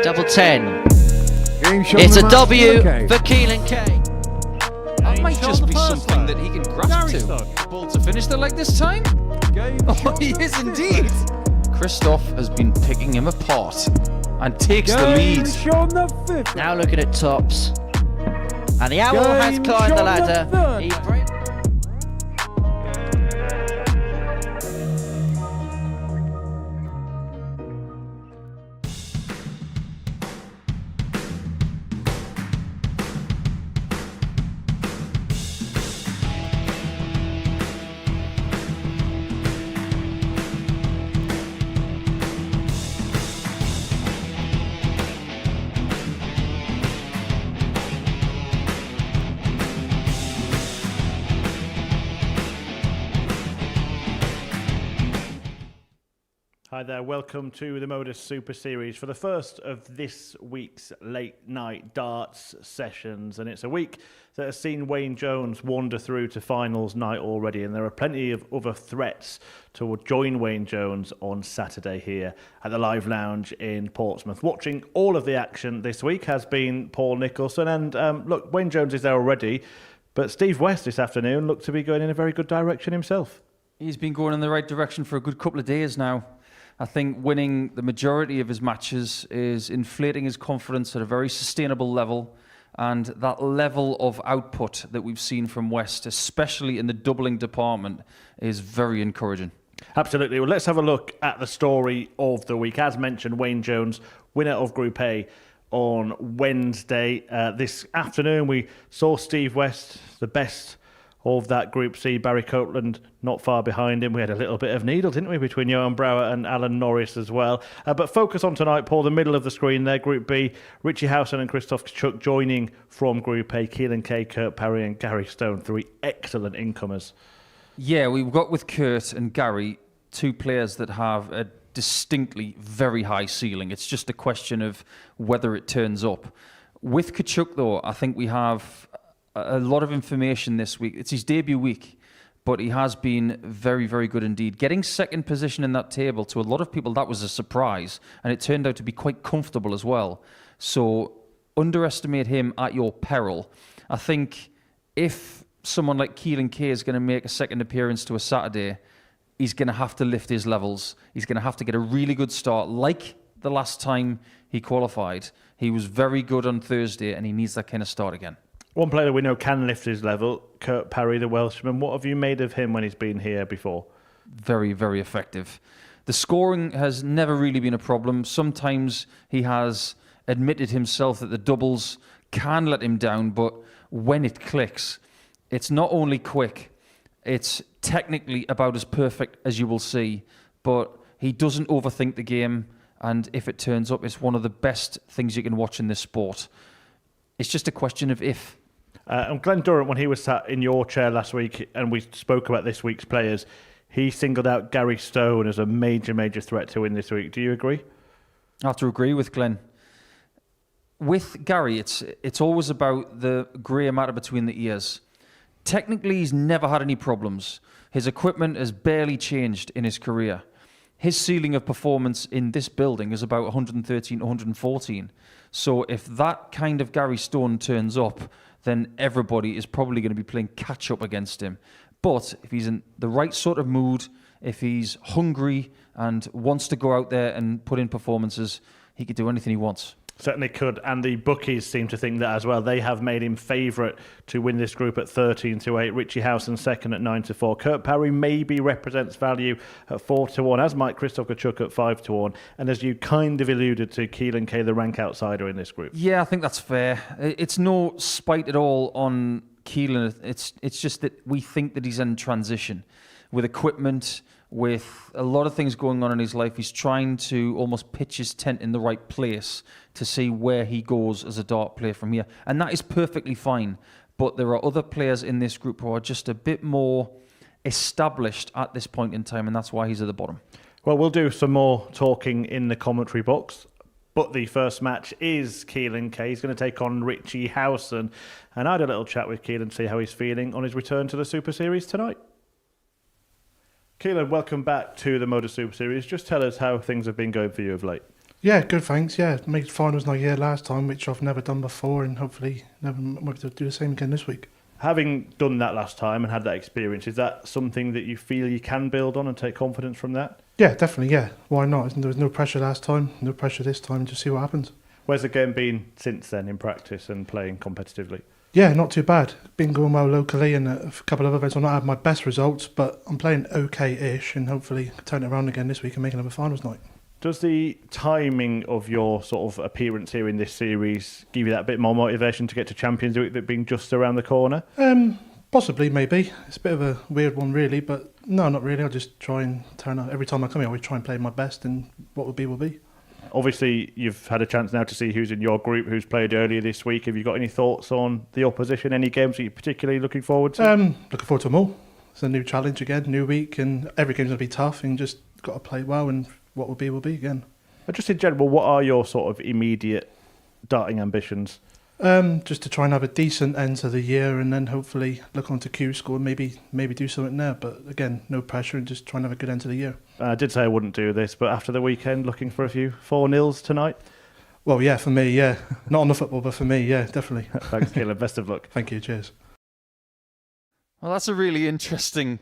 double 10. It's a W for Kciuk. That might just be something that he can grasp to. Ball to finish the leg this time? Oh, he is indeed. Christoph has been picking him apart and takes the lead. Now looking at tops. And the Owl has climbed the ladder. Hi there, welcome to the Modus Super Series for the first of this week's late night darts sessions, and it's a week that has seen Wayne Jones wander through to finals night already, and there are plenty of other threats to join Wayne Jones on Saturday here at the Live Lounge in Portsmouth. Watching all of the action this week has been Paul Nicholson, and look, Wayne Jones is there already, but Steve West this afternoon looked to be going in a very good direction himself. He's been going in the right direction for a good couple of days now. I think winning the majority of his matches is inflating his confidence at a very sustainable level, and that level of output that we've seen from West, especially in the doubling department, is very encouraging. Absolutely. Well, let's have a look at the story of the week. As mentioned, Wayne Jones, winner of Group A on Wednesday. This afternoon, we saw Steve West, the best of that Group C. Barry Copeland not far behind him. We had a little bit of needle, didn't we, between Johan Brouwer and Alan Norris as well. But focus on tonight, Paul, the middle of the screen there, Group B. Richie Howson and Christoph Kciuk joining from Group A. Kciuk, Kurt Parry and Gary Stone, three excellent incomers. Yeah, we've got with Kurt and Gary two players that have a distinctly very high ceiling. It's just a question of whether it turns up. With Kciuk, though, I think we have a lot of information this week. It's his debut week, but he has been very, very good indeed. Getting second position in that table, to a lot of people, that was a surprise, and it turned out to be quite comfortable as well. So underestimate him at your peril. I think if someone like Kciuk is going to make a second appearance to a Saturday, he's going to have to lift his levels. He's going to have to get a really good start, like the last time he qualified. He was very good on Thursday, and he needs that kind of start again. One player that we know can lift his level, Kurt Parry, the Welshman. What have you made of him when he's been here before? Very, very effective. The scoring has never really been a problem. Sometimes he has admitted himself that the doubles can let him down, but when it clicks, it's not only quick, it's technically about as perfect as you will see, but he doesn't overthink the game, and if it turns up, it's one of the best things you can watch in this sport. It's just a question of if. And Glenn Durrant, when he was sat in your chair last week and we spoke about this week's players, he singled out Gary Stone as a major, major threat to win this week. Do you agree? I have to agree with Glenn. With Gary, it's always about the grey matter between the ears. Technically, he's never had any problems. His equipment has barely changed in his career. His ceiling of performance in this building is about 113, 114. So if that kind of Gary Stone turns up, then everybody is probably going to be playing catch-up against him. But if he's in the right sort of mood, if he's hungry and wants to go out there and put in performances, he could do anything he wants. Certainly could, and the bookies seem to think that as well. They have made him favourite to win this group at 13-8. Richie Howson second at 9-4. Kurt Parry maybe represents value at 4-1, as might Christoph Kciuk at 5-1. And as you kind of alluded to, Kciuk, the rank outsider in this group. Yeah, I think that's fair. It's no spite at all on Keelan. It's just that we think that he's in transition with equipment, with a lot of things going on in his life. He's trying to almost pitch his tent in the right place to see where he goes as a dart player from here. And that is perfectly fine. But there are other players in this group who are just a bit more established at this point in time, and that's why he's at the bottom. Well, we'll do some more talking in the commentary box. But the first match is Kciuk. He's going to take on Richie Howson. And I had a little chat with Kciuk, see how he's feeling on his return to the Super Series tonight. Kciuk, welcome back to the Modus Super Series. Just tell us how things have been going for you of late. Yeah, good, thanks. Yeah, made finals night here last time, which I've never done before, and hopefully never might be able to do the same again this week. Having done that last time and had that experience, is that something that you feel you can build on and take confidence from that? Yeah, definitely, yeah. Why not? There was no pressure last time, no pressure this time, just see what happens. Where's the game been since then in practice and playing competitively? Yeah, not too bad. Been going well locally, and a couple of events I've not had my best results, but I'm playing okay-ish, and hopefully turn it around again this week and make another finals night. Does the timing of your sort of appearance here in this series give you that bit more motivation to get to Champions Week, that being just around the corner? Possibly, maybe. It's a bit of a weird one, really, but no, not really. I'll just try and turn up. Every time I come here, I always try and play my best, and what will be, will be. Obviously, you've had a chance now to see who's in your group, who's played earlier this week. Have you got any thoughts on the opposition? Any games that you're particularly looking forward to? Looking forward to them all. It's a new challenge again, new week, and every game's going to be tough, and just got to play well, and what will be again. But just in general, what are your sort of immediate darting ambitions? Just to try and have a decent end to the year, and then hopefully look onto Kciuk and maybe do something there. But again, no pressure, and just try and have a good end to the year. I did say I wouldn't do this, but after the weekend, looking for a few 4-0s tonight? Well, yeah, for me, yeah. Not on the football, but for me, yeah, definitely. Thanks, Keelan. Best of luck. Thank you, cheers. Well, that's a really interesting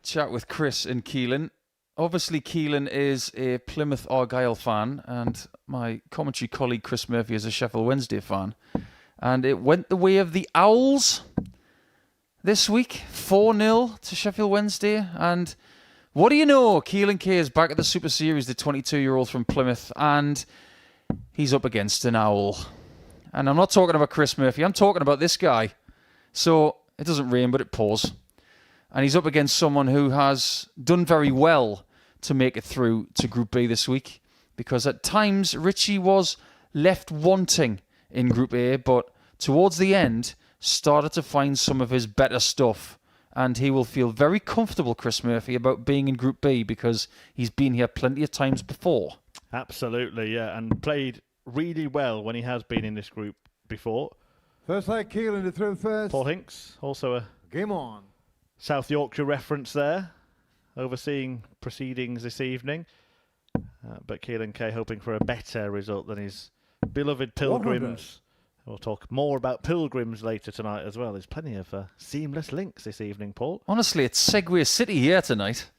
chat with Chris and Keelan. Obviously, Keelan is a Plymouth Argyle fan, and my commentary colleague Chris Murphy is a Sheffield Wednesday fan. And it went the way of the Owls this week, 4-0 to Sheffield Wednesday. And what do you know? Keelan Kay is back at the Super Series, the 22-year-old from Plymouth, and he's up against an Owl. And I'm not talking about Chris Murphy, I'm talking about this guy. So it doesn't rain, but it pours. And he's up against someone who has done very well to make it through to Group B this week, because at times Richie was left wanting in Group A, but towards the end started to find some of his better stuff, and he will feel very comfortable, Chris Murphy, about being in Group B because he's been here plenty of times before. Absolutely, yeah, and played really well when he has been in this group before. First leg, Keelan to throw first. Paul Hinks, also a Game on. South Yorkshire reference there, overseeing proceedings this evening. But Keelan Kay hoping for a better result than his beloved Pilgrims. We'll talk more about Pilgrims later tonight as well. There's plenty of seamless links this evening, Paul. Honestly, it's Segway City here tonight.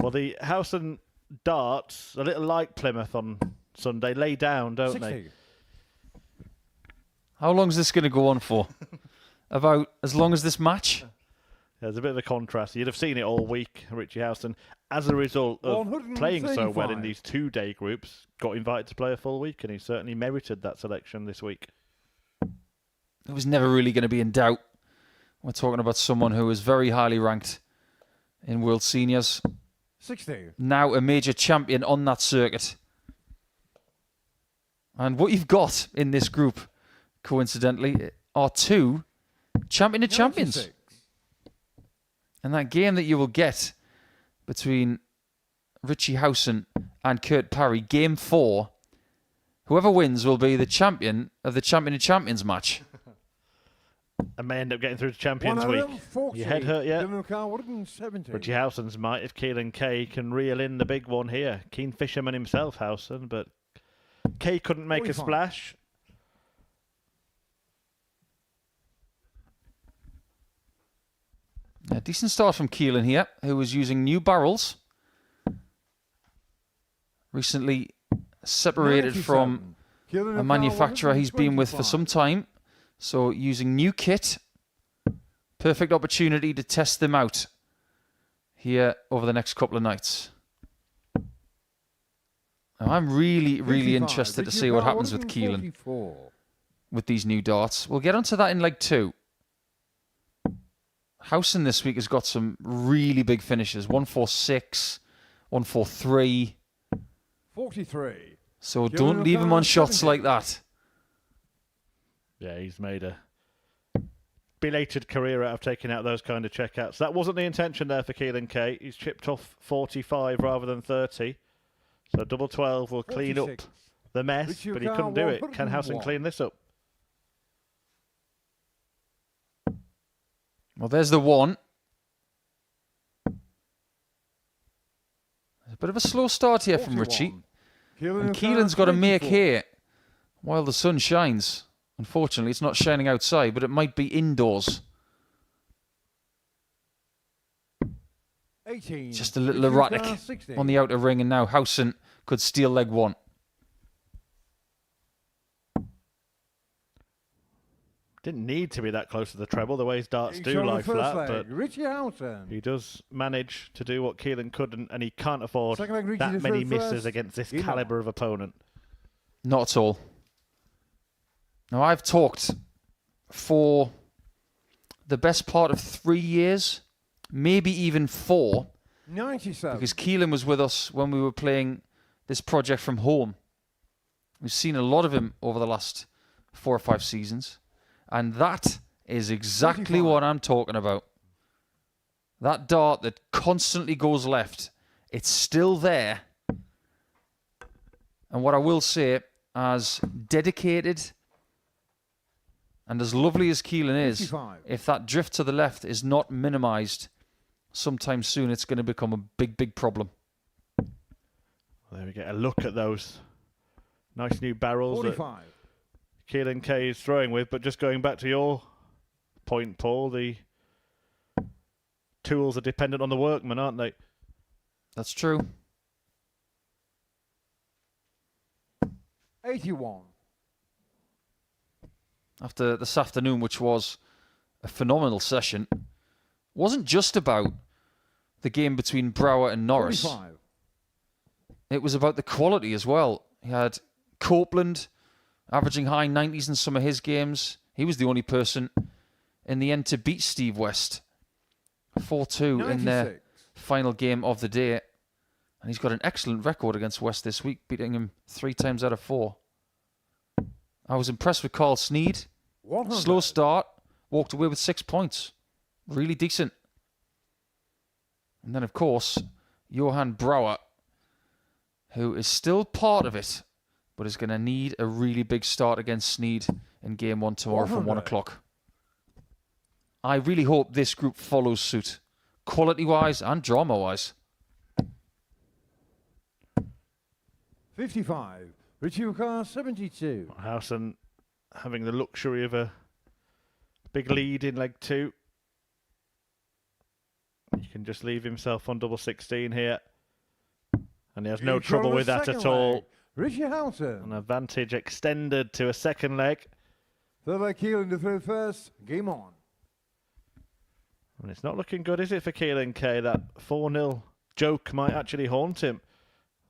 Well, the Howson darts, a little like Plymouth on Sunday, lay down, don't 60. they? How long is this going to go on for? About as long as this match? There's a bit of a contrast. You'd have seen it all week, Richie Howson. As a result of playing so well in 135. these 2-day groups, got invited to play a full week, and he certainly merited that selection this week. It was never really going to be in doubt. We're talking about someone who is very highly ranked in World Seniors. 60. Now a major champion on that circuit. And what you've got in this group, coincidentally, are two champion of champions. 96. And that game that you will get between Richie Howson and Kurt Parry, Game 4, whoever wins will be the champion of the Champion of Champions match. And may end up getting through to Champions Week. 140. Your head hurt yet? Dylan Carr, 170. Richie Howson's might if Keelan Kay can reel in the big one here. Keen fisherman himself, Howson, but Kay couldn't make a 45. splash. A decent start from Keelan here, who was using new barrels. Recently separated 97. from Keelan a Carr, manufacturer he's been with for 125. some time. So using new kit, perfect opportunity to test them out here over the next couple of nights. Now, I'm really 55. interested to Richie see what Carr, happens with Keelan 144. with these new darts. We'll get onto that in leg 2. Howson this week has got some really big finishes. 146, 143. 43. So Keelan don't leave him on Carr, shots 70. like that. Yeah, he's made a belated career out of taking out those kind of checkouts. That wasn't the intention there for Keelan Kay. He's chipped off 45 rather than 30. So double 12 will clean 46. up the mess, Richie but he Carr, couldn't do it. Can Howson 101. clean this up? Well, there's the one. There's a Bit of a slow start here from 41. Richie. Keelan And in Keelan's first, got to make 24. hay while the sun shines. Unfortunately, it's not shining outside, but it might be indoors. 18. Just a little Richie erratic Carr, 16. on the outer ring, and now Howson could steal leg 1. Didn't need to be that close to the treble, the way his darts He's do on the lie first flat, leg. but Richie Howson. he does manage to do what Keelan couldn't, and he can't afford Second leg, Richie that to many throw misses first. against this Game on. calibre of opponent. Not at all. Now, I've talked for the best part of 3 years, maybe even 4, 97. because Keelan was with us when we were playing this project from home. We've seen a lot of him over the last 4 or 5 seasons, and that is exactly 45. what I'm talking about. That dart that constantly goes left, it's still there. And what I will say, as dedicated and as lovely as Keelan is, 55. if that drift to the left is not minimised sometime soon, it's going to become a big, big problem. There we get a look at those nice new barrels that 45. Keelan K is throwing with, but just going back to your point, Paul, the tools are dependent on the workman, aren't they? That's true. 81. After this afternoon, which was a phenomenal session, wasn't just about the game between Brower and Norris. 45. It was about the quality as well. He had Copeland averaging high 90s in some of his games. He was the only person in the end to beat Steve West 4-2 in their 96. final game of the day. And he's got an excellent record against West this week, beating him 3 times out of 4. I was impressed with Carl Sneed. 100. Slow start, walked away with 6 points. Really decent. And then, of course, Johan Brouwer, who is still part of it, but is going to need a really big start against Sneed in game 1 tomorrow from 1 100. o'clock. I really hope this group follows suit, quality-wise and drama-wise. 55. Richie Carr, 72. Howson having the luxury of a big lead in leg 2. He can just leave himself on double 16 here. And he has no He's trouble on the with that second at all. leg. Richie Howson. An advantage extended to a second leg. Third leg, Keelan to throw first. Game on. And it's not looking good, is it, for Keelan K? That 4-0 joke might actually haunt him,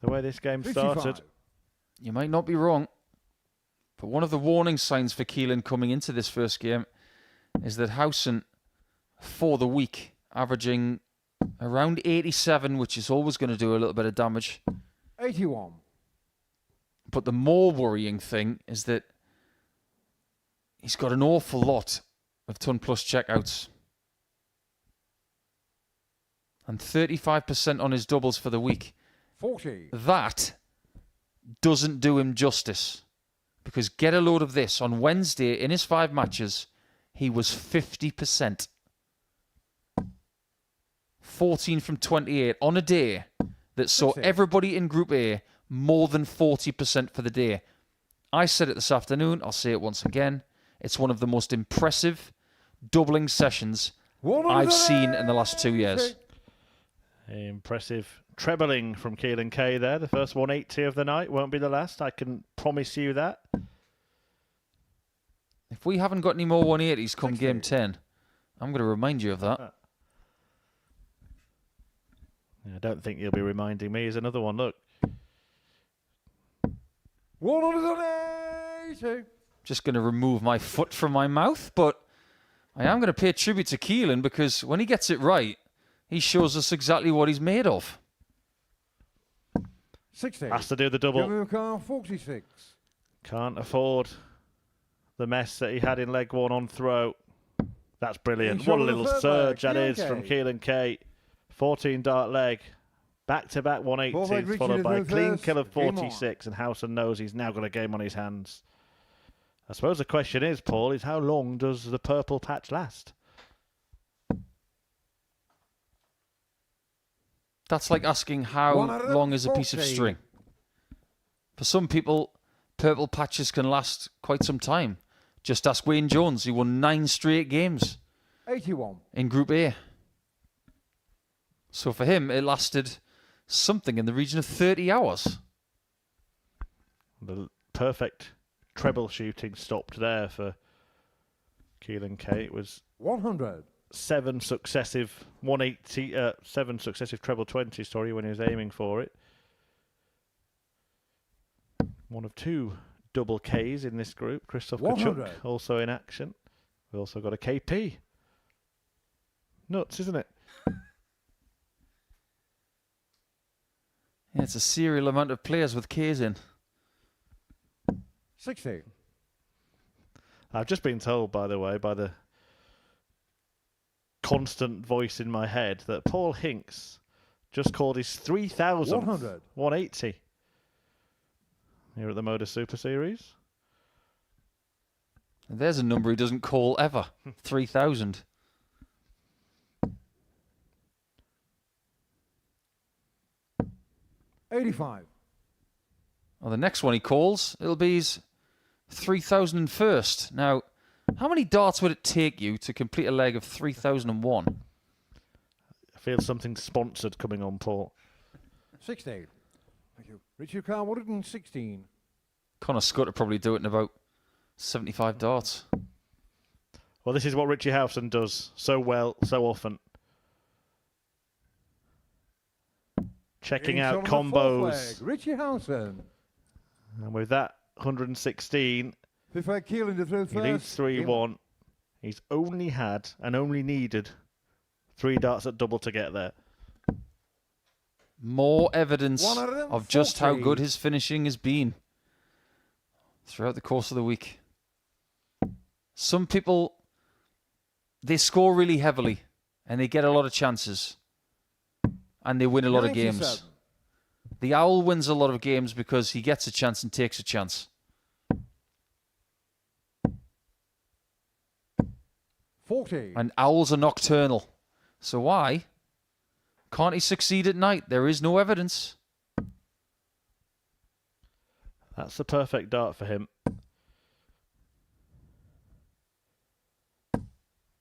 the way this game 55. started. You might not be wrong, but one of the warning signs for Keelan coming into this first game is that Howson, for the week, averaging around 87, which is always going to do a little bit of damage. 81. But the more worrying thing is that he's got an awful lot of ton plus checkouts. And 35% on his doubles for the week. 40. That doesn't do him justice. Because get a load of this. On Wednesday, in his 5 matches, he was 50%. 14 from 28 on a day that saw 60. everybody in Group A more than 40% for the day. I said it this afternoon. I'll say it once again. It's one of the most impressive doubling sessions I've seen in the last 2 years. Impressive trebling from Keelan K there. The first 180 of the night won't be the last. I can promise you that. If we haven't got any more 180s come 60. game 10, I'm going to remind you of that. I don't think you'll be reminding me. Here's another one. Look. 180. Just going to remove my foot from my mouth, but I am going to pay tribute to Keelan because when he gets it right, he shows us exactly what he's made of. 60. Has to do the double. Keelan Carr, 46. Can't afford the mess that he had in leg 1 on throw. That's brilliant. He's What a on the little third surge leg. that is Keelan from K. Keelan K. 14 dart leg. Back-to-back Fourth leg, 180s, Richie followed to by a throw clean first. kill of Game on. 46, and Howson knows he's now got a game on his hands. I suppose the question is, Paul, is how long does the purple patch last? That's like asking how long is a piece of 140. string. For some people, purple patches can last quite some time. Just ask Wayne Jones. He won 9 straight games 81. in Group A. So for him, it lasted something in the region of 30 hours. The perfect treble shooting stopped there for Keelan K. It was 100. 7 successive 180, 7 successive treble 20, sorry, when he was aiming for it. One of 2 double Ks in this group. Krzysztof 100. Kciuk also in action. We've also got a KP. Nuts, isn't it? Yeah, it's a serial amount of players with Ks in. 60. I've just been told, by the way, by the constant voice in my head, that Paul Hinks just called his 3,000th 100. 180 here at the Modus Super Series. And there's a number he doesn't call ever. 3,000. $85. Well, the next one he calls, it'll be his 3,001st. Now, how many darts would it take you to complete a leg of 3,001? I feel something sponsored coming on, Paul. 60. Thank you. Richard Carr, 116. Connor Scott would probably do it in about 75 darts. Well, this is what Richie Howson does so well, so often. Checking He's out on the fourth combos. leg. Richie Howson. And with that 116, Fifth leg Keelan to throw he leads first. 3-1. He's only had and only needed 3 darts at double to get there. More evidence 140. of just how good his finishing has been throughout the course of the week. Some people, they score really heavily and they get a lot of chances and they win a lot of games. 97. The Owl wins a lot of games because he gets a chance and takes a chance. 40. And Owls are nocturnal. So why can't he succeed at night? There is no evidence. That's the perfect dart for him.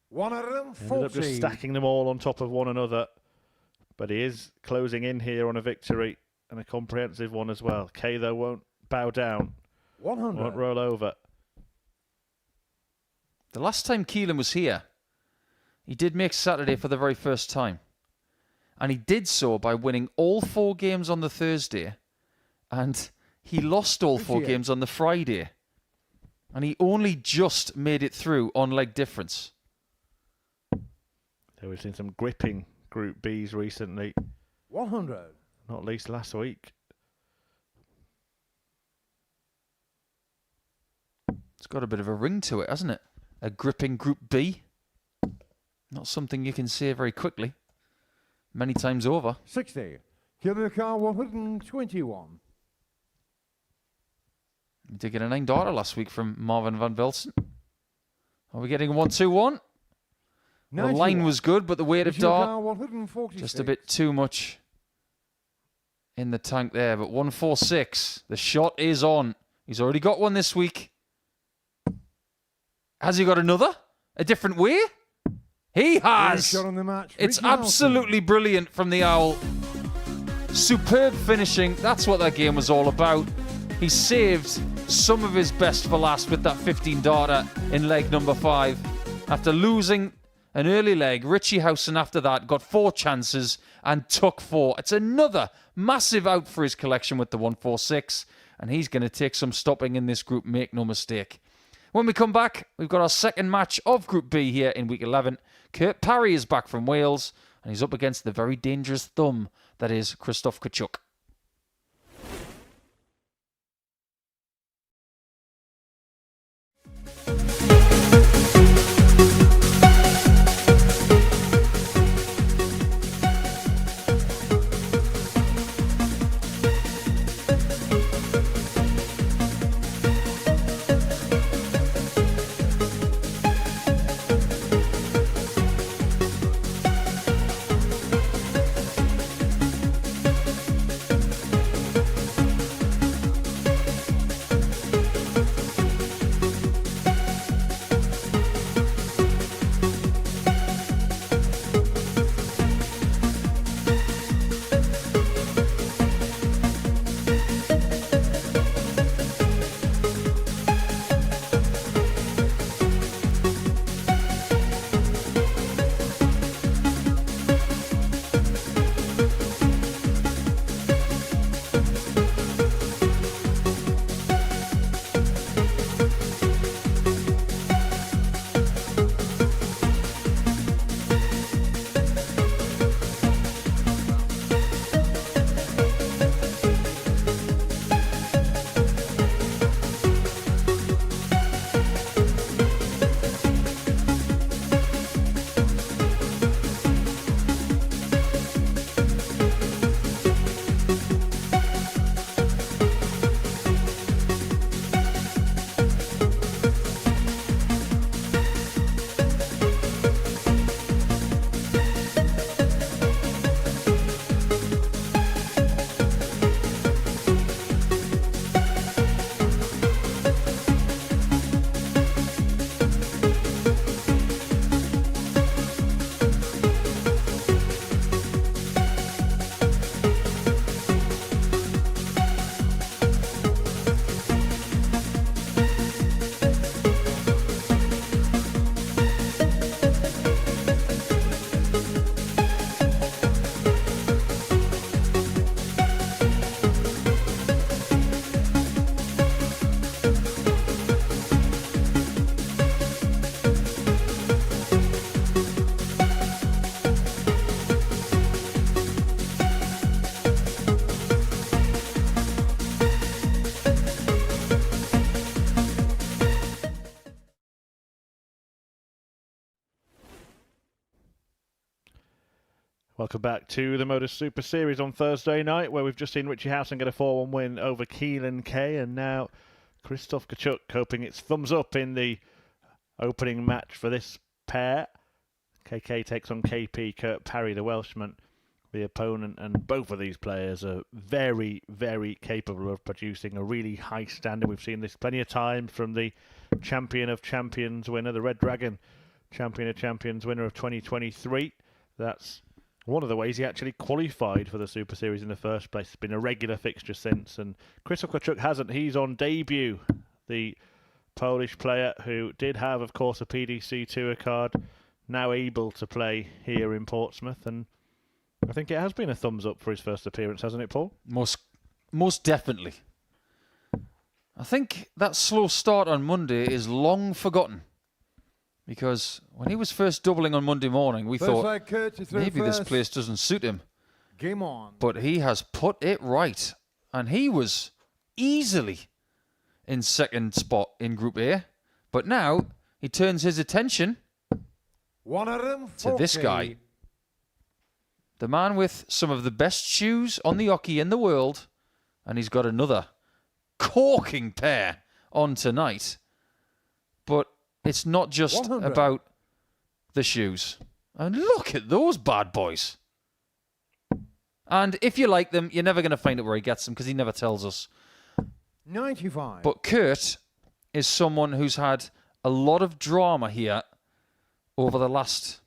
140. Ended up just stacking them all on top of one another. But he is closing in here on a victory, and a comprehensive one as well. K, though, won't bow down, 100. won't roll over. The last time Keelan was here, he did make Saturday for the very first time. And he did so by winning all 4 games on the Thursday. And he lost all 4 games on the Friday. And he only just made it through on leg difference. So we've seen some gripping Group Bs recently, 100. not least last week. It's got a bit of a ring to it, hasn't it? A gripping Group B. Not something you can say very quickly. Many times over. 60. Keelan Carr, 121. We did get a 9 darter last week from Marvin van Velsen. Are we getting a 1-2-1? The line was good, but the weight of dart, 146. just a bit too much in the tank there. But 146, the shot is on. He's already got one this week. Has he got another? A different way? He has! Shot on the match. It's Richie Howson. absolutely brilliant from the Owl. Superb finishing. That's what that game was all about. He saved some of his best for last with that 15 darter in leg number 5. After losing an early leg, Richie Howson after that got 4 chances and took 4. It's another massive out for his collection with the 146, and he's going to take some stopping in this group, make no mistake. When we come back, we've got our second match of Group B here in Week 11. Parry is back from Wales, and he's up against the very dangerous thumb that is Krzysztof Kciuk. Welcome back to the Modus Super Series on Thursday night, where we've just seen Richie Howson get a 4-1 win over Keelan Kay, and now Krzysztof Kciuk hoping it's thumbs up in the opening match for this pair. KK takes on KP, Kurt Parry, the Welshman, the opponent, and both of these players are very, very capable of producing a really high standard. We've seen this plenty of times from the Champion of Champions winner, the Red Dragon Champion of Champions winner of 2023. That's one of the ways he actually qualified for the Super Series in the first place. It's been a regular fixture since, and Krzysztof Kciuk hasn't. He's on debut, the Polish player who did have, of course, a PDC Tour card, now able to play here in Portsmouth, and I think it has been a thumbs up for his first appearance, hasn't it, Paul? Most definitely. I think that slow start on Monday is long forgotten. Because when he was first doubling on Monday morning, we thought maybe this place doesn't suit him. Game on. But he has put it right. And he was easily in second spot in Group A. But now he turns his attention to this guy. The man with some of the best shoes on the hockey in the world. And he's got another corking pair on tonight. But it's not just 100. about the shoes. And look at those bad boys. And if you like them, you're never going to find out where he gets them because he never tells us. 95. But Kurt is someone who's had a lot of drama here over the last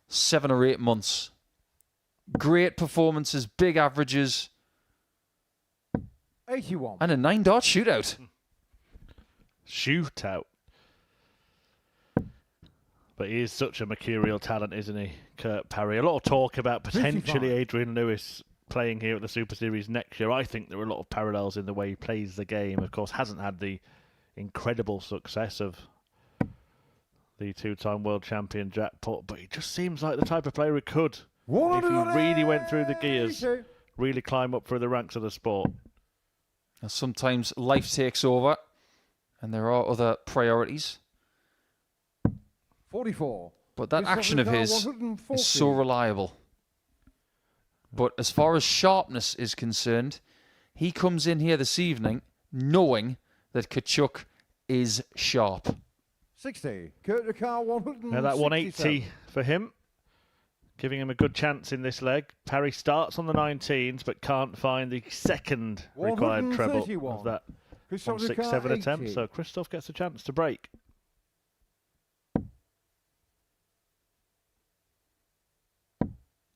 7 or 8 months. Great performances, big averages, 81. and a 9-dart shootout. Shootout. But he is such a mercurial talent, isn't he, Kurt Parry? A lot of talk about potentially 55. Adrian Lewis playing here at the Super Series next year. I think there are a lot of parallels in the way he plays the game. Of course, hasn't had the incredible success of the two-time world champion Jack Putt, but he just seems like the type of player who could, if he really went through the gears, really climb up through the ranks of the sport. Now, sometimes life takes over and there are other priorities. 44. But that action of his is so reliable. But as far as sharpness is concerned, he comes in here this evening knowing that Kciuk is sharp. 60. Kurt Car 167. Now that 180 for him, giving him a good chance in this leg. Parry starts on the 19s, but can't find the second required treble of that 167 attempt. So Krzysztof gets a chance to break.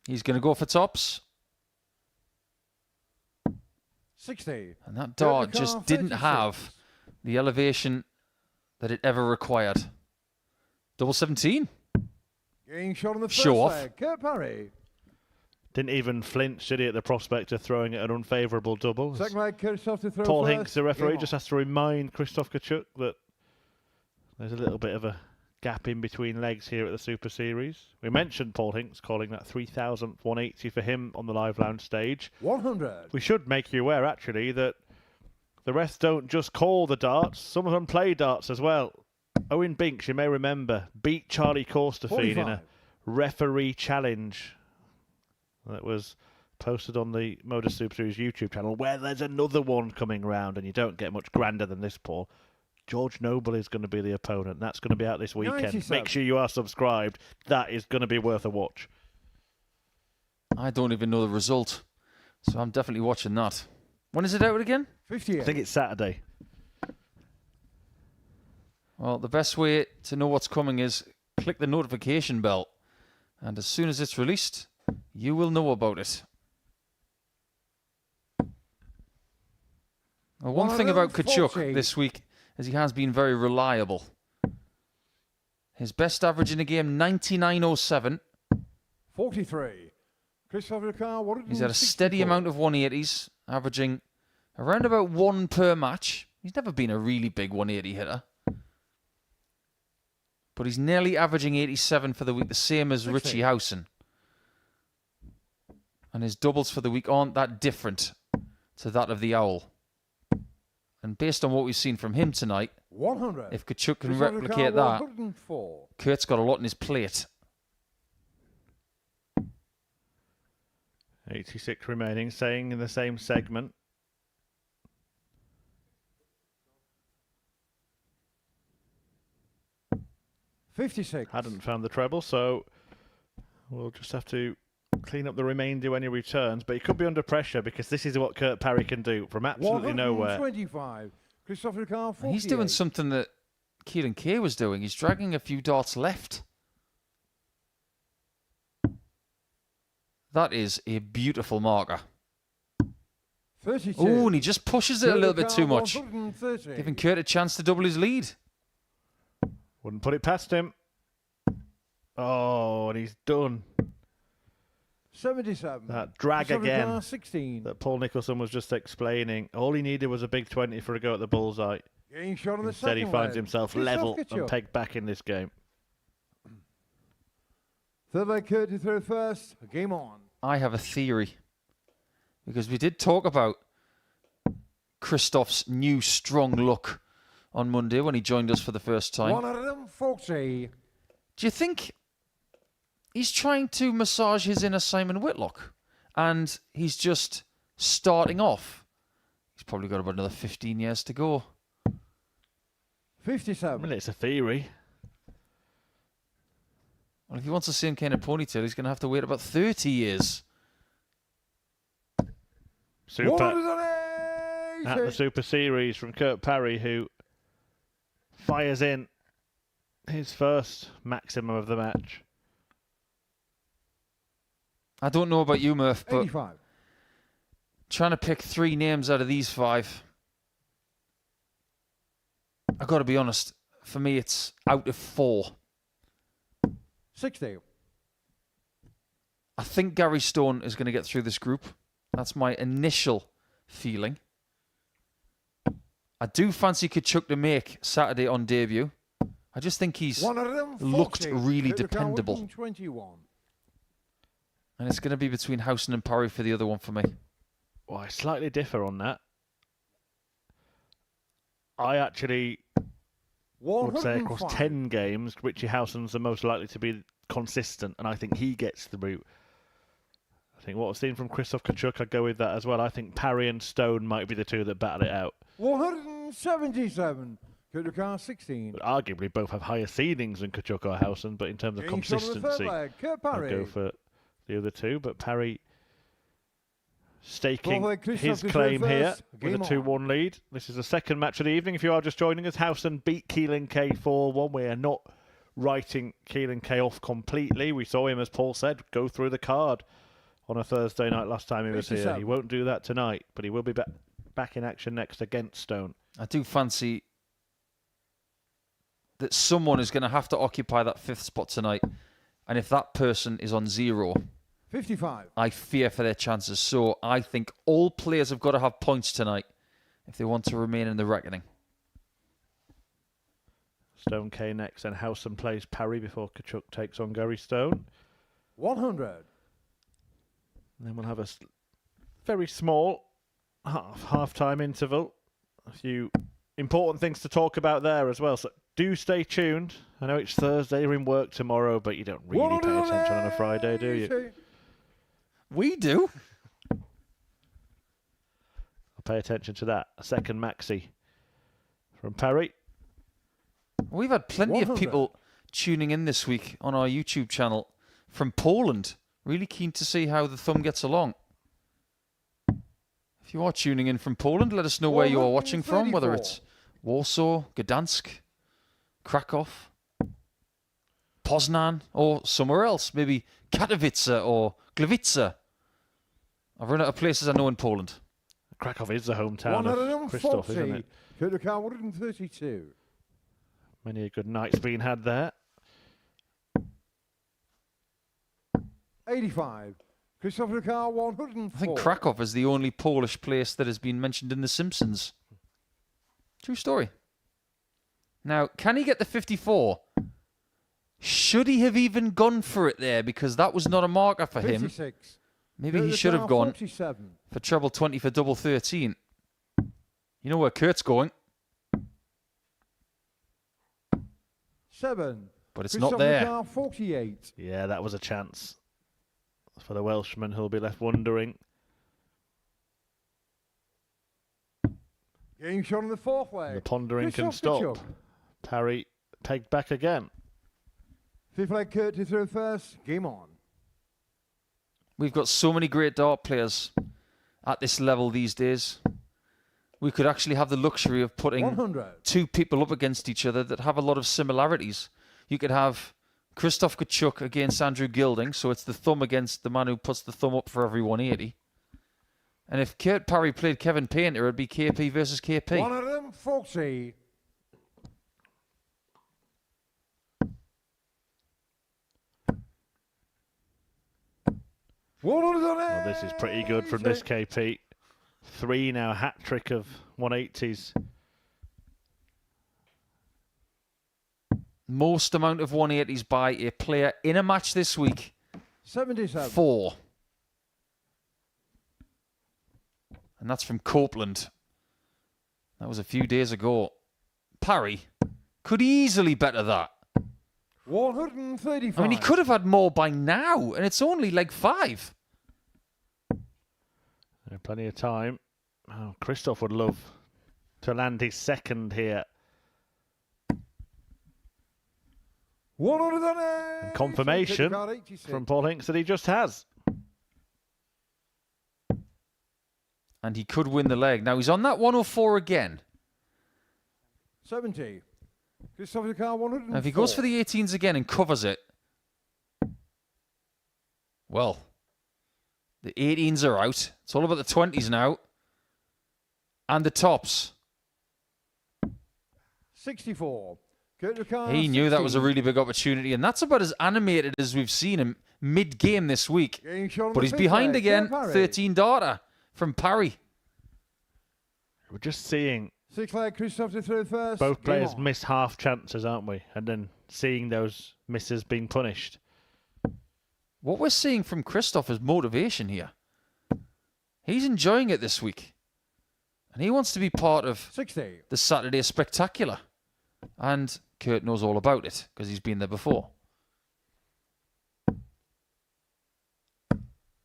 He's going to go for tops. 60. And that dart just didn't have the elevation that it ever required. Double 17. Getting shot on the first Show off. leg. Kurt Parry. Didn't even flinch, did he, at the prospect of throwing it an unfavourable double. Second leg, Krzysztof to throw Paul first. Hinks, the referee, Game just on. has to remind Krzysztof Kciuk that there's a little bit of a gap in between legs here at the Super Series. We mentioned Paul Hinks calling that 3,000th 180 for him on the live lounge stage. 100. We should make you aware, actually, that the refs don't just call the darts. Some of them play darts as well. Owen Binks, you may remember, beat Charlie Corsterfield in a 45. referee challenge that was posted on the Modus Super Series YouTube channel, where there's another one coming round, and you don't get much grander than this, Paul. George Noble is going to be the opponent. That's going to be out this weekend. 97. Make sure you are subscribed. That is going to be worth a watch. I don't even know the result. So I'm definitely watching that. When is it out again? 58. I think it's Saturday. Well, the best way to know what's coming is click the notification bell. And as soon as it's released, you will know about it. Well, one thing about Kciuk 140. this week is he has been very reliable. His best average in a game, 99.07. 43. Krzysztof Car 164. He's had a steady amount of 180s, averaging around about 1 per match. He's never been a really big 180 hitter. But he's nearly averaging 87 for the week, the same as 60. Richie Howson. And his doubles for the week aren't that different to that of the Owl. And based on what we've seen from him tonight, 100. if Kciuk can Krzysztof replicate Car that, 104. Kurt's got a lot on his plate. 86 remaining, staying in the same segment. $56. Hadn't found the treble, so we'll just have to clean up the remainder when he returns. But he could be under pressure because this is what Kurt Parry can do from absolutely nowhere. 125. Christopher Carr, 48. He's doing something that Kciuk was doing. He's dragging a few darts left. That is a beautiful marker. 32. Oh, and he just pushes it a little bit too much, 130. giving Kurt a chance to double his lead. Wouldn't put it past him. Oh, and he's done. 77. That drag Christopher again Carr, 16. that Paul Nicholson was just explaining. All he needed was a big 20 for a go at the bullseye. Getting shot on the Instead, he second finds leg. himself Christoph level and Kciuk. pegged back in this game. Third leg Kurt to throw first. Game on. I have a theory, because we did talk about Christoph's new strong look on Monday when he joined us for the first time. 140. Do you think he's trying to massage his inner Simon Whitlock and he's just starting off? He's probably got about another 15 years to go. 57. I mean, it's a theory. Well, if he wants the same kind of ponytail, he's going to have to wait about 30 years. Super. 180. At the Super Series from Kurt Parry, who fires in his first maximum of the match. I don't know about you, Murph, but 85. trying to pick 3 names out of these 5, I've got to be honest, for me it's out of 4. 60. I think Gary Stone is going to get through this group. That's my initial feeling. I do fancy Kciuk to make Saturday on debut. I just think he's 140. looked really Kurt Carr, dependable. 121. And it's going to be between Howson and Parry for the other one for me. Well, I slightly differ on that. I actually would say across 105. 10 games, Richie Howson's the most likely to be consistent, and I think he gets the route. I think what I've seen from Christoph Kciuk, I'd go with that as well. I think Parry and Stone might be the two that battle it out. 177. Kurt Carr, 16. But arguably both have higher ceilings than Kciuk or Howson, but in terms of Getting shot on the third consistency, leg. Kurt I'd Parry. go for the other two. But Parry staking Fourth leg, Christoph his Kciuk claim here first. with a Game 2-1 lead. This is the second match of the evening. If you are just joining us, Howson beat Kciuk 4-1. We are not writing Kciuk off completely. We saw him, as Paul said, go through the card on a Thursday night last time he was here. 57. He won't do that tonight, but he will be back in action next against Stone. I do fancy that someone is going to have to occupy that 5th spot tonight. And if that person is on 0, 55. I fear for their chances. So I think all players have got to have points tonight if they want to remain in the reckoning. Stone K next, and Howson plays Parry before Kciuk takes on Gary Stone. 100. And then we'll have a very small half-time interval. A few important things to talk about there as well. So do stay tuned. I know it's Thursday, you're in work tomorrow, but you don't really pay attention on a Friday, do you? We do. I'll pay attention to that. A second maxi from Parry. We've had plenty of 100. people tuning in this week on our YouTube channel from Poland. Really keen to see how the thumb gets along. If you are tuning in from Poland, let us know where you are watching from, whether it's Warsaw, Gdansk, Krakow, Poznan, or somewhere else. Maybe Katowice or Gliwice. I've run out of places I know in Poland. Krakow is the hometown of Christoph, isn't 140. it? Kurt Carr, 132. Many a good night's been had there. 85. Christopher Carr, 104. I think Krakow is the only Polish place that has been mentioned in The Simpsons. True story. Now, can he get the 54? Should he have even gone for it there? Because that was not a marker for him. 56. Maybe he Kurt should have Carr, gone 47. for treble 20 for double 13. You know where Kurt's going, 7. but it's not Christopher there. Carr, 48. Yeah, that was a chance. for the Welshman, who'll be left wondering. Getting shot on the fourth leg. The pondering can Kciuk, stop. Kciuk. Parry pegged back again. Fifth leg, Kurt to throw first. Game on. We've got so many great dart players at this level these days. We could actually have the luxury of putting 100. two people up against each other that have a lot of similarities. You could have Krzysztof Kciuk against Andrew Gilding, so it's the thumb against the man who puts the thumb up for every 180. And if Kurt Parry played Kevin Painter, it'd be KP versus KP. 140. Well, this is pretty good from this KP. 3 now, hat trick of 180s. Most amount of 180s by a player in a match this week. 77. 4. And that's from Copeland. That was a few days ago. Parry could easily better that. 135. I mean, he could have had more by now, and it's only leg 5. Plenty of time. Oh, Krzysztof would love to land his second here. 180. And confirmation from Paul Hinks that he just has. And he could win the leg. Now, he's on that 104 again. 70. Christopher Carr, 104. Now, if he goes for the 18s again and covers it, well, the 18s are out. It's all about the 20s now. And the tops. 64. Kurt Ricard, He knew that was a 16. really big opportunity, and that's about as animated as we've seen him mid-game this week. Getting shot on But the he's fifth behind leg. again, Kurt Parry. 13 darter from Parry. We're just seeing Sixth leg, Christoph to throw first. both Game players on. miss half chances, aren't we? And then seeing those misses being punished. What we're seeing from Krzysztof is motivation here. He's enjoying it this week. And he wants to be part of 60. the Saturday Spectacular. And Kurt knows all about it, because he's been there before.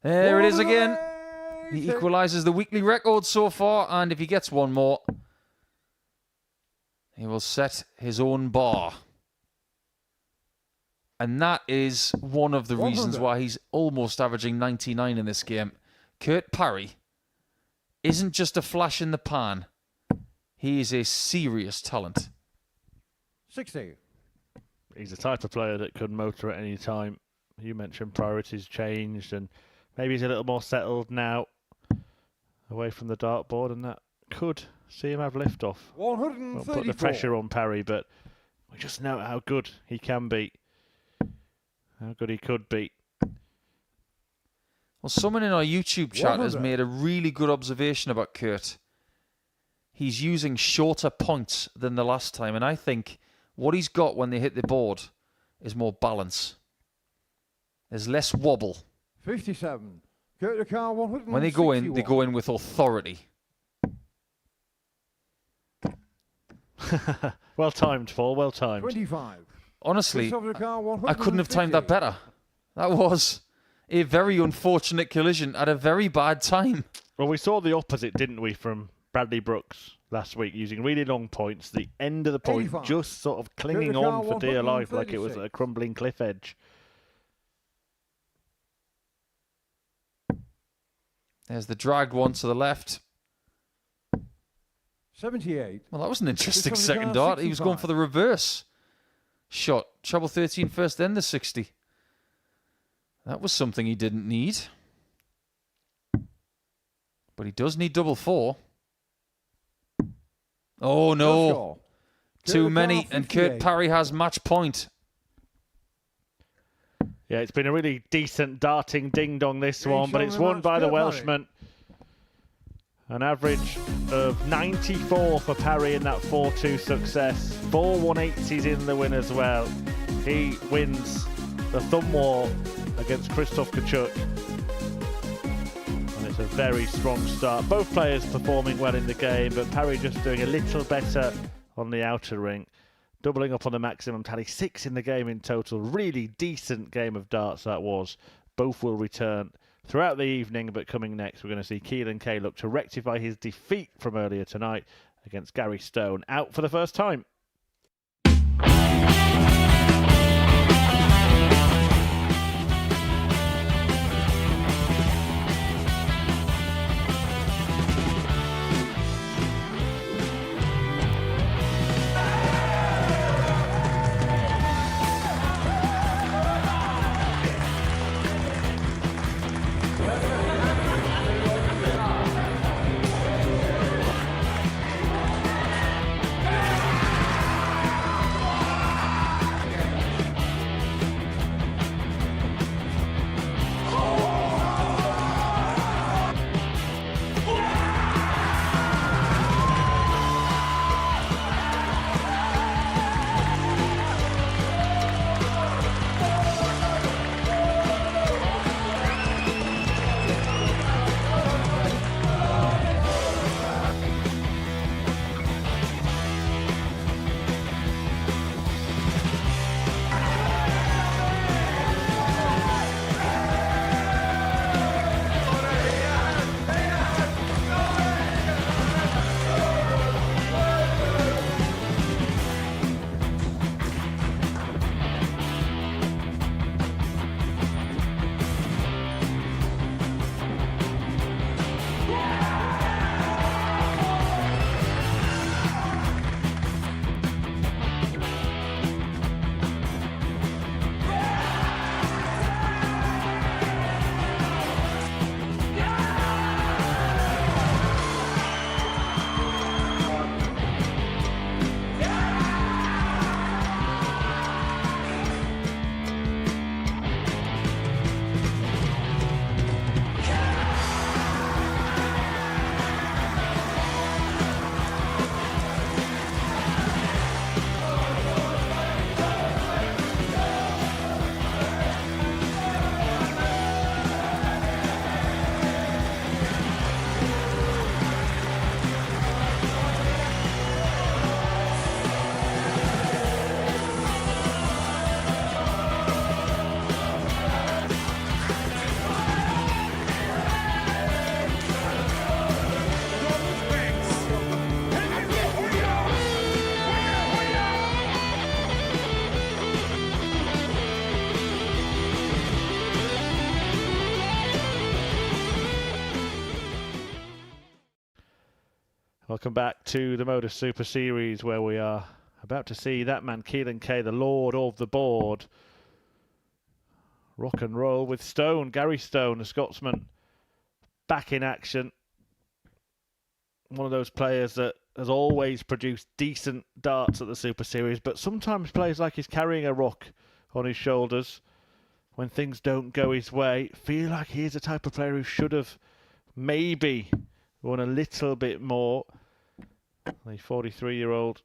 There it is again. He equalises the weekly record so far, and if he gets one more, he will set his own bar. And that is one of the reasons 100. why he's almost averaging 99 in this game. Kurt Parry isn't just a flash in the pan. He is a serious talent. 60. He's the type of player that could motor at any time. You mentioned priorities changed, and maybe he's a little more settled now away from the dartboard, and that could see him have liftoff. 134. We'll put the pressure on Parry, but we just know how good he can be. How good he could be. Well, someone in our YouTube chat has 100. made a really good observation about Kurt. He's using shorter points than the last time, and I think what he's got when they hit the board is more balance. There's less wobble. 57. Kurt Ricard, 161. When they go in with authority. Well timed, Paul. Well timed. 25. Honestly, Christopher Ricard, I couldn't have timed that 150. better. That was a very unfortunate collision at a very bad time. Well, we saw the opposite, didn't we, from Bradley Brooks last week, using really long points. The end of the point 85. just sort of clinging Kurt on Ricard, for dear life, like it was 136. a crumbling cliff edge. There's the dragged one to the left. 78. Well, that was an interesting Christopher second Ricard, dart. He was going 65. for the reverse shot. Treble 13 first, then the 60. That was something he didn't need. But he does need double 4. Oh, no. Score. Too Kurt many, Ricard, and Kurt 58. Parry has match point. Yeah, it's been a really decent darting ding-dong, this Getting one, but shown it's the won match, by the Kurt Parry. Welshman. An average of 94 for Parry in that 4-2 success. 4 180s in the win as well. He wins the thumb war against Krzysztof Kciuk. And it's a very strong start. Both players performing well in the game, but Parry just doing a little better on the outer ring. Doubling up on the maximum tally. 6 in the game in total. Really decent game of darts that was. Both will return throughout the evening, but coming next, we're going to see Kciuk look to rectify his defeat from earlier tonight against Gary Stone, out for the first time. Welcome back to the Modus Super Series, where we are about to see that man, Kciuk, the lord of the board, rock and roll with Stone, Gary Stone, the Scotsman, back in action. One of those players that has always produced decent darts at the Super Series, but sometimes plays like he's carrying a rock on his shoulders when things don't go his way. Feel like he's the type of player who should have maybe won a little bit more. The 43-year-old,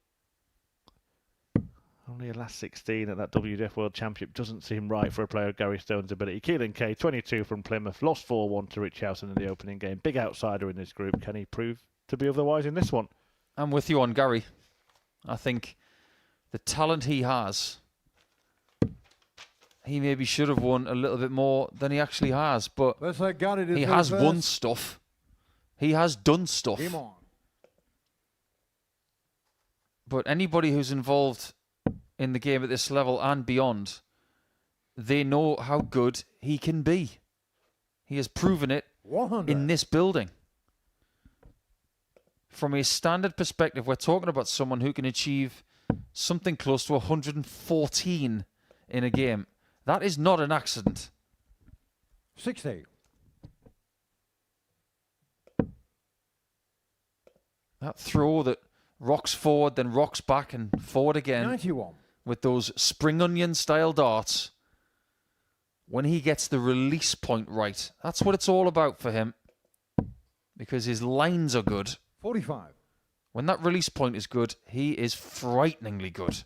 only a last 16 at that WDF World Championship, doesn't seem right for a player of Gary Stone's ability. Kciuk, 22 from Plymouth, lost 4-1 to Rich Howson in the opening game. Big outsider in this group. Can he prove to be otherwise in this one? I'm with you on Gary. I think the talent he has, he maybe should have won a little bit more than he actually has, but Let's let Gary do he the has first. won stuff. He has done stuff. Game on. But anybody who's involved in the game at this level and beyond, they know how good he can be. He has proven it 100. in this building. From a standard perspective, we're talking about someone who can achieve something close to 114 in a game. That is not an accident. 60. That throw that rocks forward, then rocks back and forward again 91. with those spring onion style darts. When he gets the release point right, that's what it's all about for him. Because his lines are good. 45. When that release point is good, he is frighteningly good.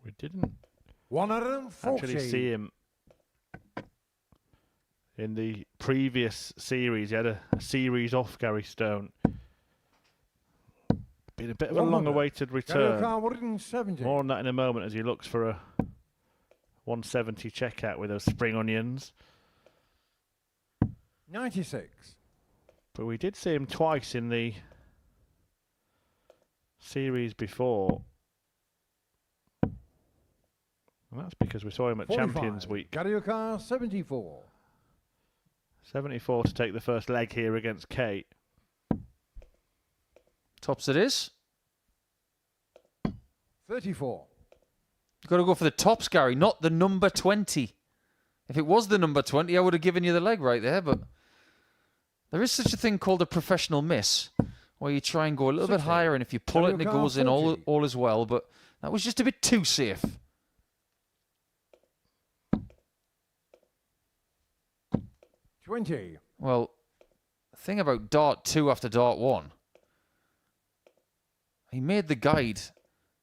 We didn't 140. actually see him in the previous series. He had a series off Gary Stone. Been a bit of a 100. long-awaited return. 170. More on that in a moment as he looks for a 170 checkout with those spring onions. 96. But we did see him twice in the series before. And that's because we saw him at 45. Champions Week. Kciuk, 74. 74 to take the first leg here against Kate. Tops it is. 34. You've got to go for the tops, Gary, not the number 20. If it was the number 20, I would have given you the leg right there, but there is such a thing called a professional miss, where you try and go a little bit higher, and if you pull it and it goes in, all is well, but that was just a bit too safe. 20. Well, the thing about dart 2 after dart 1, he made the guide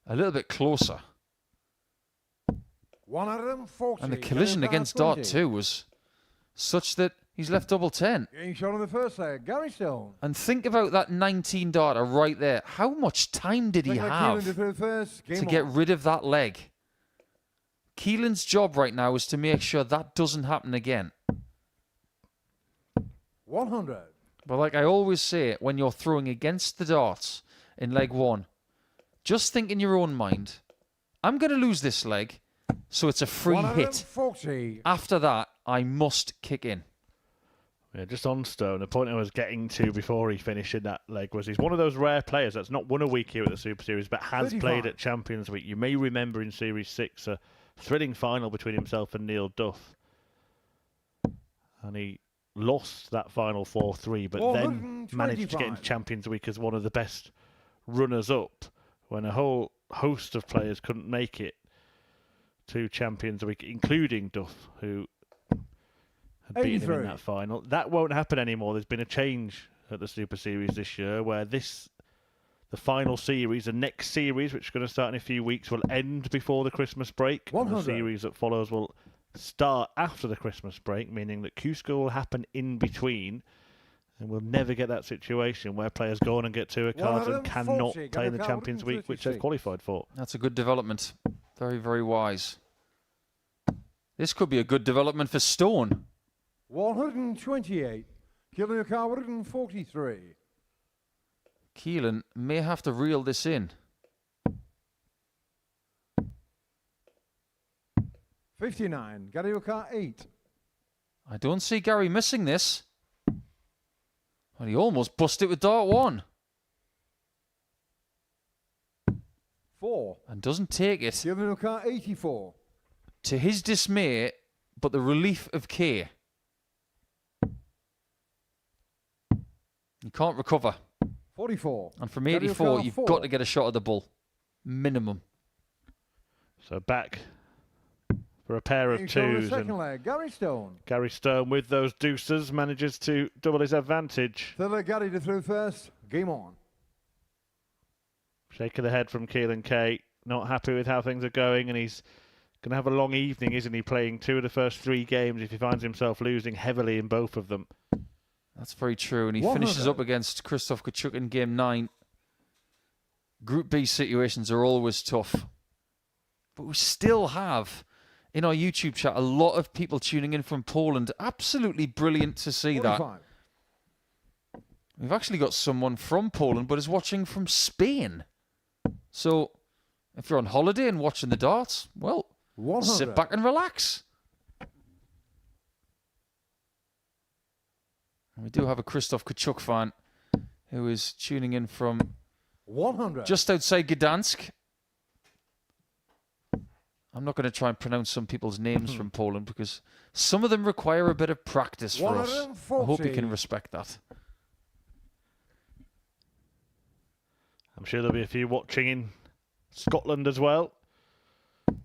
a little bit closer. 140. And the collision against dart 2 was such that he's left double 10. Getting shot on the first leg. Gary Stone. And think about that 19 darter right there. How much time did he have to get rid of that leg? Keelan's job right now is to make sure that doesn't happen again. 100. But like I always say, when you're throwing against the darts in leg 1, just think in your own mind, I'm going to lose this leg, so it's a free hit. 140. After that, I must kick in. Yeah, just on Stone, the point I was getting to before he finished in that leg was he's one of those rare players that's not won a week here at the Super Series, but has 35. played at Champions Week. You may remember in Series 6 a thrilling final between himself and Neil Duff. And he lost that final 4-3, but then managed to get into Champions Week as one of the best runners-up when a whole host of players couldn't make it to Champions Week, including Duff, who had beaten him in that final. That won't happen anymore. There's been a change at the Super Series this year where the final series, the next series, which is going to start in a few weeks, will end before the Christmas break. And the series that follows will start after the Christmas break, meaning that Kciuk will happen in between, and we'll never get that situation where players go on and get tour cards and cannot play in the Champions Week, which they've qualified for. That's a good development. Very, very wise. This could be a good development for Stone. 128. Kciuk, 143. Keelan may have to reel this in. 59. Kciuk, 8. I don't see Gary missing this. Well, he almost busted it with dart 1. 4. And doesn't take it. Kciuk, 84. To his dismay, but the relief of K. You can't recover. 44. And from 84, you've got to get a shot at the bull. Minimum. So back for a pair of twos. Second leg. Gary Stone. Gary Stone with those deuces manages to double his advantage. Third leg, Gary to through first. Game on. Shake of the head from Keelan Kay. Not happy with how things are going, and he's going to have a long evening, isn't he, playing 2 of the first 3 games if he finds himself losing heavily in both of them. That's very true. And he finishes up against Krzysztof Kciuk in Game 9. Group B situations are always tough. But we still have, in our YouTube chat, a lot of people tuning in from Poland. Absolutely brilliant to see 45. that. We've actually got someone from Poland, but is watching from Spain. So, if you're on holiday and watching the darts, well, 100. sit back and relax. And we do have a Krzysztof Kciuk fan who is tuning in from 100. just outside Gdansk. I'm not going to try and pronounce some people's names from Poland because some of them require a bit of practice for us. I hope you can respect that. I'm sure there'll be a few watching in Scotland as well,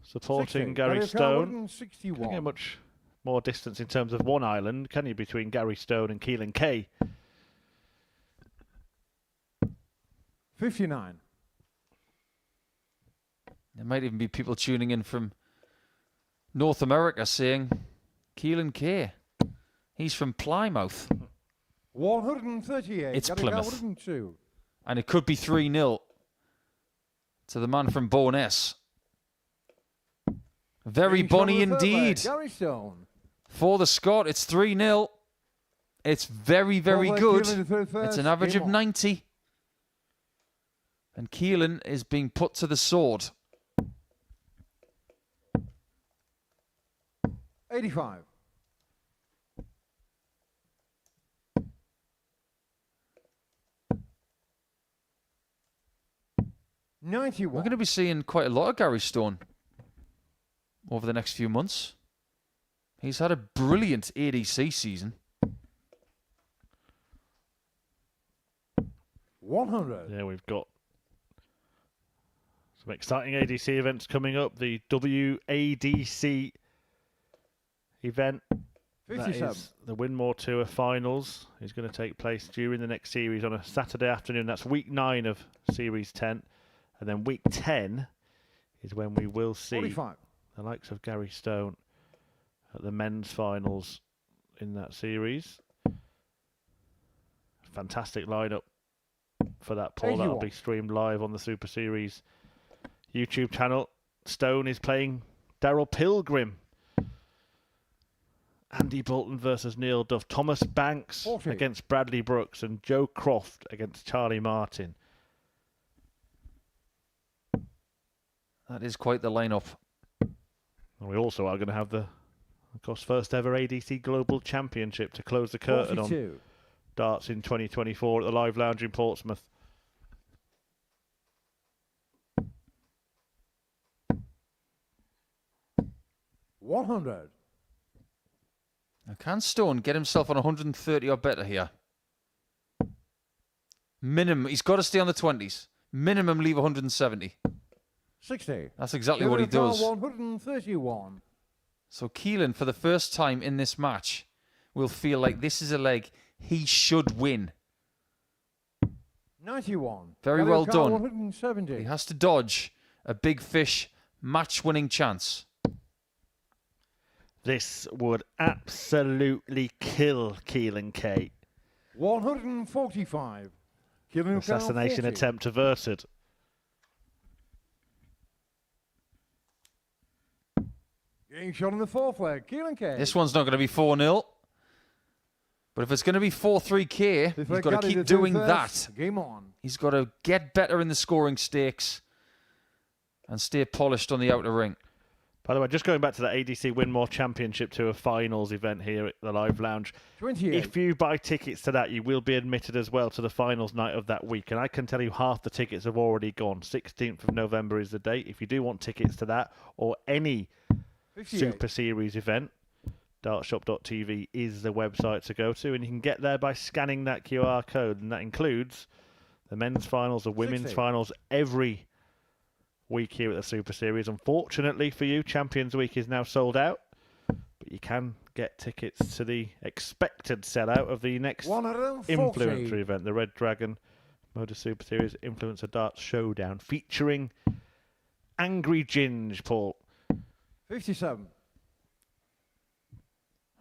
supporting 60. Gary Stone. 61. Can't get much more distance in terms of one island, can you, between Gary Stone and Keelan Kay? 59. There might even be people tuning in from North America saying, Keelan Kay, he's from Plymouth. 138. It's Plymouth. 102. And it could be 3-0 to the man from Bowness. Very bonny indeed. Gary Stone. For the Scot, it's 3-0. It's very, very good. It's an average of 90. And Keelan is being put to the sword. 85. We're 91. going to be seeing quite a lot of Gary Stone over the next few months. He's had a brilliant ADC season. 100. Yeah, we've got some exciting ADC events coming up. The WADC event. That 57. is the Winmore Tour Finals is going to take place during the next series on a Saturday afternoon. That's week 9 of Series 10. And then week 10 is when we will see 45. the likes of Gary Stone at the men's finals in that series. Fantastic lineup for that, Paul. That'll 81. be streamed live on the Super Series YouTube channel. Stone is playing Daryl Pilgrim. Andy Bolton versus Neil Duff. Thomas Banks 40. against Bradley Brooks. And Joe Croft against Charlie Martin. That is quite the lineup. And we also are going to have the, of course, first ever ADC Global Championship to close the curtain 42. on darts in 2024 at the Live Lounge in Portsmouth. $100. Now, can Stone get himself on 130 or better here? Minimum. He's got to stay on the 20s. Minimum leave 170. 60. That's exactly what he does. 131. So Keelan, for the first time in this match, will feel like this is a leg he should win. 91. Very well done. 170. He has to dodge a big fish match-winning chance. This would absolutely kill Keelan K. 145. Keelan Assassination 40. attempt averted. Getting shot in the fourth leg. Keelan K. This one's not going to be 4-0. But if it's going to be 4-3K, he's got to keep doing that. Game on. He's got to get better in the scoring stakes and stay polished on the outer ring. By the way, just going back to the ADC Winmore Championship Tour Finals event here at the Live Lounge. 28. If you buy tickets to that, you will be admitted as well to the finals night of that week. And I can tell you half the tickets have already gone. 16th of November is the date. If you do want tickets to that or any 58. Super Series event, dartshop.tv is the website to go to. And you can get there by scanning that QR code. And that includes the men's finals, the women's 60. finals, every week here at the Super Series. Unfortunately for you, Champions Week is now sold out, but you can get tickets to the expected sellout of the next 140. influencer event, the Red Dragon Modus Super Series Influencer Darts Showdown, featuring Angry Ginge, Paul. 57.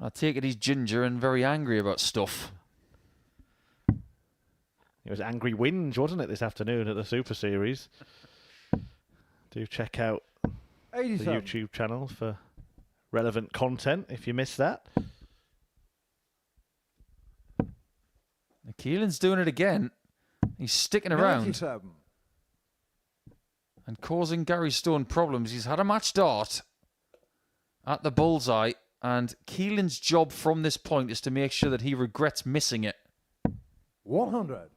I take it he's ginger and very angry about stuff. It was Angry Whinge, wasn't it, this afternoon at the Super Series? Do check out the 87. YouTube channel for relevant content if you missed that. Keelan's doing it again. He's sticking around 97. and causing Gary Stone problems. He's had a match dart at the bullseye, and Keelan's job from this point is to make sure that he regrets missing it. 100.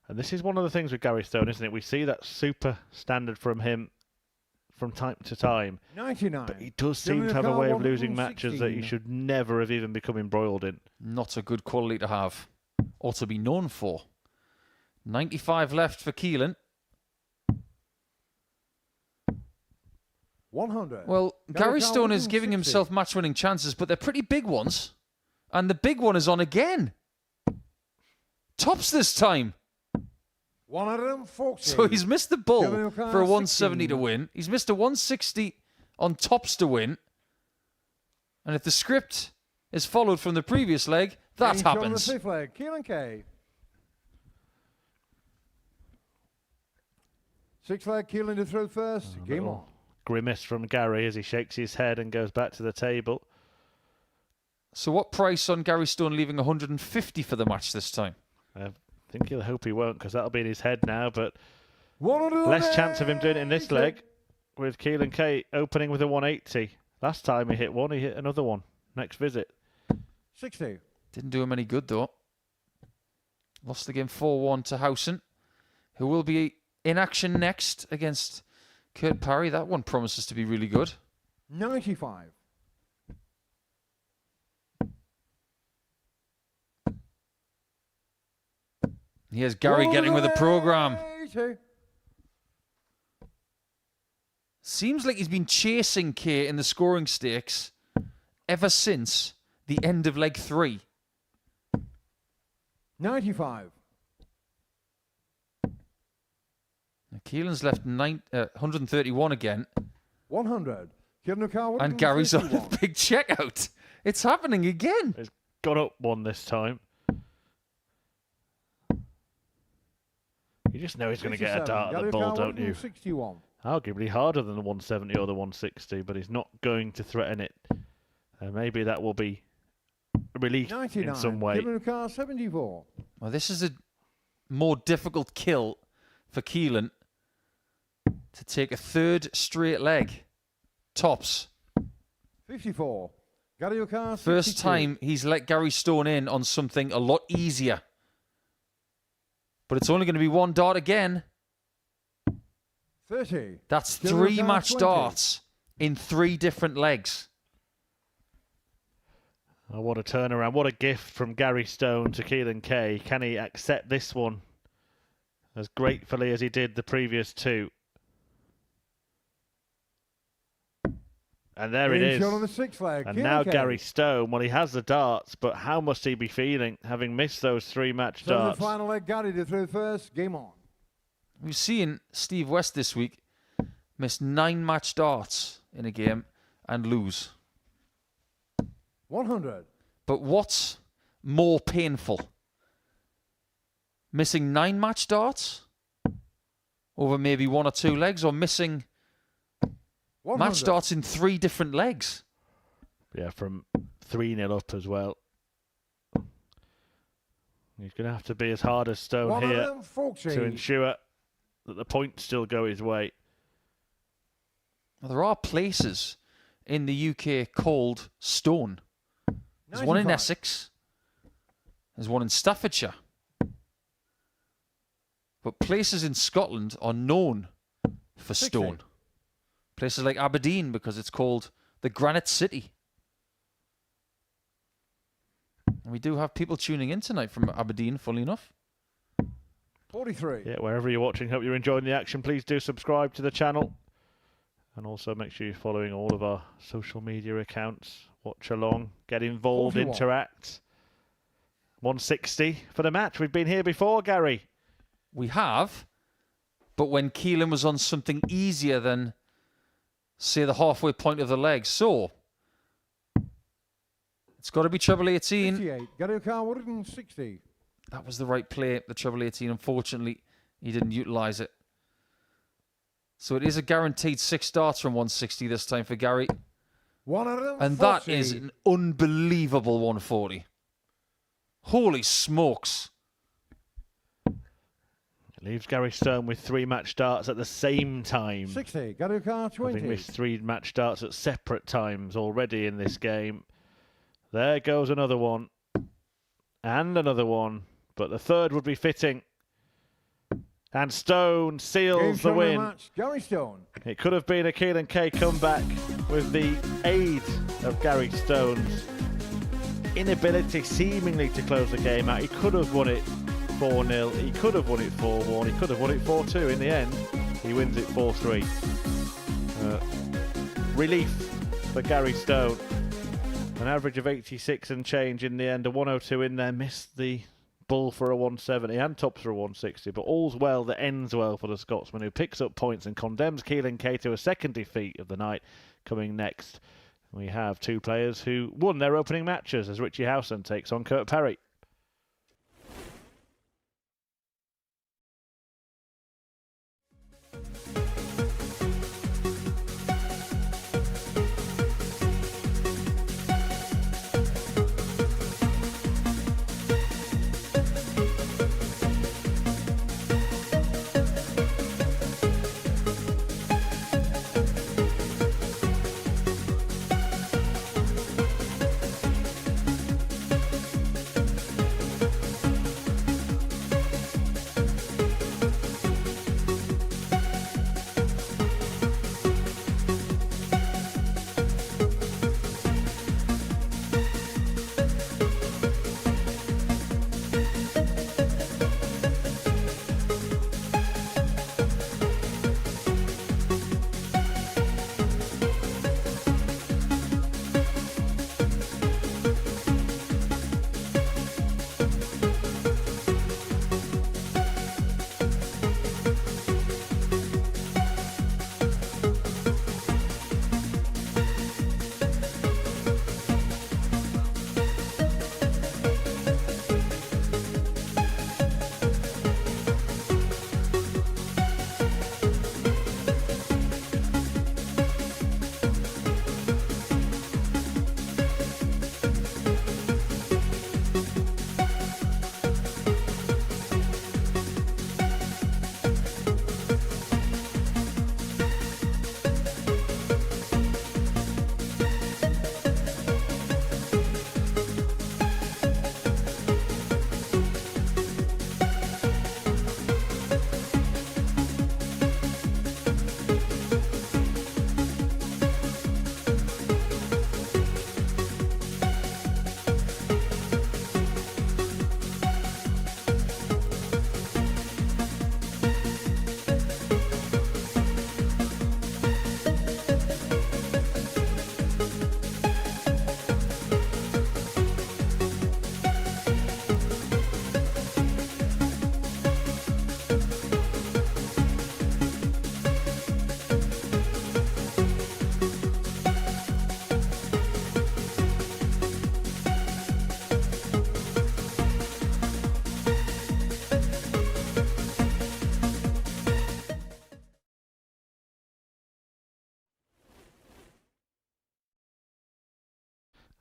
And this is one of the things with Gary Stone, isn't it? We see that super standard from him from time to time. 99. But he does seem to have a way of losing matches that he should never have even become embroiled in. Not a good quality to have or to be known for. 95 left for Keelan. 100. Well, Gary Carl Stone is Wilson, giving 60. himself match-winning chances, but they're pretty big ones. And the big one is on again. Tops this time. 140. So he's missed the bull Kevin for a O'Connor, 170 to 16. win. He's missed a 160 on tops to win. And if the script is followed from the previous leg, that Getting shot on happens. the fifth leg. Keelan K. Sixth leg, Keelan to throw first. Game on. Grimace from Gary as he shakes his head and goes back to the table. So what price on Gary Stone leaving 150 for the match this time? I think he'll hope he won't, because that'll be in his head now, but 180. less chance of him doing it in this leg, with Keelan K opening with a 180. Last time he hit one, he hit another one. Next visit. 60. Didn't do him any good, though. Lost the game 4-1 to Howson, who will be in action next against Kurt Parry. That one promises to be really good. 95. Here's Gary getting with the program. 180. Seems like he's been chasing Kay in the scoring stakes ever since the end of leg 3. 95. Now, Keelan's left 131 again. 100. Keelan Carr, And Gary's on a big checkout. It's happening again. He's got up one this time. You just know he's going to get a dart at the ball, don't you? 61. Arguably harder than the 170 or the 160, but he's not going to threaten it. Maybe that will be a relief 99. in some way. Keelan Carr, 74. Well, this is a more difficult kill for Keelan to take a third straight leg. Tops. 54. Gary Carr, First time he's let Gary Stone in on something a lot easier. But it's only going to be one dart again. 30. That's Keelan 3 Carr, match 20. darts in 3 different legs. Oh, what a turnaround. What a gift from Gary Stone to Keelan K. Can he accept this one as gratefully as he did the previous 2? And there it is. Shot on the sixth leg. And Keelan now K. Gary Stone, well, he has the darts, but how must he be feeling having missed those 3 match So the darts? final leg, Gary to throw first. Game on. We've seen Steve West this week miss 9 match darts in a game and lose. 100. But what's more painful? Missing 9 match darts over maybe 1 or 2 legs, or missing 100. match darts in 3 different legs? Yeah, from 3-0 up as well. He's going to have to be as hard as Stone here 140. to ensure that the points still go his way. Well, there are places in the UK called Stone. There's one in 95. Essex. There's one in Staffordshire. But places in Scotland are known for 60. stone. Places like Aberdeen, because it's called the Granite City. And we do have people tuning in tonight from Aberdeen, funnily enough. 43. Yeah, wherever you're watching, hope you're enjoying the action. Please do subscribe to the channel. And also make sure you're following all of our social media accounts. Watch along, get involved, 41. interact. 160 for the match. We've been here before, Gary. We have, but when Keelan was on something easier than, say, the halfway point of the leg. So, it's got to be treble 18. 58. Gary Carr, 160. That was the right play, the treble 18. Unfortunately, he didn't utilise it. So it is a guaranteed 6 darts from 160 this time for Gary. 140. And that is an unbelievable 140. Holy smokes. It leaves Gary Stone with 3 match darts at the same time. 60. Gary Carr, 20. Having missed 3 match darts at separate times already in this game. There goes another one. And another one. But the third would be fitting. And Stone seals the win. Match. Gary Stone. It could have been a Keelan K comeback with the aid of Gary Stone's inability seemingly to close the game out. He could have won it 4-0. He could have won it 4-1. He could have won it 4-2. In the end, he wins it 4-3. Relief for Gary Stone. An average of 86 and change in the end. A 102 in there. Missed the bull for a 170 and tops for a 160. But all's well that ends well for the Scotsman, who picks up points and condemns Keelan K to a second defeat of the night. Coming next, we have 2 players who won their opening matches as Richie Howson takes on Kurt Parry.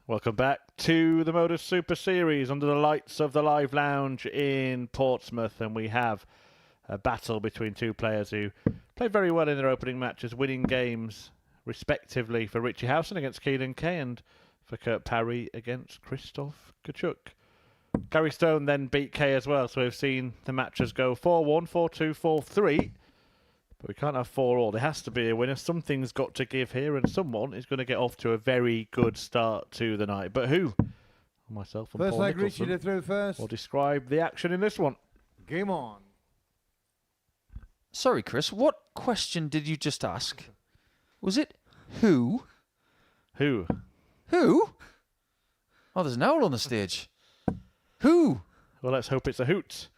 Welcome back to the Modus Super Series under the lights of the Live Lounge in Portsmouth, and we have a battle between two players who played very well in their opening matches, winning games respectively for Richie Howson against Kciuk and for Kurt Parry against Krzysztof Kciuk. Gary Stone then beat Kay as well, so we've seen the matches go 4-1, 4-2, 4-3. But we can't have 4-all. There has to be a winner. Something's got to give here, and someone is going to get off to a very good start to the night. But who? Myself and First Paul leg, Richie Nicholson to throw first. will describe the action in this one. Game on. Sorry, Chris, what question did you just ask? Was it who? Who? Who? Oh, there's an owl on the stage. Who? Well, let's hope it's a hoot.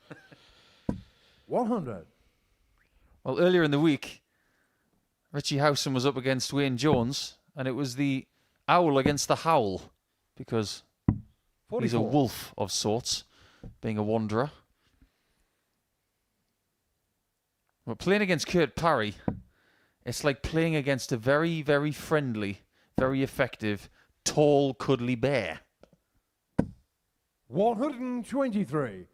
100. Well, earlier in the week, Richie Howson was up against Wayne Jones, and it was the owl against the howl, because 44. he's a wolf of sorts, being a wanderer. But playing against Kurt Parry, it's like playing against a very, very friendly, very effective, tall, cuddly bear. 123.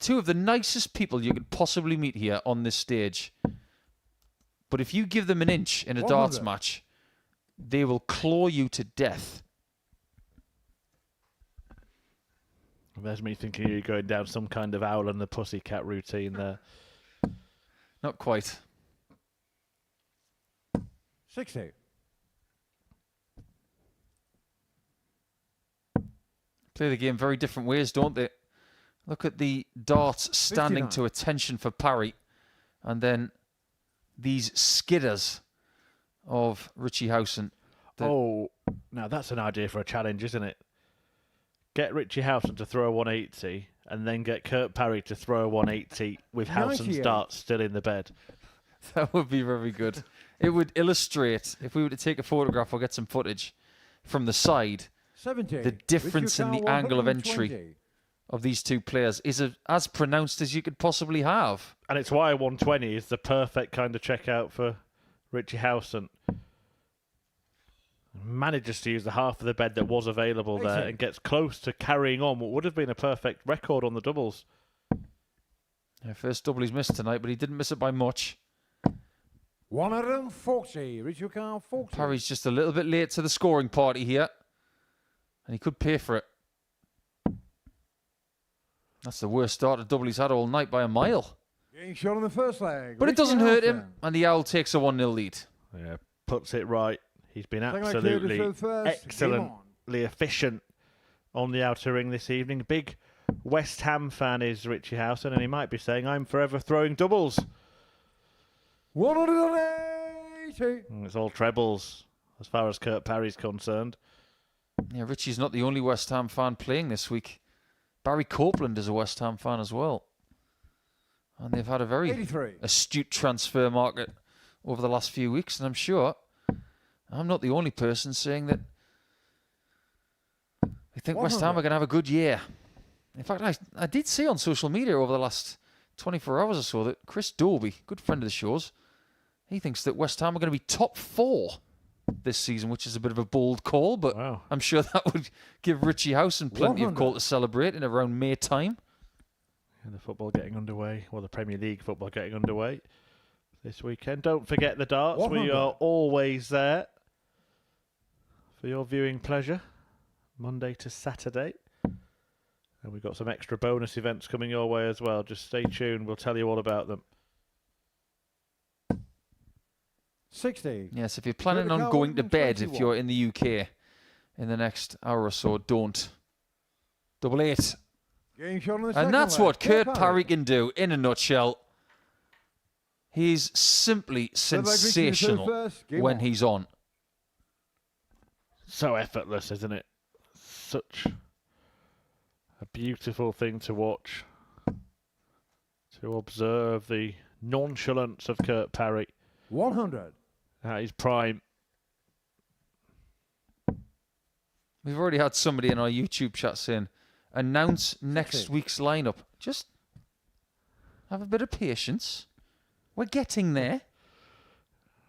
Two of the nicest people you could possibly meet here on this stage. But if you give them an inch in a 100. darts match, they will claw you to death. There's me thinking you're going down some kind of owl and the pussycat routine there. Not quite. 60. Play the game very different ways, don't they? Look at the darts standing 59. to attention for Parry. And then these skidders of Richie Howson. Oh, now that's an idea for a challenge, isn't it? Get Richie Howson to throw a 180 and then get Kurt Parry to throw a 180 with Howson's 98. darts still in the bed. That would be very good. It would illustrate, if we were to take a photograph or get some footage from the side, 70. the difference in the angle of entry 120. of these two players is as pronounced as you could possibly have. And it's why 120 is the perfect kind of checkout for Richie Howson. Manages to use the half of the bed that was available there 80. and gets close to carrying on what would have been a perfect record on the doubles. Yeah, first double he's missed tonight, but he didn't miss it by much. 140. Richie Kciuk 40. Parry's just a little bit late to the scoring party here. And he could pay for it. That's the worst start to double he's had all night by a mile. Getting shot on the first leg. But it Richie doesn't hurt him, Howson. and the Owl takes a 1-0 lead. Yeah, puts it right. He's been Second leg clear to absolutely throw first. Game excellently efficient on the outer ring this evening. Big West Ham fan is Richie Howson, and he might be saying, I'm forever throwing doubles. 180. And it's all trebles as far as Kurt Parry's concerned. Yeah, Richie's not the only West Ham fan playing this week. Barry Copeland is a West Ham fan as well. And they've had a very 83. astute transfer market over the last few weeks, and I'm sure I'm not the only person saying that I think West Ham are going to have a good year. In fact, I did see on social media over the last 24 hours or so that Chris Dobie, good friend of the show's, he thinks that West Ham are going to be top 4 this season, which is a bit of a bold call, but Wow. I'm sure that would give Richie Howson plenty of 100. call to celebrate in around May time. And the football getting underway, well, the Premier League football getting underway this weekend. Don't forget the darts. 100. We are always there for your viewing pleasure, Monday to Saturday. And we've got some extra bonus events coming your way as well. Just stay tuned. We'll tell you all about them. 60. Yes, if you're planning on Kciuk going to bed, if 121. you're in the UK in the next hour or so, don't. 88. Getting shot on the second And that's leg. what Kurt Parry can do in a nutshell. He's simply Third leg, Richie to throw sensational first. Game when on. he's on. So effortless, isn't it? Such a beautiful thing to watch. To observe the nonchalance of Kurt Parry 100. at his prime. We've already had somebody in our YouTube chat saying, announce next 60. week's lineup. Just have a bit of patience. We're getting there.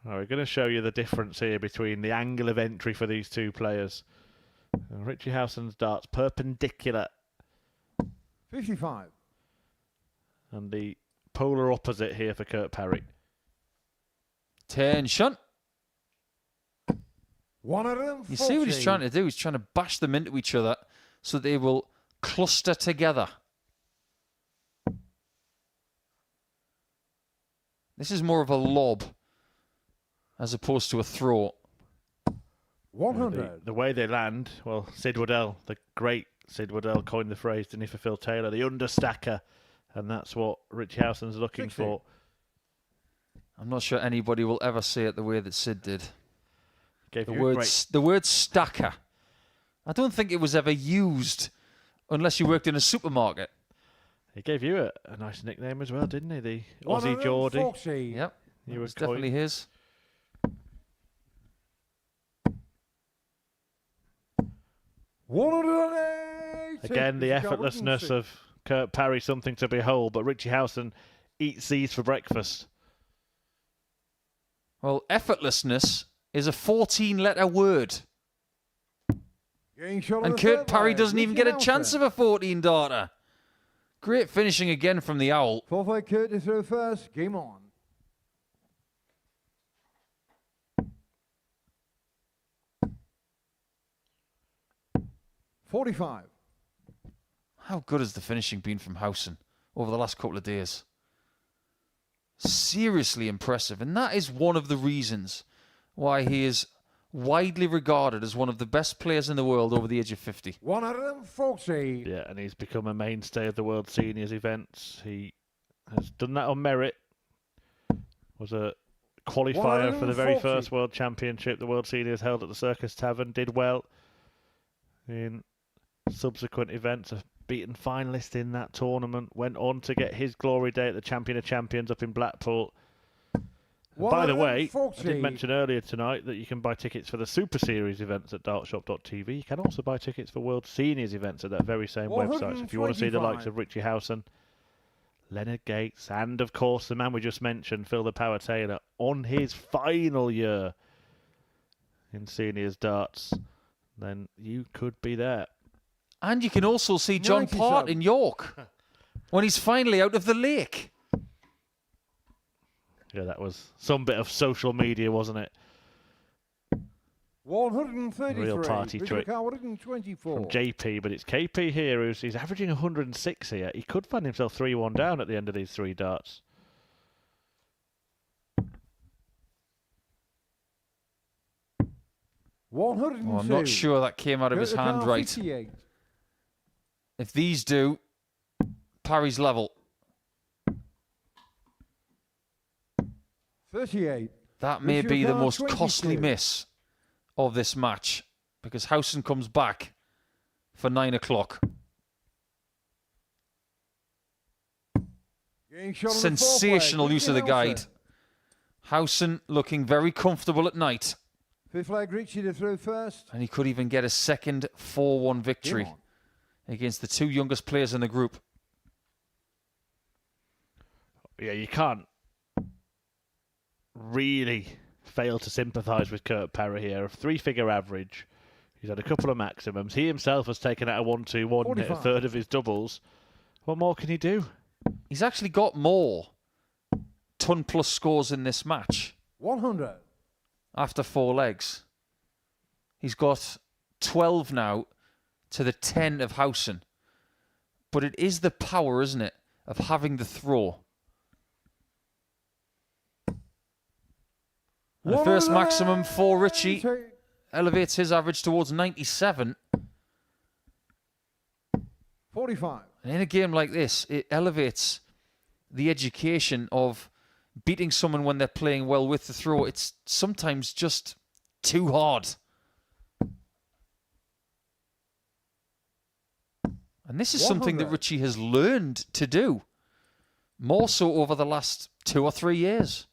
Now, we're going to show you the difference here between the angle of entry for these two players. And Richie Howson's darts perpendicular, 55. and the polar opposite here for Kurt Parry. Tension. 140. You see what he's trying to do? He's trying to bash them into each other so they will cluster together. This is more of a lob as opposed to a throw. 100. The way they land, well, Sid Waddell, the great Sid Waddell, coined the phrase, didn't he, for Phil Taylor, the understacker, and that's what Richie Howson's looking 60. for. I'm not sure anybody will ever say it the way that Sid did. Gave The you a word, great... the word stacker. I don't think it was ever used unless you worked in a supermarket. He gave you a nice nickname as well, didn't he? The Aussie Geordie. 140. Yep, You it were was definitely his. Again, the effortlessness of Kurt Parry, something to behold, but Richie Howson eats these for breakfast. Well, effortlessness is a 14-letter word. And Kurt Parry doesn't even get a chance of a 14-darter. Great finishing again from the Owl. 4-5 Kurt to throw first. Game on. $45. How good has the finishing been from Howson over the last couple of days? Seriously impressive. And that is one of the reasons why he is widely regarded as one of the best players in the world over the age of 50. 140. Yeah, and he's become a mainstay of the World Seniors events. He has done that on merit. Was a qualifier for the very 140. first World Championship the World Seniors held at the Circus Tavern. Did well in subsequent events. A beaten finalist in that tournament. Went on to get his glory day at the Champion of Champions up in Blackpool. By the way, I 140. did mention earlier tonight that you can buy tickets for the Super Series events at dartshop.tv. You can also buy tickets for World Seniors events at that very same website. So if you want to see the likes of Richie Howson, Leonard Gates, and of course the man we just mentioned, Phil the Power Taylor, on his final year in Seniors darts, then you could be there. And you can also see John 97. Part in York when he's finally out of the lake. Yeah, that was some bit of social media, wasn't it? 133. Real party Richard trick. Carr, 124. From JP, but it's KP here he's averaging 106 here. He could find himself 3-1 down at the end of these three darts. Well, I'm not sure that came out of his hand right. 58. If these do, Parry's level. 38. That may Richard be the Carr, most costly 22. miss of this match because Howson comes back for 9 o'clock. Getting shot on the Sensational fourth leg. use of the Richie guide. Howson. Howson looking very comfortable at night. Fifth leg, Richie to throw first. And he could even get a second 4-1 victory Game on. against the two youngest players in the group. Yeah, you can't really fail to sympathise with Kurt Parry here. A three-figure average. He's had a couple of maximums. He himself has taken out a 1-2-1, hit a 45. third of his doubles. What more can he do? He's actually got more ton-plus scores in this match 100. after 4 legs. He's got 12 now to the 10 of Howson. But it is the power, isn't it, of having the throw. The first maximum for Richie elevates his average towards 97. 45. And in a game like this, it elevates the education of beating someone when they're playing well with the throw. It's sometimes just too hard. And this is something that 100. Richie has learned to do. More so over the last 2 or 3 years.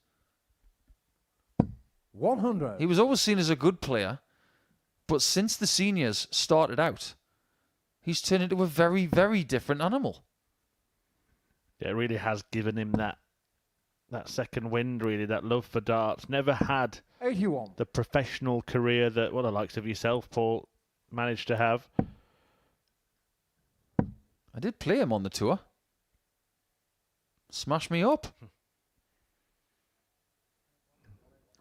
100. He was always seen as a good player, but since the seniors started out, he's turned into a very, very different animal. Yeah, it really has given him that second wind, really, that love for darts. Never had 81. the professional career that, well, the likes of yourself, Paul, managed to have. I did play him on the tour. Smash me up.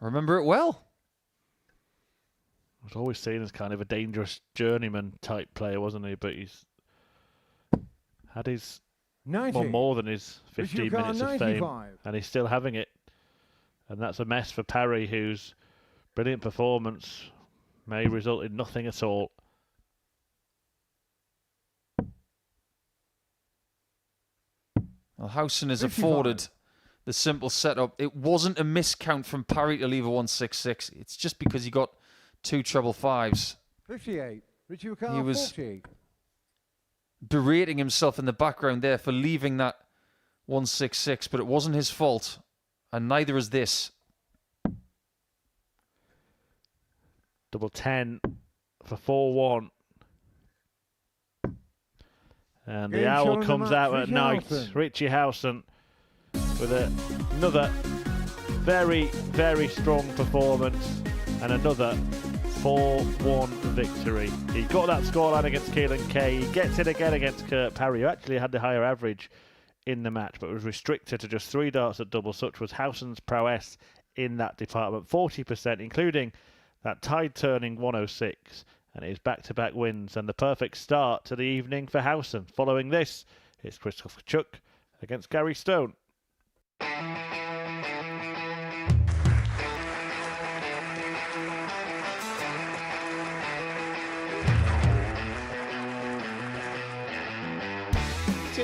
I remember it well. Was always seen as kind of a dangerous journeyman type player, wasn't he? But he's had his 90. well, more than his 15 Kciuk, minutes of fame, 95. and he's still having it. And that's a mess for Parry, whose brilliant performance may result in nothing at all. Well, Howson has 55. afforded the simple setup. It wasn't a miscount from Parry to leave a 166. It's just because he got 2 treble 5s. 58. Kciuk, He was 40. berating himself in the background there for leaving that 166, but it wasn't his fault, and neither is this. Double 10 for 4-1. And the Game owl showing the comes match, out at Richie night. Howson. Richie Howson with another very, very strong performance and another 4-1 victory. He got that scoreline against Keelan Kay. He gets it again against Kurt Parry, who actually had the higher average in the match, but was restricted to just 3 darts at double. Such was Howson's prowess in that department. 40%, including that tide-turning 106. And it is back-to-back wins and the perfect start to the evening for Howson. Following this, it's Christopher Kciuk against Gary Stone.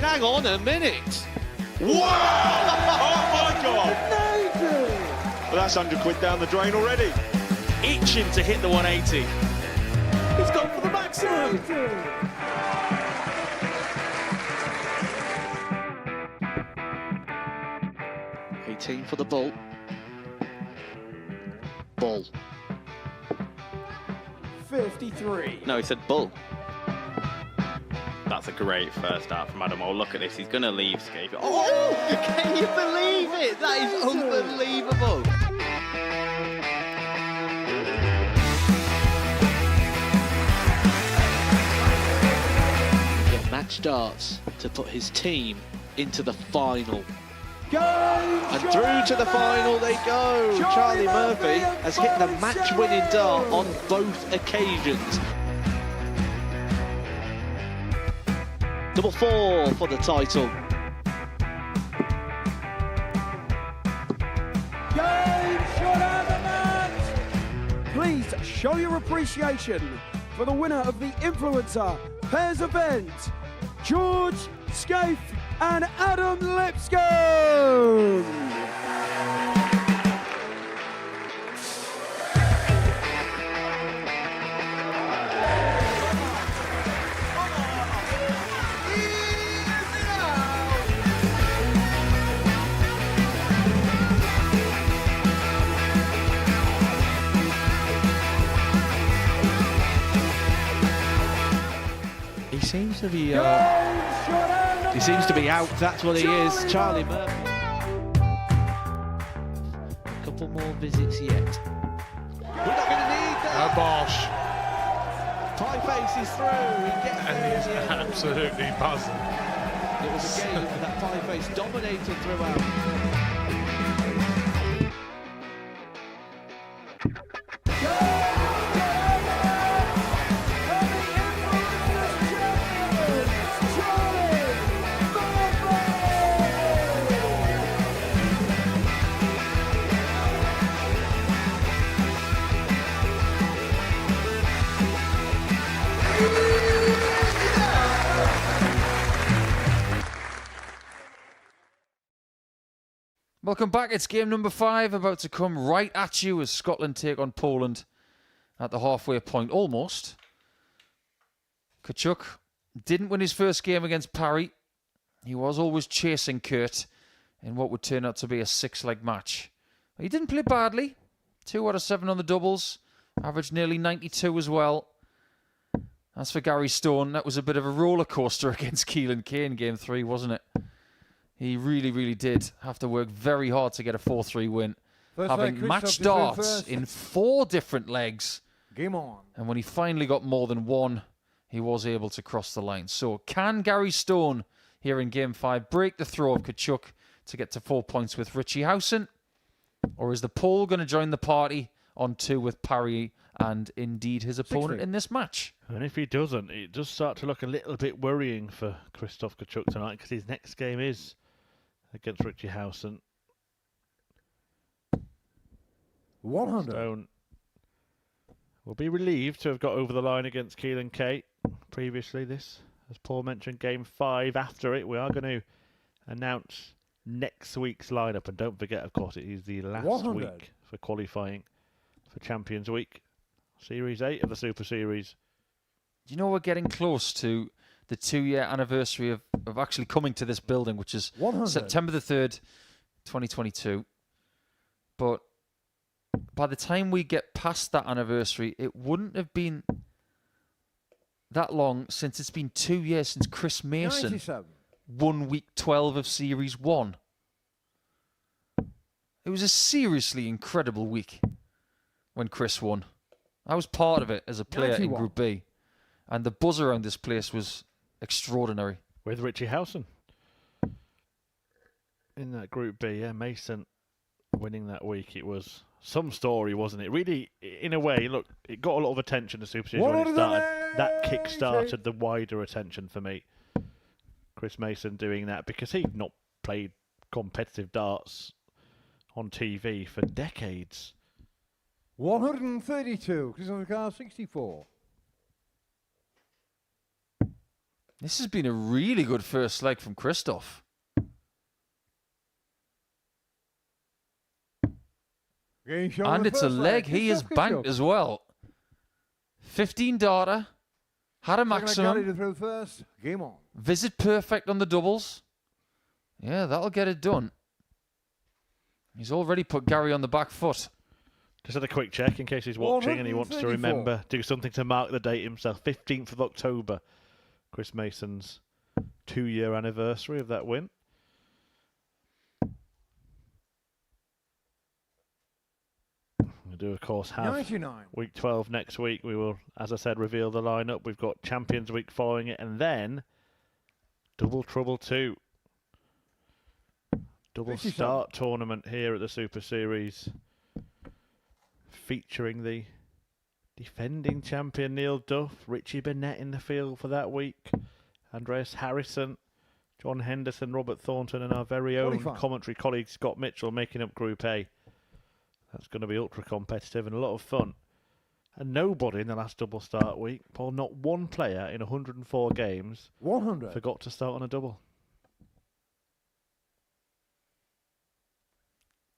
Hang on a minute. Wow! Oh my God! Well, that's 100 quid down the drain already. Itching to hit the 180. He's gone for the maximum. 18 for the bull. Bull. 53. No, he said bull. That's a great first out from Adam. Oh, look at this. He's going to leave Scape. Oh, can you believe it? That is unbelievable. Get match darts to put his team into the final. And through to the final they go. Charlie Murphy has hit the match-winning dart on both occasions. Double 4 for the title. Game shot out of the match. Please show your appreciation for the winner of the Influencer Pairs event, George Scaife and Adam Lipscomb. He seems to be out. That's what he is. Charlie Murphy. A couple more visits yet. We're not going to need that. Bosh. Pie face is through. He gets And he's there. absolutely buzzing. It was a game with that pie face dominated throughout. Welcome back. It's game number 5 about to come right at you as Scotland take on Poland at the halfway point, almost. Kciuk didn't win his first game against Parry. He was always chasing Kurt in what would turn out to be a 6-leg match. He didn't play badly. 2 out of 7 on the doubles. Averaged nearly 92 as well. As for Gary Stone, that was a bit of a roller coaster against Keelan Kay in game 3, wasn't it? He really, really did have to work very hard to get a 4-3 win. First having leg, matched Christoph, you through darts first. in 4 different legs Game on. And when he finally got more than one, he was able to cross the line. So can Gary Stone here in Game 5 break the throw of Kciuk to get to 4 points with Richie Howson? Or is the Pole going to join the party on 2 with Parry and indeed his opponent 60. in this match? And if he doesn't, it does start to look a little bit worrying for Krzysztof Kciuk tonight, because his next game is against Richie Howson. 100. Stone will be relieved to have got over the line against Keelan Kate previously. This, as Paul mentioned, Game 5. After it, we are going to announce next week's lineup. And don't forget, of course, it is the last 100. week for qualifying for Champions Week. Series 8 of the Super Series. You know, we're getting close to the 2-year anniversary of actually coming to this building, which is 100. September the 3rd, 2022. But by the time we get past that anniversary, it wouldn't have been that long since it's been 2 years since Chris Mason 97. won week 12 of Series 1. It was a seriously incredible week when Chris won. I was part of it as a player 91. in Group B. And the buzz around this place was extraordinary. With Richie Howson in that Group B, yeah, Mason winning that week. It was some story, wasn't it? Really, in a way, look, it got a lot of attention, the Super Series, when it started. That kick-started the wider attention for me. Chris Mason doing that, because he'd not played competitive darts on TV for decades. 132. Kciuk 64. This has been a really good first leg from Krzysztof. Game show And the it's a first leg he has Kciuk. banked as well. 15 darter, had a Second leg, Gary maximum, to throw first. Game on. visit perfect on the doubles. Yeah, that'll get it done. He's already put Gary on the back foot. Just had a quick check in case he's watching and he wants to 134. remember, do something to mark the date himself. 15th of October, Chris Mason's 2-year anniversary of that win. We do, of course, have 99. week 12 next week. We will, as I said, reveal the lineup. We've got Champions Week following it, and then Double Trouble 2. Double 57. start tournament here at the Super Series, featuring the defending champion Neil Duff, Richie Burnett in the field for that week, Andreas Harrison, John Henderson, Robert Thornton, and our very own 45. commentary colleague Scott Mitchell making up Group A. That's going to be ultra competitive and a lot of fun. And nobody in the last double start week, Paul, not one player in 104 games 100. forgot to start on a double.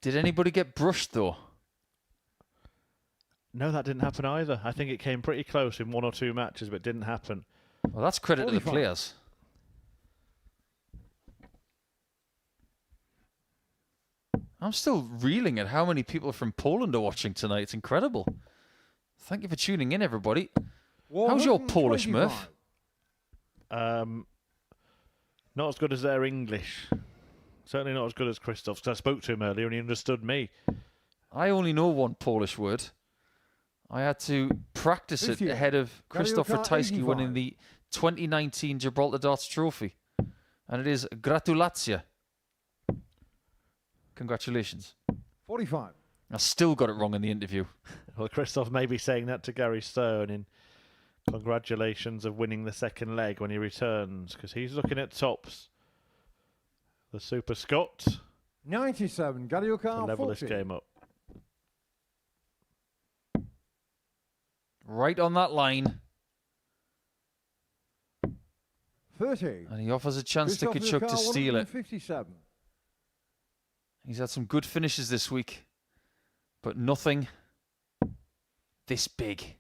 Did anybody get brushed though? No, that didn't happen either. I think it came pretty close in 1 or 2 matches, but it didn't happen. Well, that's credit to the 45. players. I'm still reeling at how many people from Poland are watching tonight. It's incredible. Thank you for tuning in, everybody. How's your Polish, Murph? 125. Not as good as their English. Certainly not as good as Krzysztof's, because I spoke to him earlier and he understood me. I only know one Polish word. I had to practice it 50. ahead of Krzysztof Kciuk, Ratajski 85. winning the 2019 Gibraltar Darts Trophy. And it is gratulacja. Congratulations. 45. I still got it wrong in the interview. Well, Krzysztof may be saying that to Gary Stone in congratulations of winning the second leg when he returns, because he's looking at tops. The Super Scot 97. to Kciuk level 40. this game up. Right on that line. 30. And he offers a chance to Kciuk Kciuk to steal it. 157. He's had some good finishes this week, but nothing this big.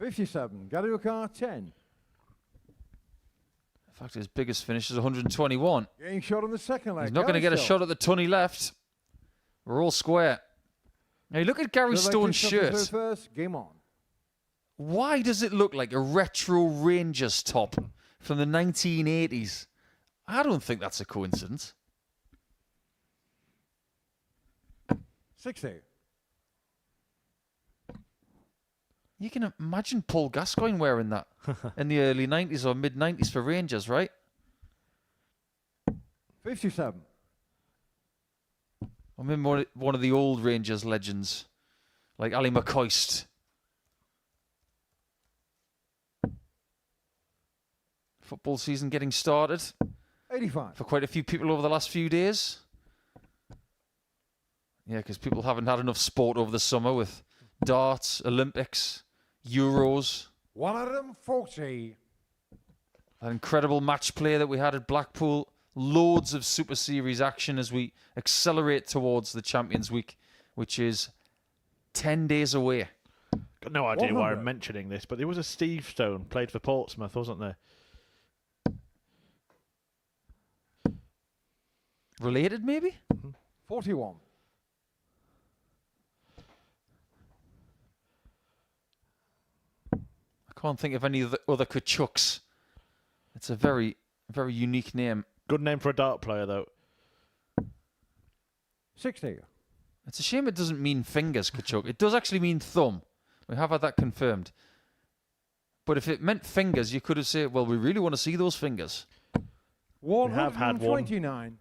$57. Kciuk 10. In fact, his biggest finish is 121. Getting shot on the second leg. He's not going to get a shot at the ton he left. We're all square. Now, look at Gary Stone's shirt. First. Game on. Why does it look like a retro Rangers top from the 1980s? I don't think that's a coincidence. 60. You can imagine Paul Gascoigne wearing that in the early 90s or mid-90s for Rangers, right? 57. I remember one of the old Rangers legends, like Ali McCoist. Football season getting started 85. for quite a few people over the last few days. Yeah, because people haven't had enough sport over the summer with darts, Olympics, Euros. 140. That incredible match play that we had at Blackpool. Loads of Super Series action as we accelerate towards the Champions Week, which is 10 days away. Got no idea why 100. I'm mentioning this, but there was a Steve Stone played for Portsmouth, wasn't there? Related, maybe? 41. I can't think of any other Kciuks. It's a very, very unique name. Good name for a dart player, though. 60. It's a shame it doesn't mean fingers, Kciuk. It does actually mean thumb. We have had that confirmed. But if it meant fingers, you could have said, well, we really want to see those fingers. have had one. 129.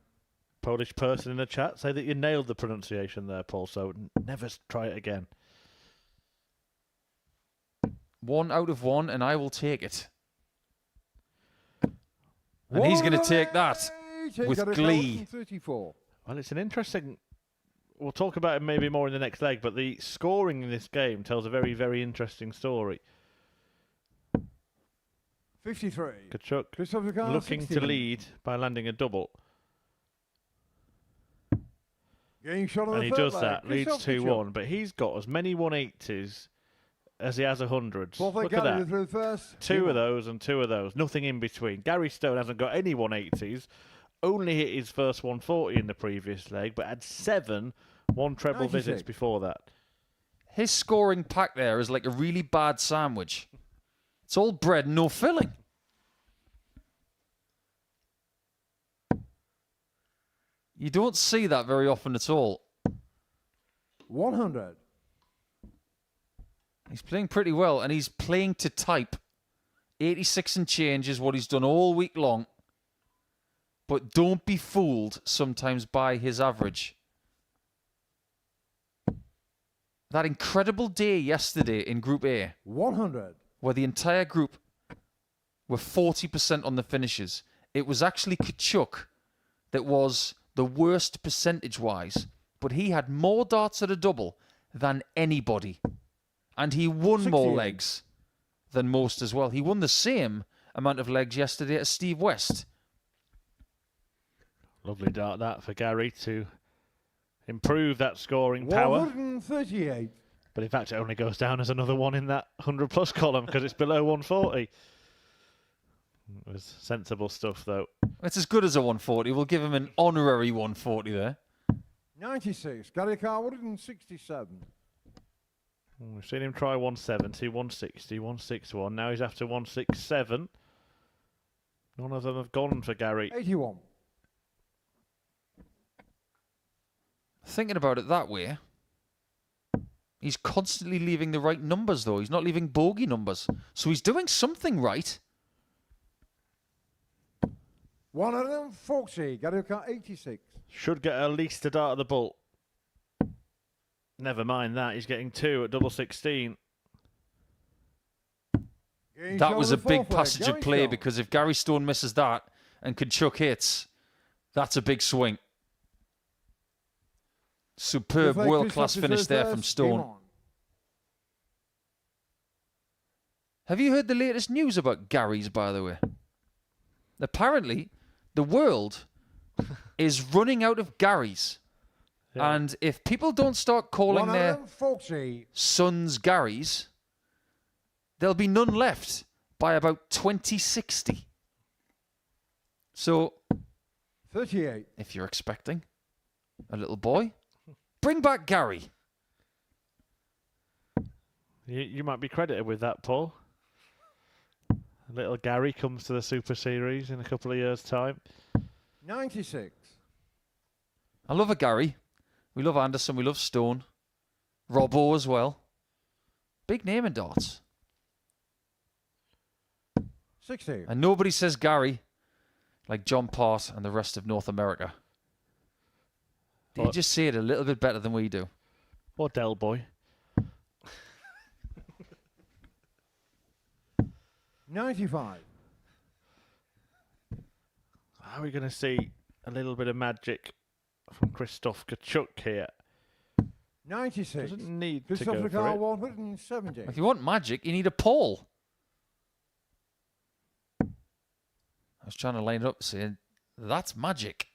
Polish person in the chat say that you nailed the pronunciation there, Paul, so never try it again. 1 out of 1, and I will take it. And he's going to take that with glee. 34. Well, it's an interesting... We'll talk about it maybe more in the next leg, but the scoring in this game tells a very, very interesting story. 53. Kciuk Christopher Carr, looking 60. to lead by landing a double. Getting shot on And the he third does leg. that, leads Christoph 2-1, Kciuk. but he's got as many 180s as he has 100s. Fourth leg Look at Gary that. through first. 2 of those and 2 of those. Nothing in between. Gary Stone hasn't got any 180s. Only hit his first 140 in the previous leg, but had 7 one-treble 96. visits before that. His scoring pack there is like a really bad sandwich. It's all bread and no filling. You don't see that very often at all. 100. He's playing pretty well, and he's playing to type. 86 and change is what he's done all week long. But don't be fooled sometimes by his average. That incredible day yesterday in Group A, 100. where the entire group were 40% on the finishes, it was actually Kciuk that was the worst percentage-wise, but he had more darts at a double than anybody. And he won more 68. legs than most as well. He won the same amount of legs yesterday as Steve West. Lovely dart that for Gary to improve that scoring power. 138. But in fact, it only goes down as another one in that 100-plus column because it's below 140. It was sensible stuff, though. It's as good as a 140. We'll give him an honorary 140 there. 96. Gary Carr, 167. We've seen him try 170, 160, 161. Now he's after 167. None of them have gone for Gary. 81. Thinking about it that way, he's constantly leaving the right numbers, though. He's not leaving bogey numbers. So he's doing something right. 140. Gary Carr, 86. Should get at least a dart at the ball. Never mind that. He's getting 2 at double 16. Getting That shot was on a the big fourth leg. passage Gary of play Stone. because if Gary Stone misses that and Kciuk hits, that's a big swing. Superb Fifth leg, world-class Christoph finish first, there from game Stone. on. Have you heard the latest news about Gary's, by the way? Apparently, the world is running out of Gary's. Yeah. And if people don't start calling their 140. sons Gary's, there'll be none left by about 2060. So, 38. if you're expecting a little boy, bring back Gary. You might be credited with that, Paul. Little Gary comes to the Super Series in a couple of years' time. 96. I love a Gary. We love Anderson. We love Stone. Robbo as well. Big name in darts. 60. And nobody says Gary like John Part and the rest of North America. They just say it a little bit better than we do. Or Del Boy. 95. Are we going to see a little bit of magic from Krzysztof Kciuk here? 96. Doesn't need to Christoph go for Lagarde, it. 170. If you want magic, you need a pole. I was trying to line it up saying, that's magic.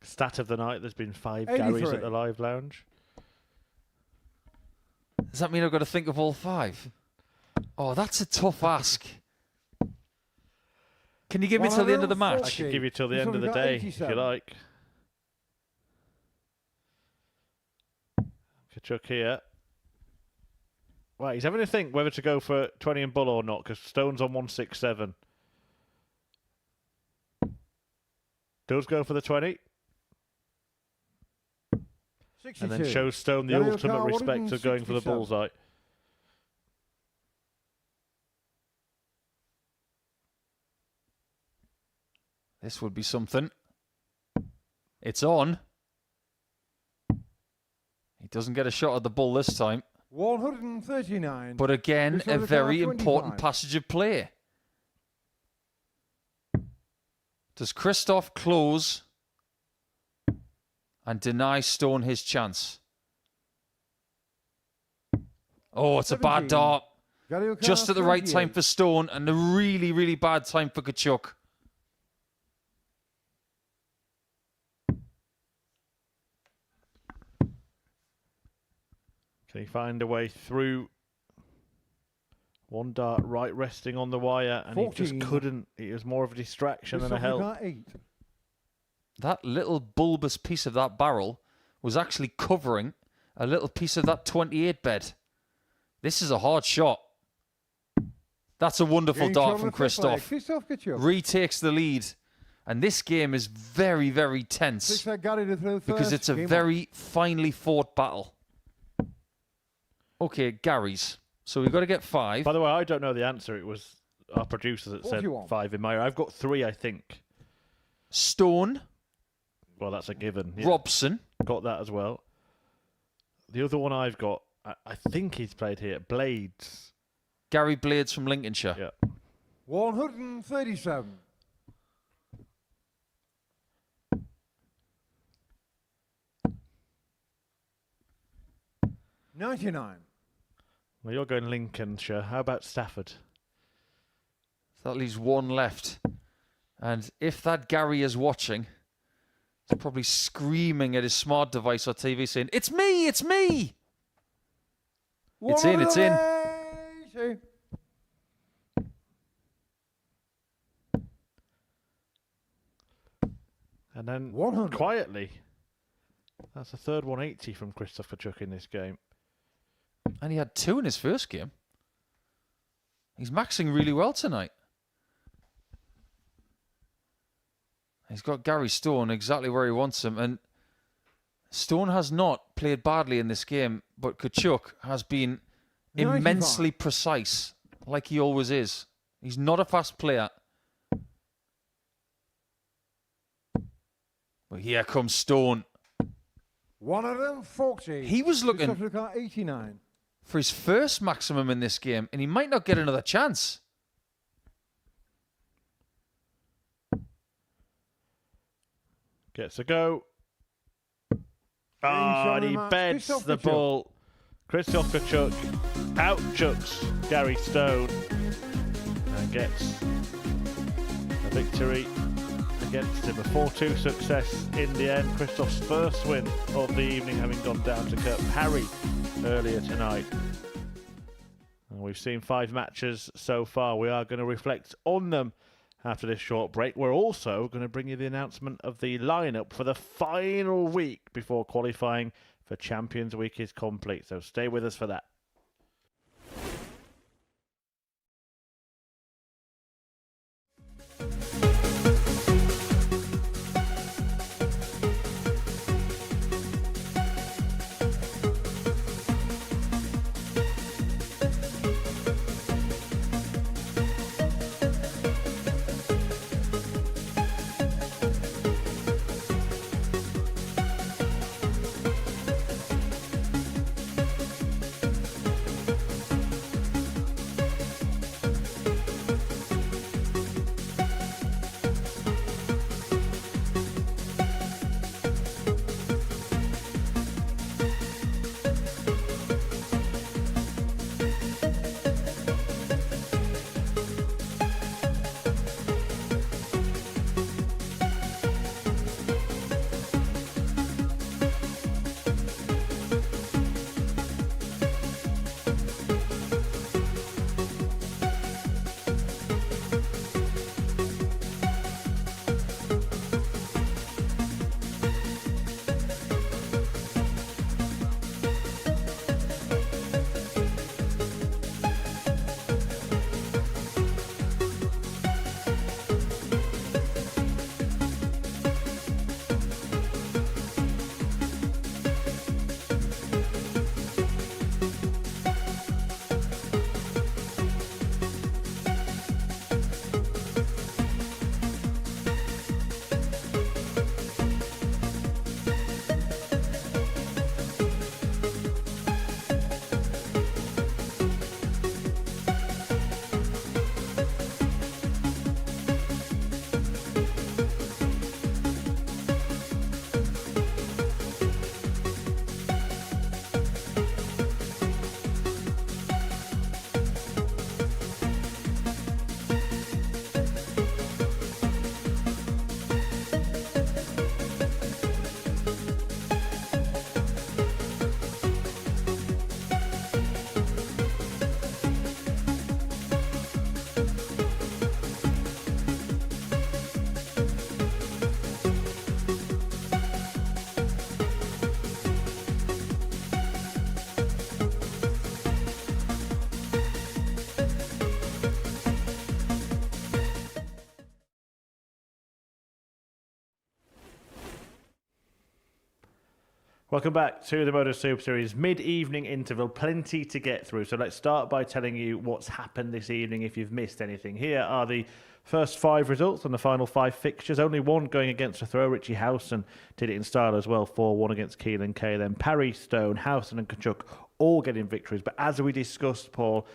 Stat of the night, there's been 5 83. Garys at the live lounge. Does that mean I've got to think of all 5? Oh, that's a tough ask. Can you give me till the end of the I match? could give you till the end of the day, if you like. Kciuk here. Right, he's having to think whether to go for 20 and bull or not, because Stone's on 167. Does go for the 20. 62. And then shows Stone the Gary ultimate O'Carr, respect of going for the 167. bullseye. This would be something. It's on. He doesn't get a shot at the bull this time. 139. But again, Christoph a Lagarde, very 25. important passage of play. Does Christoph close and deny Stone his chance? Oh, it's a bad 17. dart. Gary O'Carr, Just at the right 38. time for Stone and a really, really bad time for Kciuk. Can he find a way through? One dart right resting on the wire, and 14. he just couldn't. It was more of a distraction than a Christoph help. Lagarde, 8. That little bulbous piece of that barrel was actually covering a little piece of that 28 bed. This is a hard shot. That's a wonderful Game dart shot from on the fifth leg. Christoph. Christoph Kciuk. Retakes the lead. And this game is very, very tense Six leg Gary to throw because first. it's a Game very finely fought battle. Okay, Gary's. So we've got to get 5. By the way, I don't know the answer. It was our producer that said 41. 5 in my. I've got 3, I think. Stone, Well, that's a given. Yeah, Robson, got that as well. The other one I've got, I think he's played here. Blades. Gary Blades from Lincolnshire. Yeah. 137. $99. Well, you're going Lincolnshire. How about Stafford? So that leaves 1 left. And if that Gary is watching, he's probably screaming at his smart device or TV saying, "It's me, it's me!" It's in, it's in. 180. And then 100. quietly, that's a third 180 from Krzysztof Kciuk in this game. And he had 2 in his first game. He's maxing really well tonight. He's got Gary Stone exactly where he wants him. And Stone has not played badly in this game, but Kciuk has been 95. immensely precise, like he always is. He's not a fast player. But here comes Stone. 140. He was looking Christoph Lagarde, 89. for his first maximum in this game, and he might not get another chance. Gets a go. shot And of he the match, beds Krzysztof the Kciuk. ball. Krzysztof Kciuk out-chucks Gary Stone and gets a victory against him. A 4-2 success in the end. Krzysztof's first win of the evening, having gone down to Parry earlier tonight. And we've seen 5 matches so far. We are going to reflect on them after this short break. We're also going to bring you the announcement of the lineup for the final week before qualifying for Champions Week is complete. So stay with us for that. Welcome back to the Modus Super Series mid-evening interval. Plenty to get through. So let's start by telling you what's happened this evening if you've missed anything. Here are the first 5 results and the final 5 fixtures. Only one going against a throw. Richie Howson did it in style as well. 4-1 against Kciuk. Then Parry, Stone, Howson and Kciuk all getting victories. But as we discussed, Paul,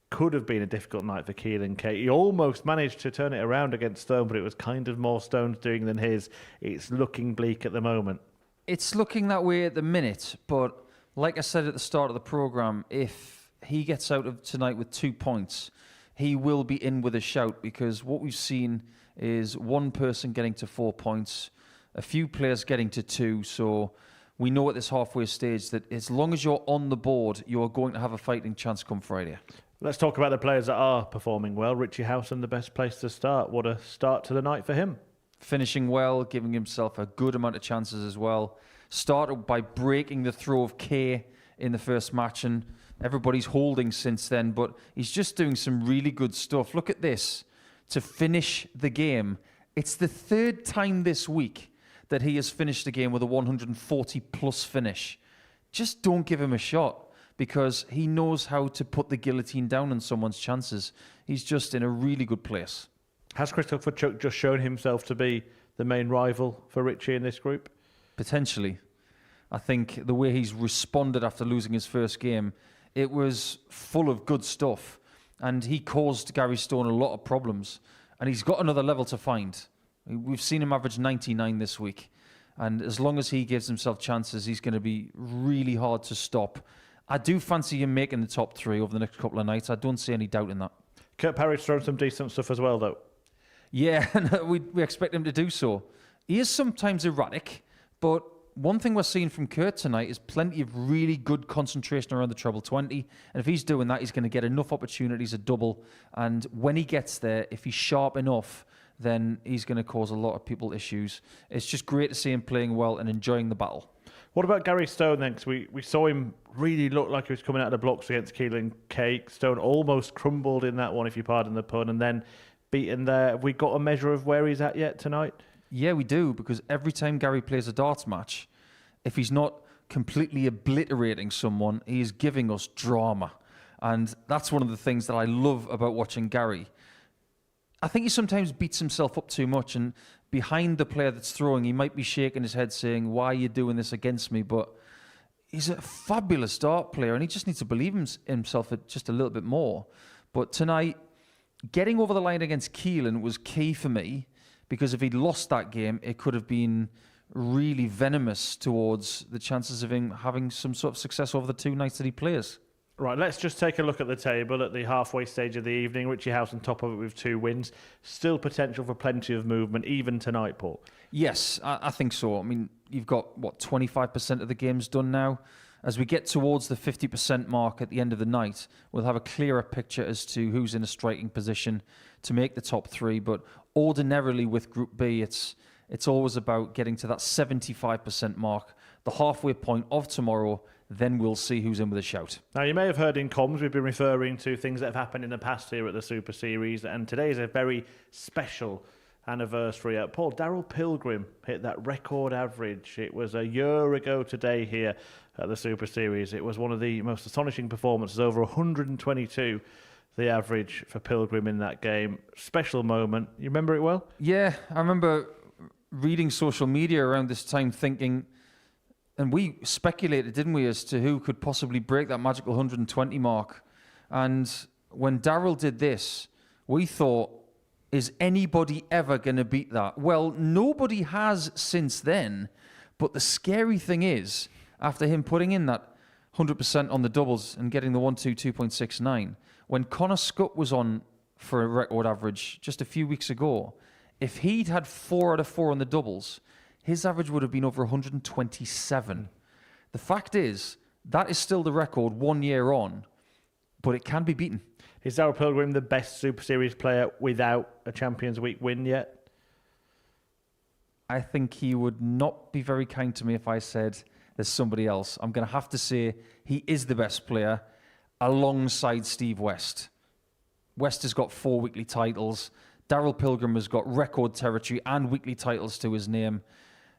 could have been a difficult night for Kciuk. He almost managed to turn it around against Stone, but it was kind of more Stone's doing than his. It's looking bleak at the moment. It's looking that way at the minute, but like I said at the start of the programme, if he gets out of tonight with 2 points, he will be in with a shout, because what we've seen is one person getting to 4 points, a few players getting to 2, so we know at this halfway stage that as long as you're on the board, you are going to have a fighting chance come Friday. Let's talk about the players that are performing well. Richie Howson, the best place to start. What a start to the night for him. Finishing well, giving himself a good amount of chances as well. Started by breaking the throw of K in the first match, and everybody's holding since then, but he's just doing some really good stuff. Look at this. To finish the game, it's the 3rd time this week that he has finished the game with a 140-plus finish. Just don't give him a shot, because he knows how to put the guillotine down on someone's chances. He's just in a really good place. Has Christopher Kciuk just shown himself to be the main rival for Richie in this group? Potentially. I think the way he's responded after losing his first game, it was full of good stuff. And he caused Gary Stone a lot of problems. And he's got another level to find. We've seen him average 99 this week. And as long as he gives himself chances, he's going to be really hard to stop. I do fancy him making the top 3 over the next couple of nights. I don't see any doubt in that. Kurt Parry's thrown some decent stuff as well, though. Yeah, we expect him to do so. He is sometimes erratic, but one thing we're seeing from Kurt tonight is plenty of really good concentration around the treble 20. And if he's doing that, he's going to get enough opportunities to double. And when he gets there, if he's sharp enough, then he's going to cause a lot of people issues. It's just great to see him playing well and enjoying the battle. What about Gary Stone then? Because we saw him really look like he was coming out of the blocks against Kciuk. Stone almost crumbled in that one, if you pardon the pun, and then beaten there. Have we got a measure of where he's at yet tonight? Yeah, we do, because every time Gary plays a darts match, if he's not completely obliterating someone, he is giving us drama. And that's one of the things that I love about watching Gary. I think he sometimes beats himself up too much, and behind the player that's throwing, he might be shaking his head saying, why are you doing this against me? But he's a fabulous dart player, and he just needs to believe himself just a little bit more. But tonight, getting over the line against Keelan was key for me, because if he'd lost that game, it could have been really venomous towards the chances of him having some sort of success over the 2 nights that he plays. Right, let's just take a look at the table at the halfway stage of the evening. Richie Howson top of it with 2 wins. Still potential for plenty of movement, even tonight, Paul. Yes, I think so. I mean, you've got, 25% of the games done now? As we get towards the 50% mark at the end of the night, we'll have a clearer picture as to who's in a striking position to make the top 3. But ordinarily with Group B, it's always about getting to that 75% mark, the halfway point of tomorrow. Then we'll see who's in with a shout. Now, you may have heard in comms, we've been referring to things that have happened in the past here at the Super Series, and today is a very special anniversary. Paul, Daryl Pilgrim hit that record average. It was a year ago today here at the Super Series. It was one of the most astonishing performances, over 122, the average for Pilgrim in that game. Special moment. You remember it well? Yeah, I remember reading social media around this time thinking, and we speculated, didn't we, as to who could possibly break that magical 120 mark. And when Daryl did this, we thought, is anybody ever going to beat that? Well, nobody has since then. But the scary thing is, after him putting in that 100% on the doubles and getting the 122.69, when Connor Scott was on for a record average just a few weeks ago, if he'd had 4 out of 4 on the doubles, his average would have been over 127. The fact is, that is still the record 1 year on, but it can be beaten. Is Daryl Pilgrim the best Super Series player without a Champions Week win yet? I think he would not be very kind to me if I said there's somebody else. I'm going to have to say he is the best player alongside Steve West. West has got 4 weekly titles. Daryl Pilgrim has got record territory and weekly titles to his name.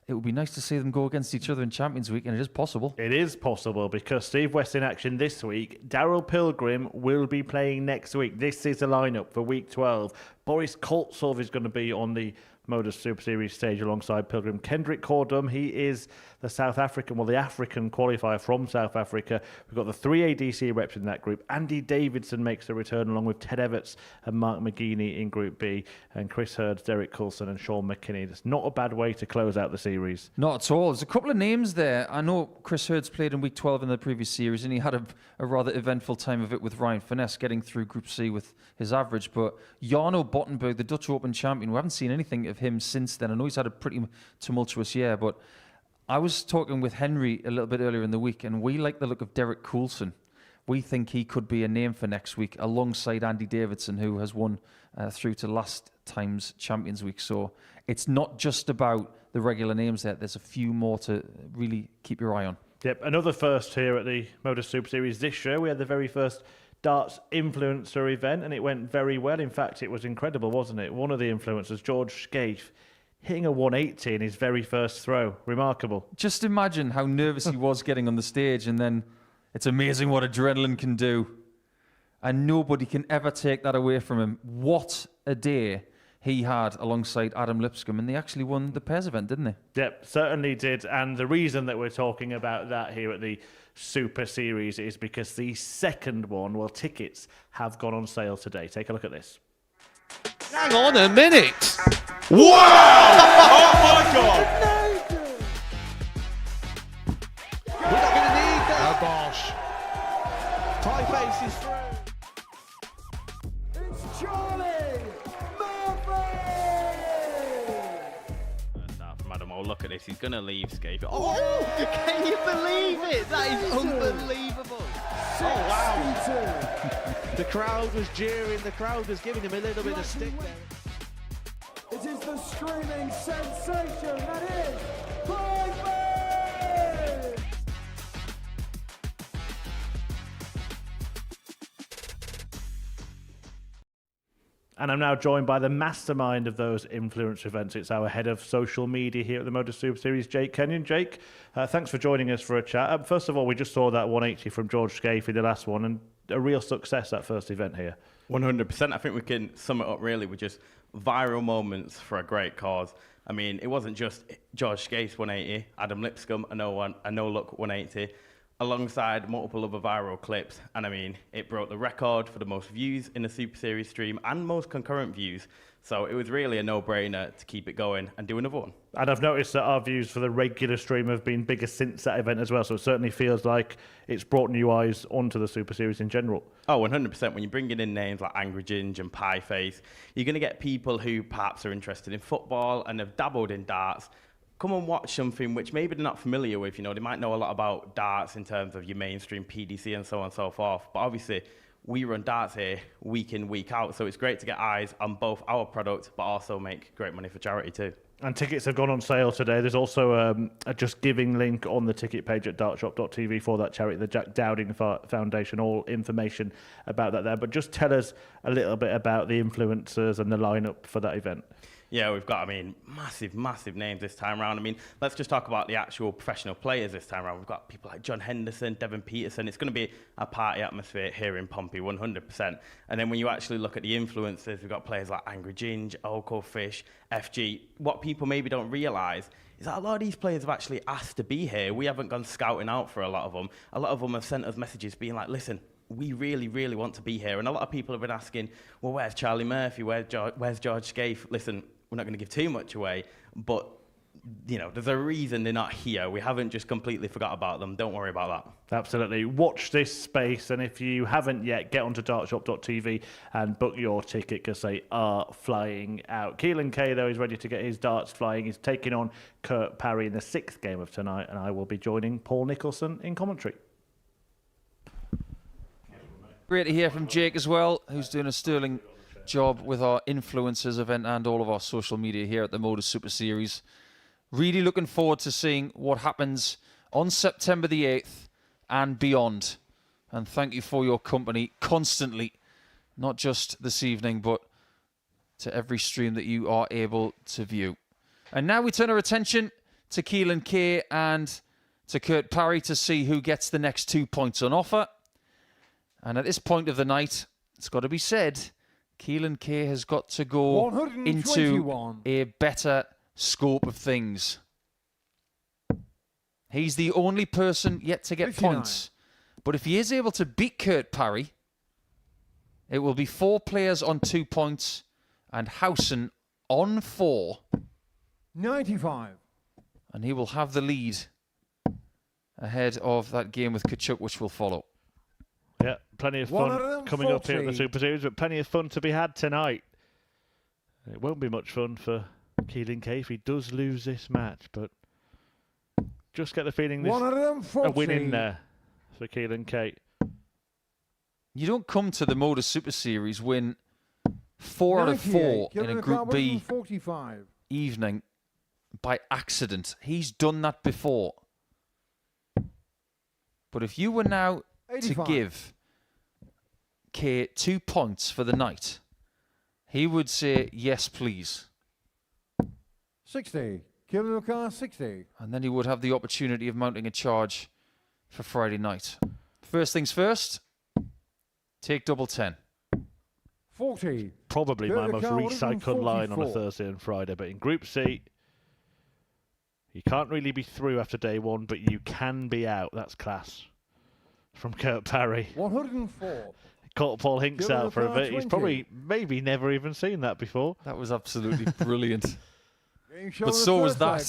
it would be nice to see them go against each other in Champions Week, and it is possible. It is possible because Steve West in action this week. Daryl Pilgrim will be playing next week. This is the lineup for week 12. Boris Koltsov is going to be on the Modus Super Series stage alongside Pilgrim. Kendrick Cordum, he is the South African, well, the African qualifier from South Africa. We've got the 3 ADC reps in that group. Andy Davidson makes a return along with Ted Everts and Mark McGeaney in Group B, and Chris Hurds, Derek Coulson and Sean McKinney. It's not a bad way to close out the series. Not at all. There's a couple of names there. I know Chris Hurds played in week 12 in the previous series, and he had a rather eventful time of it with Ryan Finesse, getting through Group C with his average. But Jarno Bottenberg, the Dutch Open champion, we haven't seen anything of him since then. I know he's had a pretty tumultuous year, but I was talking with Henry a little bit earlier in the week, and we like the look of Derek Coulson. We think he could be a name for next week, alongside Andy Davidson, who has won through to last time's Champions Week. So it's not just about the regular names there. There's a few more to really keep your eye on. Yep, another first here at the Modus Super Series this year. We had the very first darts influencer event, and it went very well. In fact, it was incredible, wasn't it? One of the influencers, George Scaife, hitting a 180 in his very first throw. Remarkable. Just imagine how nervous he was getting on the stage, and then it's amazing what adrenaline can do. And nobody can ever take that away from him. What a day he had alongside Adam Lipscomb, and they actually won the pairs event, didn't they? Yep, certainly did. And the reason that we're talking about that here at the Super Series is because the second one, well, tickets have gone on sale today. Take a look at this. Hang on a minute. Wow! Oh my God! We're not going to need that. Oh gosh. Pie face is through. It's Charlie Murphy! Madam, oh, look at this. He's going to leave Scaife. Oh, can you believe it? That is unbelievable. Oh, wow. The crowd was jeering, the crowd was giving him a little bit of stick there. It is the screaming sensation that is Parry! And I'm now joined by the mastermind of those influencer events. It's our head of social media here at the Modus Super Series, Jake Kenyon. Jake, thanks for joining us for a chat. First of all, we just saw that 180 from George Scaife in the last one, and a real success, that first event here. 100%. I think we can sum it up really with just viral moments for a great cause. I mean, it wasn't just George Scaife's 180, Adam Lipscomb, a no-look 180, alongside multiple other viral clips. And I mean, it broke the record for the most views in a Super Series stream and most concurrent views. So it was really a no-brainer to keep it going and do another one. And I've noticed that our views for the regular stream have been bigger since that event as well. So it certainly feels like it's brought new eyes onto the Super Series in general. Oh, 100%. When you're bringing in names like Angry Ginge and Pie Face, you're going to get people who perhaps are interested in football and have dabbled in darts. Come and watch something which maybe they're not familiar with. You know, they might know a lot about darts in terms of your mainstream PDC and so on and so forth. But obviously, we run darts here week in, week out. So it's great to get eyes on both our product, but also make great money for charity too. And tickets have gone on sale today. There's also a Just Giving link on the ticket page at dartshop.tv for that charity, the Jack Dowding Foundation. All information about that there. But just tell us a little bit about the influencers and the lineup for that event. Yeah, we've got, massive names this time around. I mean, let's just talk about the actual professional players this time around. We've got people like John Henderson, Devin Peterson. It's going to be a party atmosphere here in Pompey, 100%. And then when you actually look at the influencers, we've got players like Angry Ginge, Oko Fish, FG. What people maybe don't realise is that a lot of these players have actually asked to be here. We haven't gone scouting out for a lot of them. A lot of them have sent us messages being like, listen, we really, really want to be here. And a lot of people have been asking, well, where's Charlie Murphy? Where's George Scaife? Listen, we're not going to give too much away, but you know, there's a reason they're not here. We haven't just completely forgot about them. Don't worry about that. Absolutely. Watch this space, and if you haven't yet, get onto dartshop.tv and book your ticket because they are flying out. Keelan Kay, though, is ready to get his darts flying. He's taking on Kurt Parry in the 6th game of tonight, and I will be joining Paul Nicholson in commentary. Great to hear from Jake as well, who's doing a sterling job with our influencers event and all of our social media here at the Modus Super Series. Really looking forward to seeing what happens on September the 8th and beyond. And thank you for your company constantly, not just this evening, but to every stream that you are able to view. And now we turn our attention to Keelan Kay and to Kurt Parry to see who gets the next 2 points on offer. And at this point of the night, it's got to be said, Keelan Kay has got to go into a better scope of things. He's the only person yet to get 59. points. But if he is able to beat Kurt Parry, it will be 4 players on 2 points and Howson on 4. 95. And he will have the lead ahead of that game with Kciuk, which will follow. Yeah, plenty of fun coming up here at the Super Series, but plenty of fun to be had tonight. It won't be much fun for Keelan Kay if he does lose this match, but just get the feeling there's a win in there for Keelan Kay. You don't come to the Modus Super Series win 4 out of 4 in a Group B 45. evening by accident. He's done that before. But if you were now 85. to give Kay 2 points for the night, he would say, yes, please. 60. Kciuk 60. And then he would have the opportunity of mounting a charge for Friday night. First things first, take double 10. 40. Probably my most recycled line on a 144. Thursday and Friday, but in Group C, you can't really be through after day one, but you can be out. That's class. From Kurt Parry. 104. Caught Paul Hinks out for a bit. 20. He's probably maybe never even seen that before. That was absolutely brilliant. But so was that.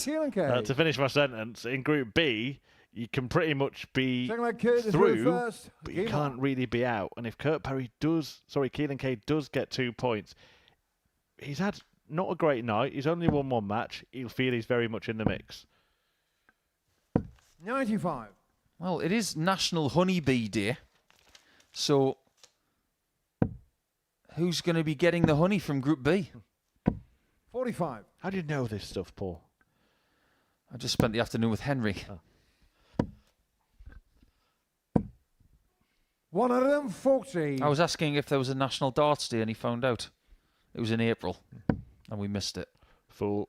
To finish my sentence, in Group B, you can pretty much be Keelan through, but you can't really be out. And if Keelan Kay does get 2 points, he's had not a great night. He's only won 1 match. He'll feel he's very much in the mix. 95. Well, it is National Honeybee Day. So, who's going to be getting the honey from Group B? 45. How do you know this stuff, Paul? I just spent the afternoon with Henry. 140. I was asking if there was a National Darts Day and he found out. It was in April and we missed it. Fool.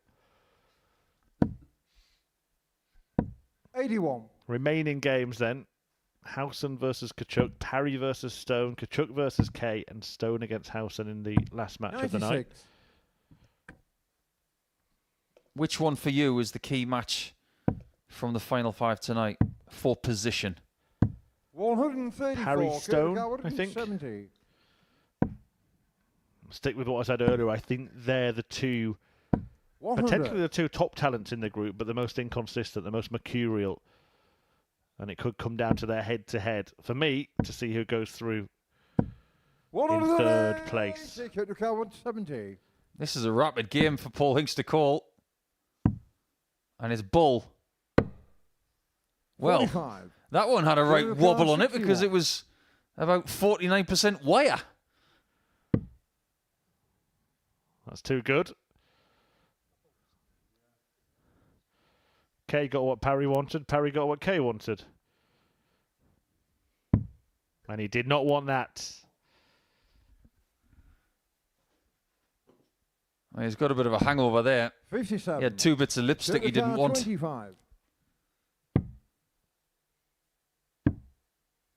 81. Remaining games then. Howson versus Kciuk, Parry versus Stone, Kciuk versus Kay, and Stone against Howson in the last match 96. of the night. Which one for you is the key match from the final 5 tonight for position? 134. Parry Stone, I think. 70. Stick with what I said earlier. I think they're the two, 100. potentially the 2 top talents in the group, but the most inconsistent, the most mercurial. And it could come down to their head-to-head for me to see who goes through in 3rd place. 170. This is a rapid game for Paul Hinks to call. And it's Bull. Well, 45. that one had a right wobble on it 61. because it was about 49% wire. That's too good. Kay got what Parry wanted. Parry got what Kay wanted. And he did not want that. He's got a bit of a hangover there. 57. He had 2 bits of lipstick he didn't want. 25.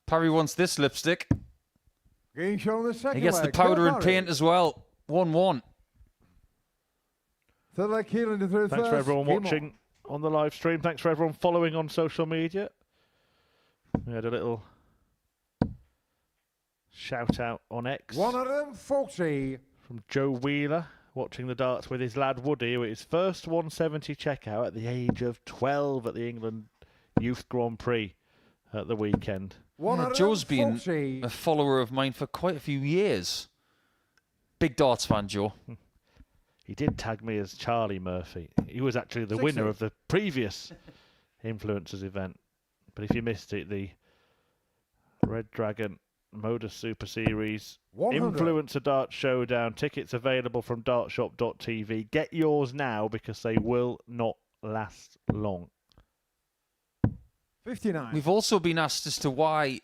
Parry wants this lipstick. Game shown the second He gets the leg. powder and Parry. paint as well. 1-1. Third leg Keelan to third Thanks for first. everyone Game watching on the live stream. Thanks for everyone following on social media. We had a little shout out on X 140. from Joe Wheeler, watching the darts with his lad Woody, with his first 170 checkout at the age of 12 at the England Youth Grand Prix at the weekend. Yeah, Joe's been a follower of mine for quite a few years. Big darts fan, Joe. He did tag me as Charlie Murphy. He was actually the winner of the previous Influencers event. But if you missed it, the Red Dragon Modus Super Series 100. Influencer Dart Showdown. Tickets available from dartshop.tv. Get yours now because they will not last long. 59. We've also been asked as to why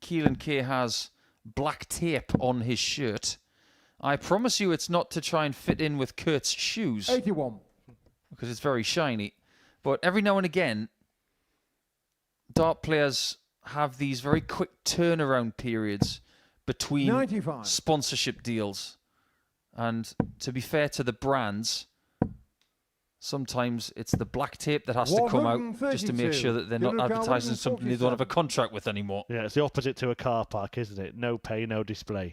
Keelan Kay has black tape on his shirt. I promise you it's not to try and fit in with Kurt's shoes. 81. because it's very shiny. But every now and again, dart players have these very quick turnaround periods between 95. sponsorship deals. And to be fair to the brands, sometimes it's the black tape that has to come out just to make sure that they're not advertising something they don't have a contract with anymore. Yeah, it's the opposite to a car park, isn't it? No pay, no display.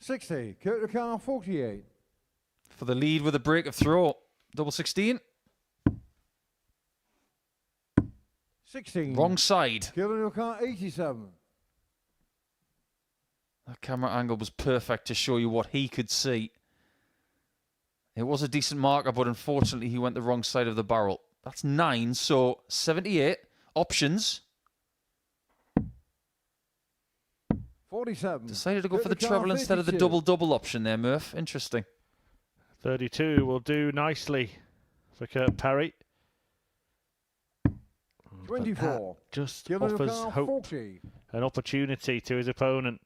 60. Kciuk 48. For the lead with a break of throw. Double 16. 16. Wrong side. Kciuk 87. That camera angle was perfect to show you what he could see. It was a decent marker, but unfortunately he went the wrong side of the barrel. That's 9, so 78. Options. 47. Decided to go for the treble instead of the double-double option there, Murph. Interesting. 32 will do nicely for Kurt Parry. 24. Just offers hope, 40. an opportunity to his opponent.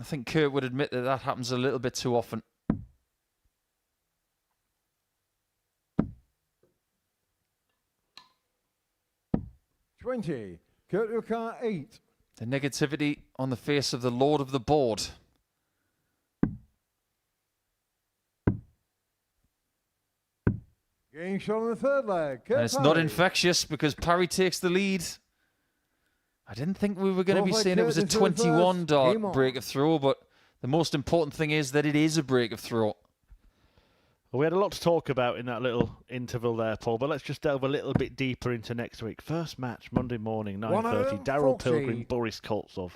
I think Kurt would admit that that happens a little bit too often. Kciuk 8. The negativity on the face of the Lord of the Board. Getting shot on the third leg. And it's not infectious because Parry takes the lead. I didn't think we were going to be saying it was a 21 dart break of throw, but the most important thing is that it is a break of throw. Well, we had a lot to talk about in that little interval there, Paul, but let's just delve a little bit deeper into next week. First match, Monday morning, 9:30, Daryl Pilgrim, Boris Koltsov.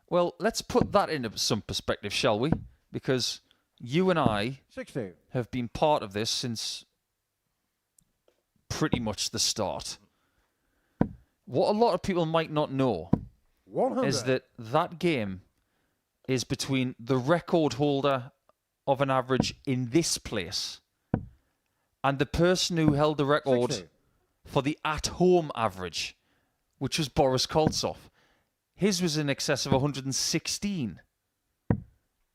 Well, let's put that into some perspective, shall we? Because you and I 60. have been part of this since pretty much the start. What a lot of people might not know 100. is that that game is between the record holder of an average in this place and the person who held the record 60. for the at-home average, which was Boris Koltsov. His was in excess of 116.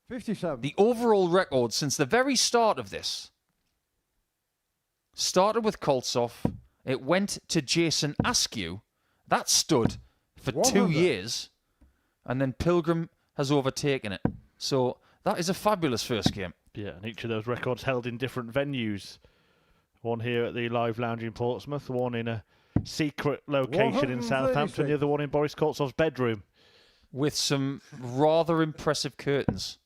57. The overall record since the very start of this started with Koltsov. It went to Jason Askew. That stood for 2 years. And then Pilgrim has overtaken it. So that is a fabulous first game. Yeah, and each of those records held in different venues. One here at the Live Lounge in Portsmouth, one in a secret location in Southampton, the other one in Boris Koltsov's bedroom. With some rather impressive curtains.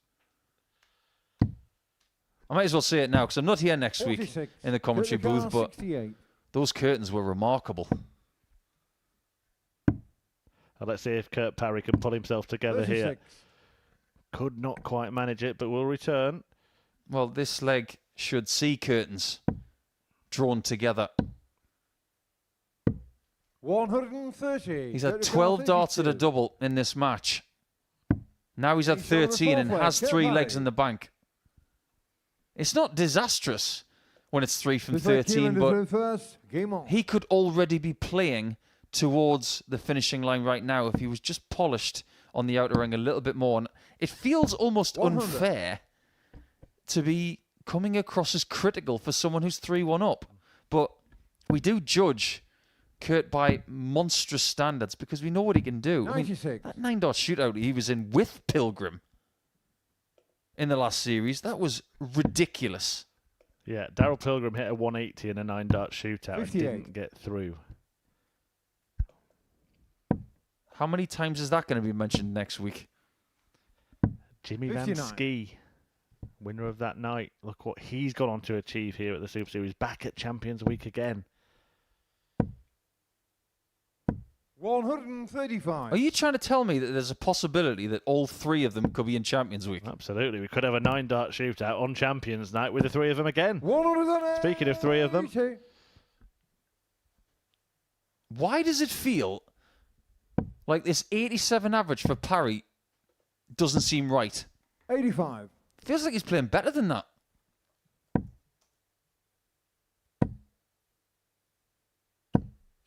I might as well say it now because I'm not here next week in the commentary booth, but 68. those curtains were remarkable. Let's see if Kurt Parry can pull himself together 36. here. Could not quite manage it, but will return. Well, this leg should see curtains drawn together. 130. He's had 12 darts at a double in this match. Now he's had 13 and has 3 legs in the bank. It's not disastrous when it's 3 from 13, but he could already be playing towards the finishing line right now if he was just polished on the outer ring a little bit more. And it feels almost 100. unfair to be coming across as critical for someone who's 3-1 up. But we do judge Kurt by monstrous standards because we know what he can do. 96. I mean, that 9-dart shootout he was in with Pilgrim in the last series, that was ridiculous. Yeah, Daryl Pilgrim hit a 180 in a 9-dart shootout and 58. didn't get through. How many times is that going to be mentioned next week? Jimmy 59. Van Ski, winner of that night. Look what he's gone on to achieve here at the Super Series. Back at Champions Week again. 135. Are you trying to tell me that there's a possibility that all 3 of them could be in Champions Week? Absolutely. We could have a 9-dart shootout on Champions Night with the 3 of them again. 180. Speaking of 3 of them. Why does it feel like this 87 average for Parry doesn't seem right? 85. Feels like he's playing better than that.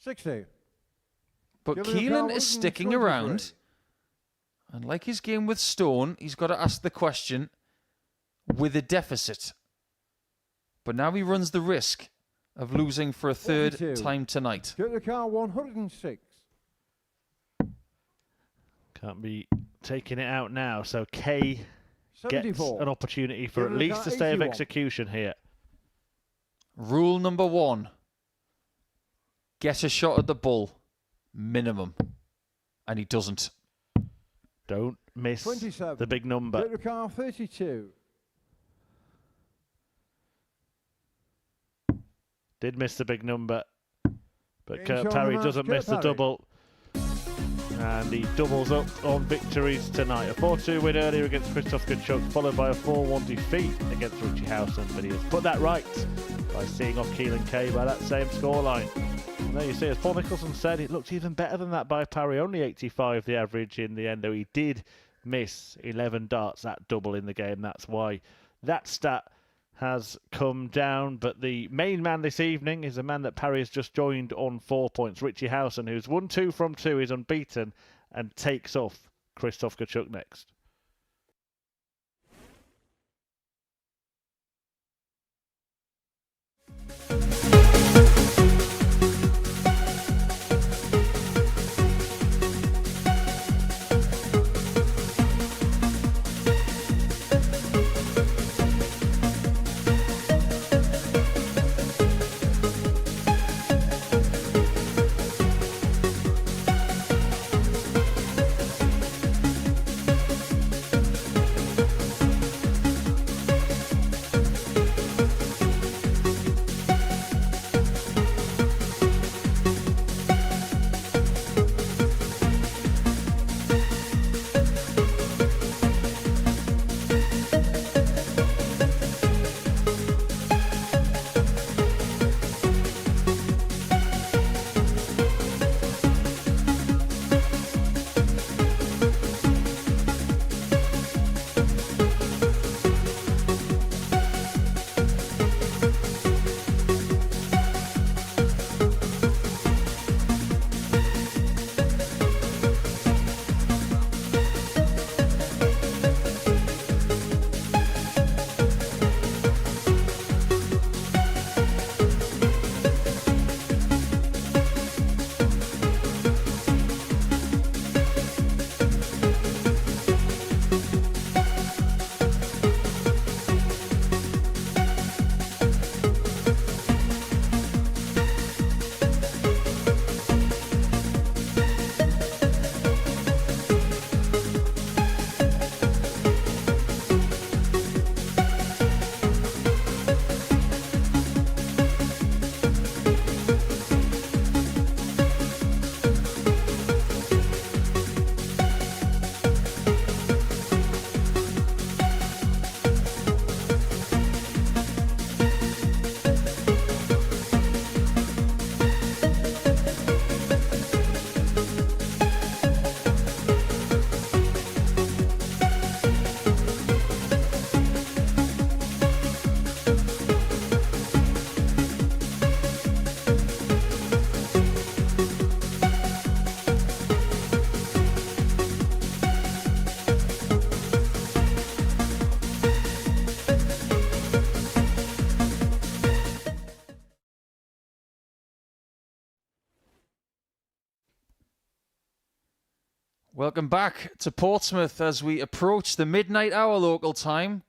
$60. But Keelan is sticking around. And like his game with Stone, he's got to ask the question with a deficit. But now he runs the risk of losing for a third 42. time tonight. Kurt the car 106. Can't be taking it out now. So K gets 74. an opportunity for at Kurt least a Car stay of 81. execution here. Rule number 1. Get a shot at the bull. Minimum. And he doesn't. Don't miss 27. the big number. Kurt the car 32. Did miss the big number. But Game Kurt show Parry number, doesn't Kurt miss the Parry. double. And he doubles up on victories tonight. A 4-2 win earlier against Krzysztof Kciuk, followed by a 4-1 defeat against Richie Howson. But he has put that right by seeing off Keelan Kay by that same scoreline. And there you see, as Paul Mickelson said, it looked even better than that by Parry. Only 85 the average in the end, though he did miss 11 darts, that double in the game. That's why that stat has come down. But the main man this evening is a man that Parry has just joined on 4 points. Richie Howson, who's won 2 from 2, is unbeaten and takes off Krzysztof Kciuk next. Welcome back to Portsmouth as we approach the midnight hour local time.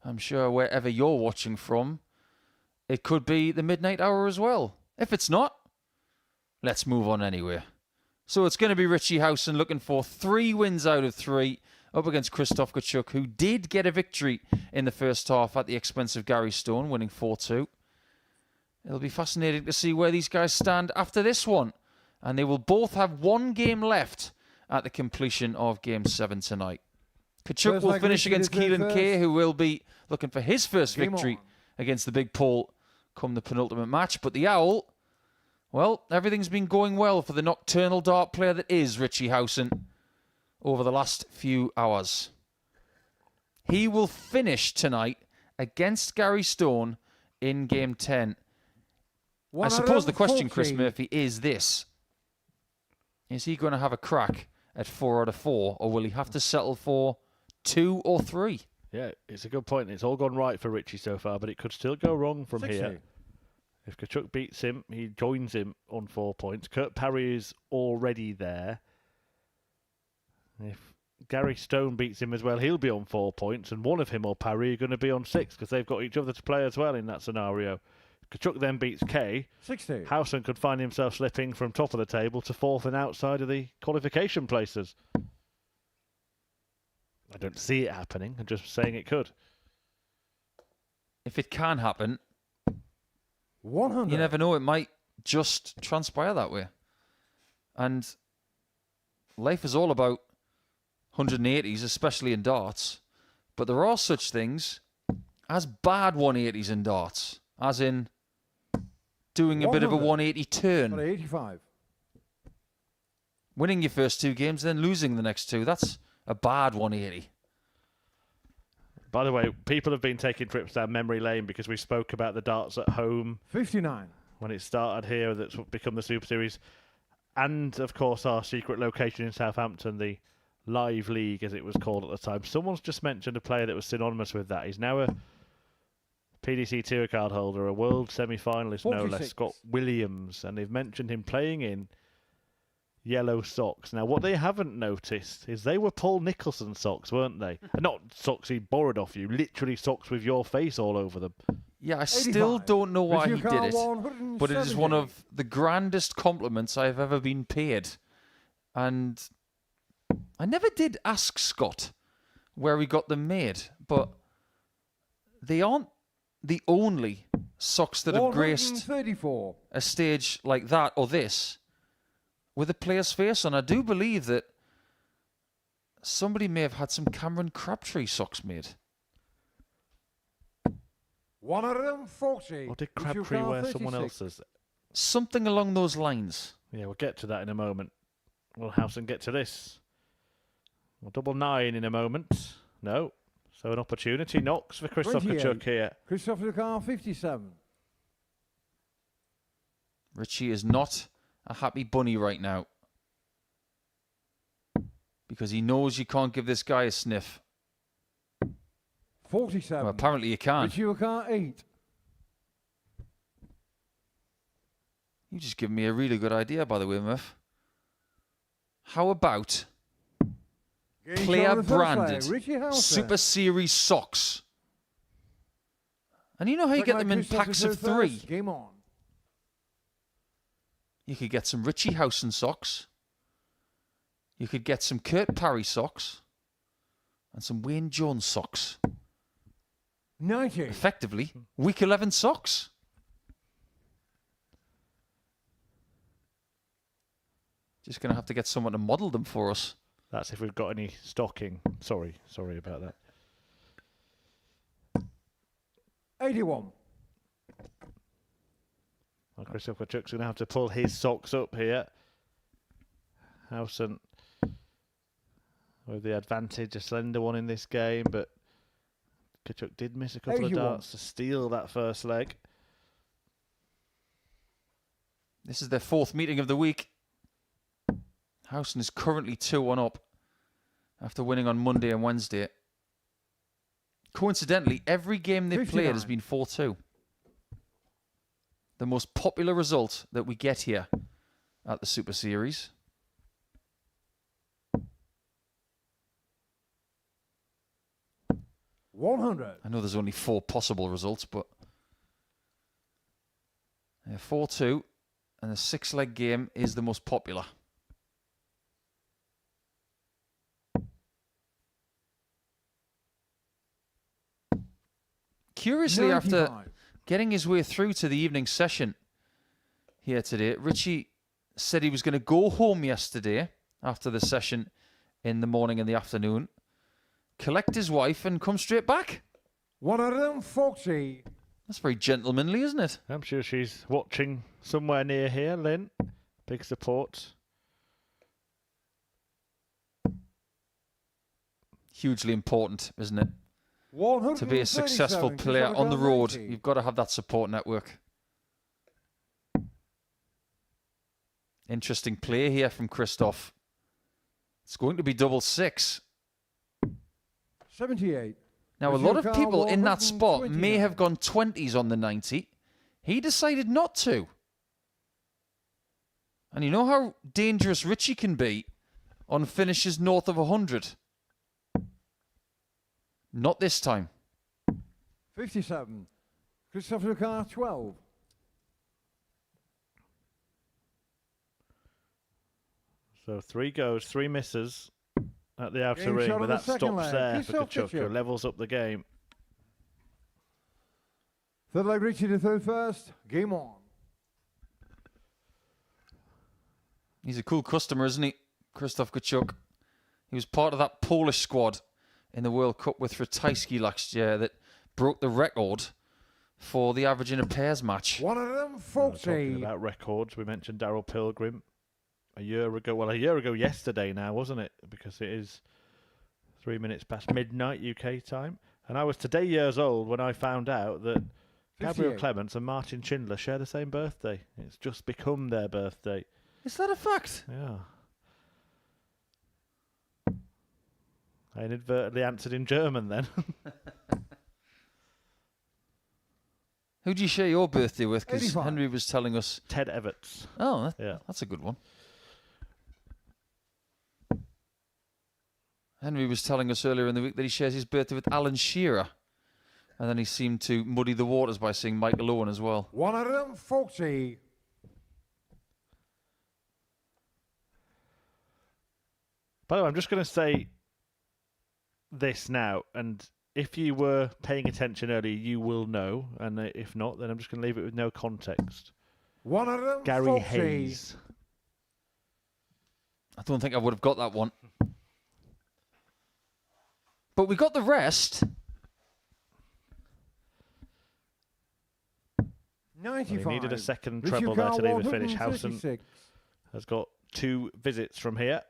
I'm sure wherever you're watching from, it could be the midnight hour as well. If it's not, let's move on anyway. So it's going to be Richie Howson looking for 3 wins out of 3 up against Krzysztof Kciuk, who did get a victory in the first half at the expense of Gary Stone, winning 4-2. It'll be fascinating to see where these guys stand after this one. And they will both have 1 game left at the completion of Game 7 tonight. Kciuk will finish against Keelan Kay, who will be looking for his first victory against the Big Paul come the penultimate match. But the Owl, well, everything's been going well for the nocturnal dart player that is Richie Howson over the last few hours. He will finish tonight against Gary Stone in Game 10. I suppose the question, Chris Murphy, is this. Is he going to have a crack at 4 out of 4, or will he have to settle for 2 or 3? Yeah, it's a good point. It's all gone right for Richie so far, but it could still go wrong from 60. here. If Kciuk beats him, he joins him on 4 points. Kurt Parry is already there. If Gary Stone beats him as well, he'll be on 4 points, and one of him or Parry are going to be on 6 because they've got each other to play as well in that scenario. Kciuk then beats Kay. 60. Howson could find himself slipping from top of the table to 4th and outside of the qualification places. I don't see it happening. I'm just saying it could. If it can happen, 100. you never know. It might just transpire that way. And life is all about 180s, especially in darts. But there are such things as bad 180s in darts, as in doing a bit of a 180 turn. 85. Winning your first 2 games, then losing the next 2. That's a bad 180. By the way, people have been taking trips down memory lane because we spoke about the darts at home 59. when it started here, that's become the Super Series. And, of course, our secret location in Southampton, the Live League, as it was called at the time. Someone's just mentioned a player that was synonymous with that. He's now a PDC Tour card holder, a world semi-finalist, no less, Scott Williams. And they've mentioned him playing in yellow socks. Now, what they haven't noticed is they were Paul Nicholson socks, weren't they? Not socks he borrowed off you, literally socks with your face all over them. Yeah, I still don't know why he Kciuk did it, 170. but it is one of the grandest compliments I've ever been paid. And I never did ask Scott where he got them made, but they aren't the only socks that have graced 134. a stage like that or this with a player's face on. I do believe that somebody may have had some Cameron Crabtree socks made. 140. Or did Crabtree wear someone else's? Something along those lines. Yeah, we'll get to that in a moment. Will Howson get to this? Well, 99 in a moment. No. So an opportunity knocks for Christoph 28. Kciuk here. Christopher Carr, 57. Richie is not a happy bunny right now because he knows you can't give this guy a sniff. 47. Well, apparently you can. Richie Carr, 8. You just give me a really good idea, by the way, Murph. How about player-branded Super Series socks? And you know how you get them in packs of 3? Game on. You could get some Richie Howson socks. You could get some Kurt Parry socks. And some Wayne Jones socks. 90. Effectively, week 11 socks. Just going to have to get someone to model them for us. That's if we've got any stocking. Sorry about that. 81. Well, Christoph Kciuk's going to have to pull his socks up here. Howson with the advantage, a slender one in this game, but Kciuk did miss a couple 81. of darts to steal that first leg. This is their 4th meeting of the week. Howson is currently 2-1 up after winning on Monday and Wednesday. Coincidentally, every game they've 59. played has been 4-2. The most popular result that we get here at the Super Series. $100. I know there's only 4 possible results, but 4-2, and the 6-leg game is the most popular. Curiously, 95. after getting his way through to the evening session here today, Richie said he was going to go home yesterday after the session in the morning and the afternoon, collect his wife and come straight back. 140. That's very gentlemanly, isn't it? I'm sure she's watching somewhere near here, Lynn. Big support. Hugely important, isn't it? 137. To be a successful player on the road, you've got to have that support network. Interesting play here from Christoph. It's going to be double 6. 78. Now, a lot of people in that spot may have gone 20s on the 90. He decided not to. And you know how dangerous Richie can be on finishes north of 100? Not this time. 57. Christopher Carr, 12. So 3 goes, 3 misses at the outer Game ring, shot but on the that second stops leg. there for Kciuk. Kciuk, who levels up the game. Third leg, Richie to third first. Game on. He's a cool customer, isn't he? Krzysztof Kciuk. He was part of that Polish squad in the World Cup with Ratajski last year that broke the record for the average in a pairs match. One of them, Talking 40. about records, we mentioned Daryl Pilgrim a year ago yesterday now, wasn't it? Because it is 3 minutes past midnight UK time. And I was today years old when I found out that Gabriel 58. Clements and Martin Schindler share the same birthday. It's just become their birthday. Is that a fact? Yeah. I inadvertently answered in German then. Who do you share your birthday with? Because 85. Henry was telling us. Ted Everts. Oh, Yeah. that's a good one. Henry was telling us earlier in the week that he shares his birthday with Alan Shearer. And then he seemed to muddy the waters by saying Michael Owen as well. One of them, 40. By the way, I'm just going to say this now, and if you were paying attention earlier, you will know, and if not, then I'm just going to leave it with no context. One of them, Gary 40. Hayes. I don't think I would have got that one. But we got the rest. 95. He needed a second Richie treble there to Carr, leave the finish. Howson 136. has got 2 visits from here.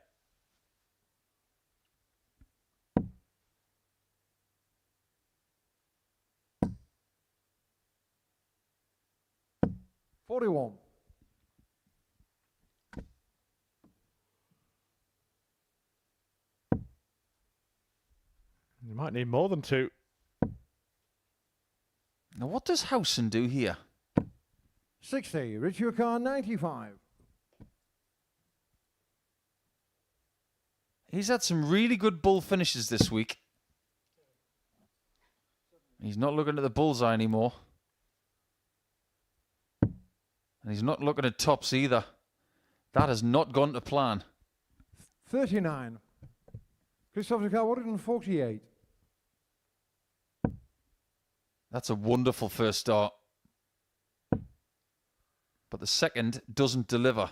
$41. You might need more than 2. Now, what does Howson do here? 60. Richie Carr, 95. He's had some really good bull finishes this week. He's not looking at the bullseye anymore. And he's not looking at tops either. That has not gone to plan. 39. Christopher Carr, 148. That's a wonderful first start. But the second doesn't deliver.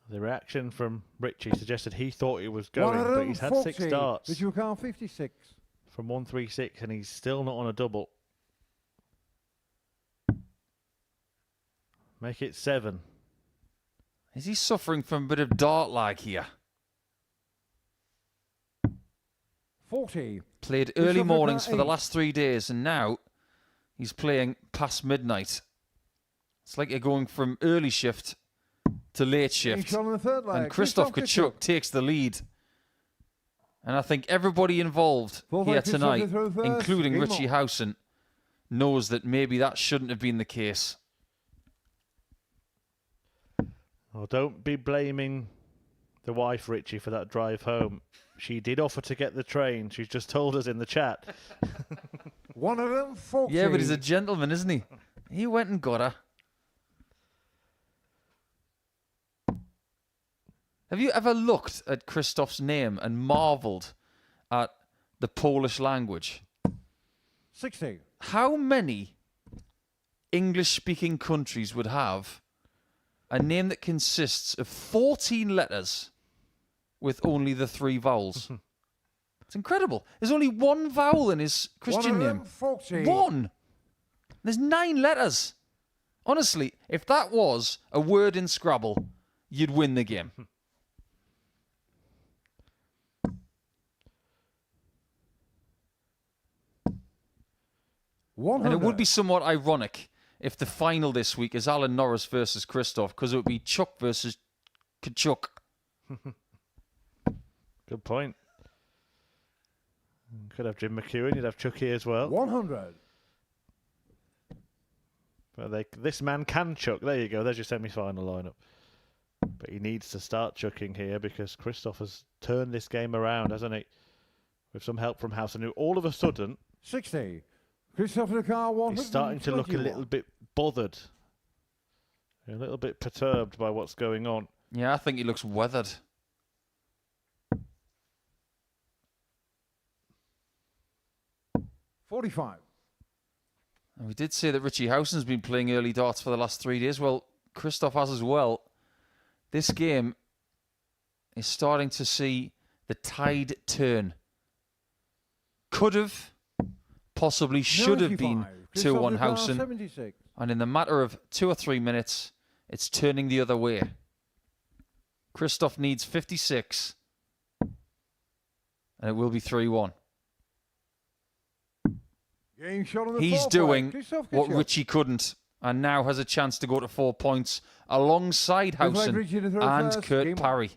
The reaction from Richie suggested he thought it was going, One of but them, he's had 40. 6 starts Richie Carr, 56. from 136, and he's still not on a double. Make it 7. Is he suffering from a bit of dart lag here? 40. Played Christopher early Carr, mornings for the 8. last 3 days, and now he's playing past midnight. It's like you're going from early shift to late shift. Shot on the third leg. And Krzysztof Kciuk takes the lead. And I think everybody involved Fourth here leg, Kciuk tonight, throw first. including Game Richie on. Howson, knows that maybe that shouldn't have been the case. Well, don't be blaming the wife, Richie, for that drive home. She did offer to get the train. She's just told us in the chat. One of them, 40. Yeah, but he's a gentleman, isn't he? He went and got her. Have you ever looked at Krzysztof's name and marvelled at the Polish language? 60. How many English-speaking countries would have a name that consists of 14 letters with only the 3 vowels? It's incredible. There's only 1 vowel in his Christian One of name. them, 40. 1. There's 9 letters. Honestly, if that was a word in Scrabble, you'd win the game. And it would be somewhat ironic if the final this week is Alan Norris versus Krzysztof, because it would be Chuck versus Kciuk. Good point. Could have Jim McEwen, you'd have Chucky as well. 100. But this man can chuck. There you go. There's your semi-final lineup. But he needs to start chucking here because Christoph has turned this game around, hasn't he? With some help from Howson, who all of a sudden 60. Christopher Lecard, 121. he's starting to look a little bit bothered. A little bit perturbed by what's going on. Yeah, I think he looks weathered. $45. And we did say that Richie Howson's been playing early darts for the last 3 days. Well, Christoph has as well. This game is starting to see the tide turn. Could have, possibly should have been 2-1 Howson. 76. And in the matter of 2 or 3 minutes, it's turning the other way. Christoph needs 56. And it will be 3-1. Game shot on the He's 4 doing point. Kciuk. what Richie couldn't. And now has a chance to go to 4 points alongside Howson and Kurt Parry.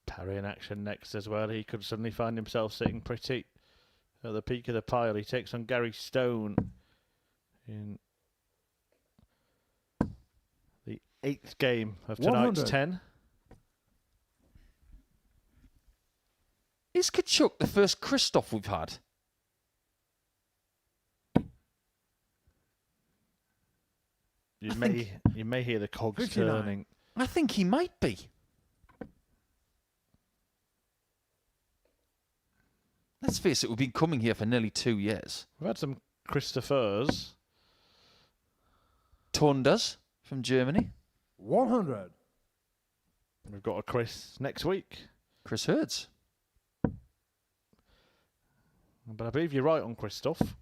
Parry in action next as well. He could suddenly find himself sitting pretty at the peak of the pile. He takes on Gary Stone in the 8th game of tonight's 100. 10. Is Kciuk the first Christoph we've had? You may hear the cogs 59. turning. I think he might be. Let's face it, we've been coming here for nearly 2 years. We've had some Christophers. Tonders from Germany. 100. We've got a Chris next week. Chris Hurds. But I believe you're right on Christoph.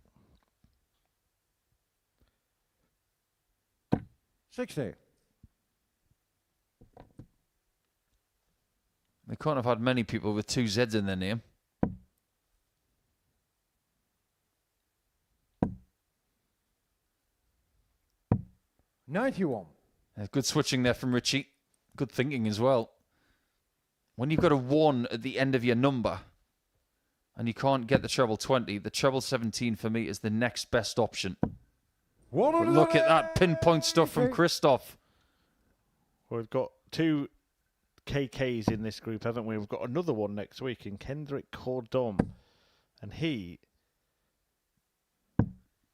60. They can't have had many people with 2 Zs in their name. $91. Good switching there from Richie. Good thinking as well. When you've got a 1 at the end of your number and you can't get the treble 20, the treble 17 for me is the next best option. But look at that pinpoint stuff from Christoph. We've got 2 KKs in this group, haven't we? We've got another one next week in Kendrick Cordom. And he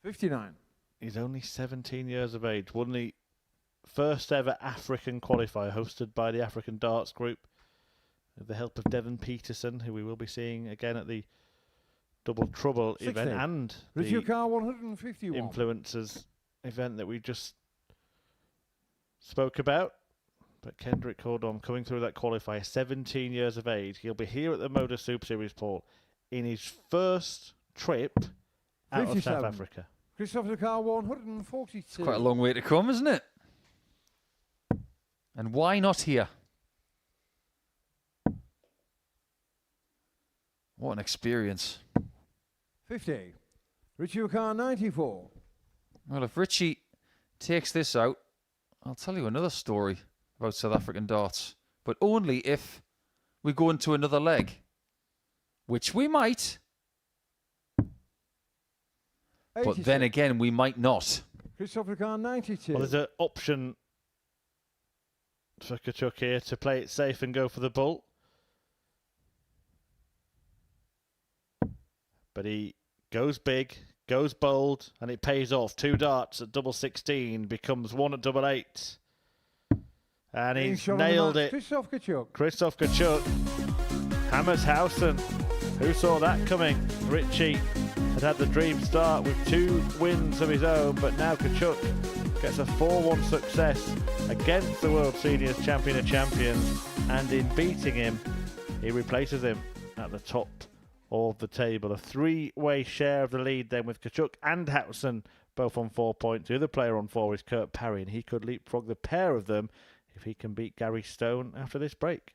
59. is only 17 years of age. Won the first ever African qualifier hosted by the African Darts Group with the help of Devon Peterson, who we will be seeing again at the Double Trouble 60. event and Richie the Lecard, 151. Influencers event that we just spoke about. But Kendrick Cordom coming through that qualifier, 17 years of age. He'll be here at the Modus Super Series, Paul, in his first trip out of 57. South Africa. Christopher Lecard, 142. It's quite a long way to come, isn't it? And why not here? What an experience. 50. Richie Lecard, 94. Well, if Richie takes this out, I'll tell you another story about South African darts. But only if we go into another leg. Which we might. But 86. then again, we might not. Christopher Lecard, 92. Well, there's an option for Kciuk here to play it safe and go for the bull. But he goes big, goes bold, and it pays off. 2 darts at double 16 becomes 1 at double 8. And he's nailed it. Christoph Kciuk. Christoph Kciuk hammers Howson. Who saw that coming? Richie had the dream start with 2 wins of his own, but now Kciuk gets a 4-1 success against the World Seniors Champion of Champions, and in beating him, he replaces him at the top of the table. A 3-way share of the lead then with Kciuk and Howson both on 4 points. The other player on 4 is Kurt Parry, and he could leapfrog the pair of them if he can beat Gary Stone after this break.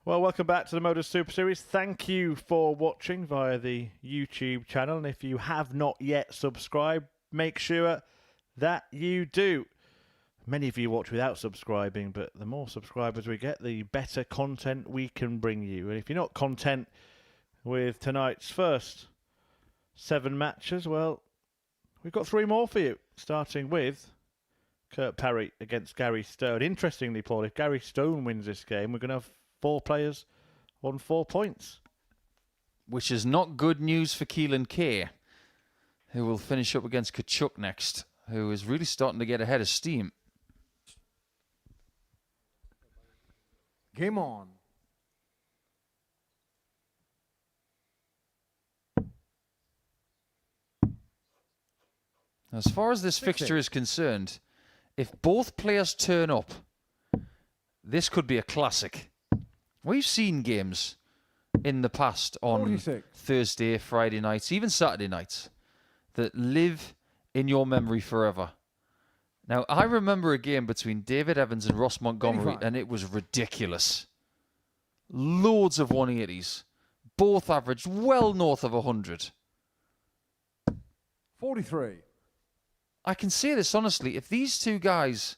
Well, welcome back to the Modus Super Series. Thank you for watching via the YouTube channel. And if you have not yet subscribed, make sure that you do. Many of you watch without subscribing, but the more subscribers we get, the better content we can bring you. And if you're not content with tonight's first 7 matches, well, we've got 3 more for you, starting with Parry against Gary Stone. Interestingly, Paul, if Gary Stone wins this game, we're going to have 4 players on 4 points. Which is not good news for Keelan Kay, who will finish up against Kciuk next, who is really starting to get ahead of steam. Game on. As far as this fixture is concerned, if both players turn up, this could be a classic. We've seen games in the past on 46. Thursday, Friday nights, even Saturday nights, that live in your memory forever. Now, I remember a game between David Evans and Ross Montgomery, 85. and it was ridiculous. Loads of 180s. Both averaged well north of 100. 43. I can say this honestly, if these two guys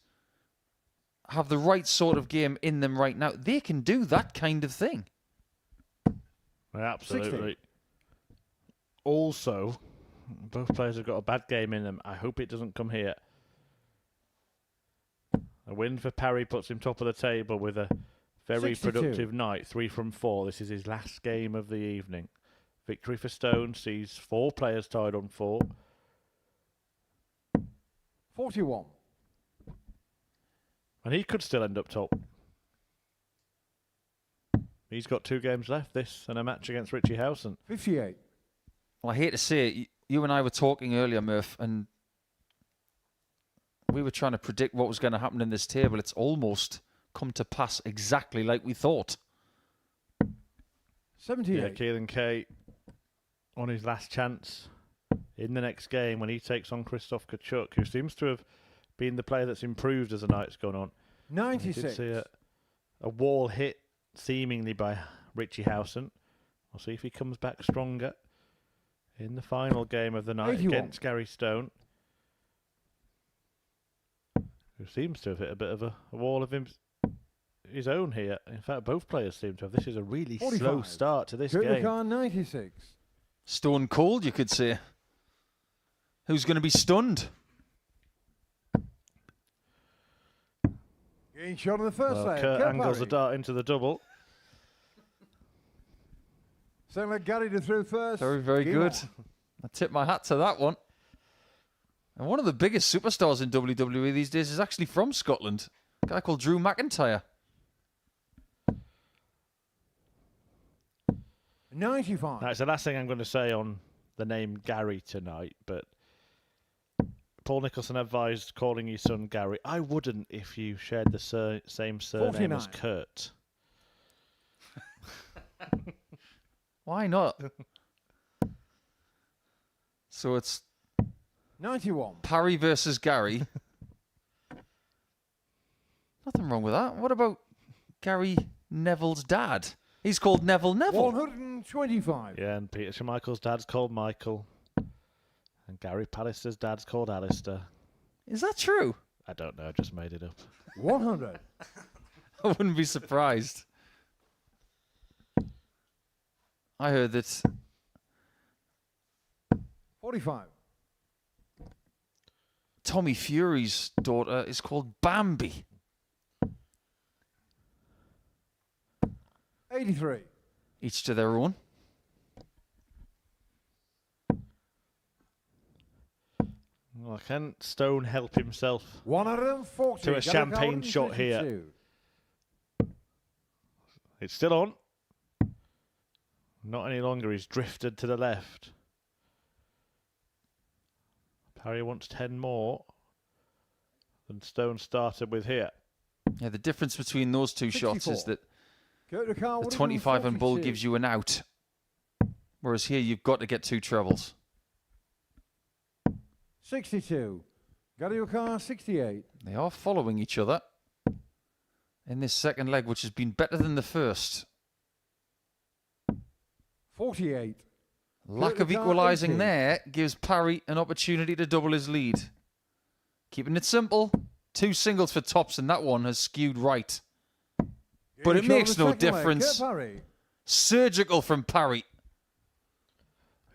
have the right sort of game in them right now, they can do that kind of thing. Absolutely. 60. Also, both players have got a bad game in them. I hope it doesn't come here. A win for Parry puts him top of the table with a very 62. productive night. 3 from 4. This is his last game of the evening. Victory for Stone sees 4 players tied on 4. 41. And he could still end up top. He's got 2 games left, this and a match against Richie Howson. 58. Well, I hate to say it, you and I were talking earlier, Murph, and we were trying to predict what was going to happen in this table. It's almost come to pass exactly like we thought. 78. Yeah, Keelan Kay on his last chance in the next game when he takes on Krzysztof Kciuk, who seems to have been the player that's improved as the night's gone on. 96. We did see a wall hit seemingly by Richie Howson. We'll see if he comes back stronger in the final game of the night 81. against Gary Stone, who seems to have hit a bit of a wall of his own here. In fact, both players seem to have. This is a really 45. slow start to this game. Kciuk 96. Stone cold, you could say. Who's going to be stunned? Getting shot on the first Well, leg. Kurt angles the Parry. dart into the double. Sound like Gary to through first. Very, very Game good. on. I tip my hat to that one. And one of the biggest superstars in WWE these days is actually from Scotland. A guy called Drew McIntyre. 95. That's the last thing I'm going to say on the name Gary tonight, but Paul Nicholson advised calling his son Gary. I wouldn't if you shared the same surname as 49. Kurt. Why not? So it's 91. Parry versus Gary. Nothing wrong with that. What about Gary Neville's dad? He's called Neville Neville. 125. Yeah, and Peter Schmeichel's dad's called Michael. And Gary Pallister's dad's called Alistair. Is that true? I don't know, I just made it up. 100. I wouldn't be surprised. I heard that 45. Tommy Fury's daughter is called Bambi. 83. Each to their own. Well, can Stone help himself 140. to a champagne shot here? It's still on. Not any longer. He's drifted to the left. Parry wants 10 more than Stone started with here. Yeah, the difference between those two shots is 64. that the 25 and bull gives you an out, whereas here you've got to get 2 trebles. 62. Gary O'Carr, 68. They are following each other in this second leg, which has been better than the first. 48. Lack of Kciuk, equalising 80. there gives Parry an opportunity to double his lead. Keeping it simple. 2 singles for tops, and that one has skewed right. But it Game makes shot no of the second leg. difference. Kurt Parry. Surgical from Parry.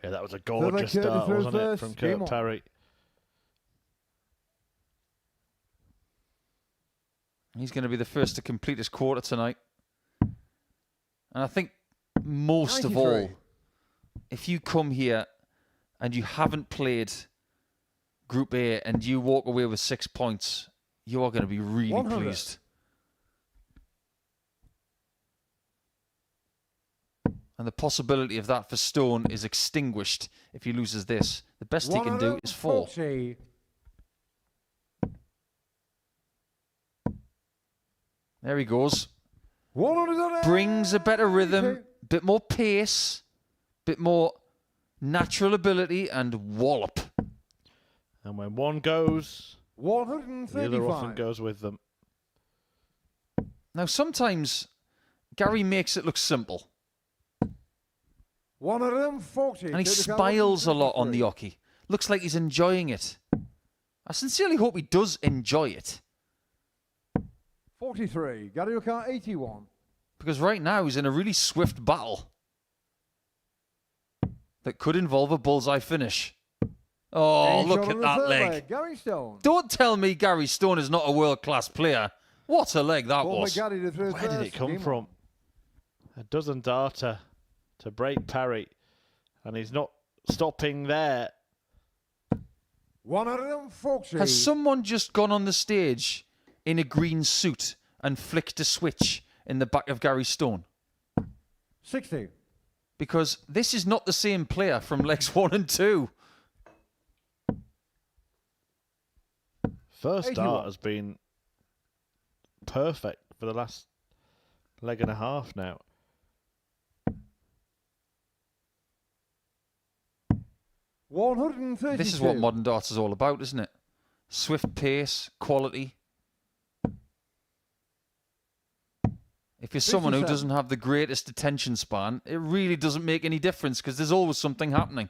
Yeah, that was a gorgeous Kurt start, through wasn't it, first. from Game Kurt on. Parry? He's going to be the first to complete his quarter tonight. And I think most of 93. all, if you come here and you haven't played Group A and you walk away with 6 points, you are going to be really 100. pleased. And the possibility of that for Stone is extinguished if he loses this. The best he can do is 4. 140. There he goes. 180. Brings a better rhythm, bit more pace, bit more natural ability, and wallop. And when one goes, the 135. other often goes with them. Now, sometimes Gary makes it look simple. 140. And he smiles a lot on the hockey. Looks like he's enjoying it. I sincerely hope he does enjoy it. 43. Kciuk, 81. Because right now he's in a really swift battle that could involve a bullseye finish. Oh, Game look shot at of the that third leg. Gary Stone. Don't tell me Gary Stone is not a world-class player. What a leg that Ball by was. Gary to through Where did first. it come Game from? A dozen darter to break Parry. And he's not stopping there. 140. Has someone just gone on the stage in a green suit and flicked a switch in the back of Gary Stone? 60. Because this is not the same player from legs 1 and 2. First 81. start has been perfect for the last leg and a half now. This is what modern darts is all about, isn't it? Swift pace, quality. If you're someone who 57. doesn't have the greatest attention span, it really doesn't make any difference because there's always something happening.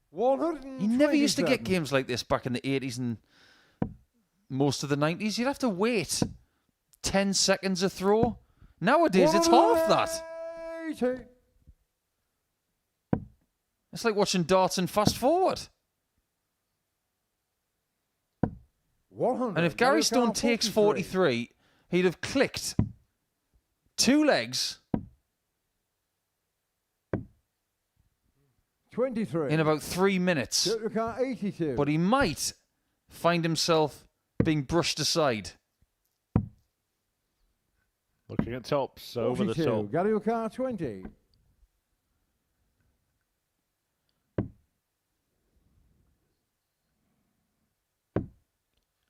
127. You never used to get games like this back in the 80s and most of the 90s. You'd have to wait 10 seconds a throw. Nowadays, it's half that. 180. It's like watching darts and fast forward. 100. And if Gary Kciuk, Stone takes 43, he'd have clicked 2 legs 23. in about 3 minutes. Kciuk, 82. But he might find himself being brushed aside. Looking at tops, over the 42. top. Kciuk, 20.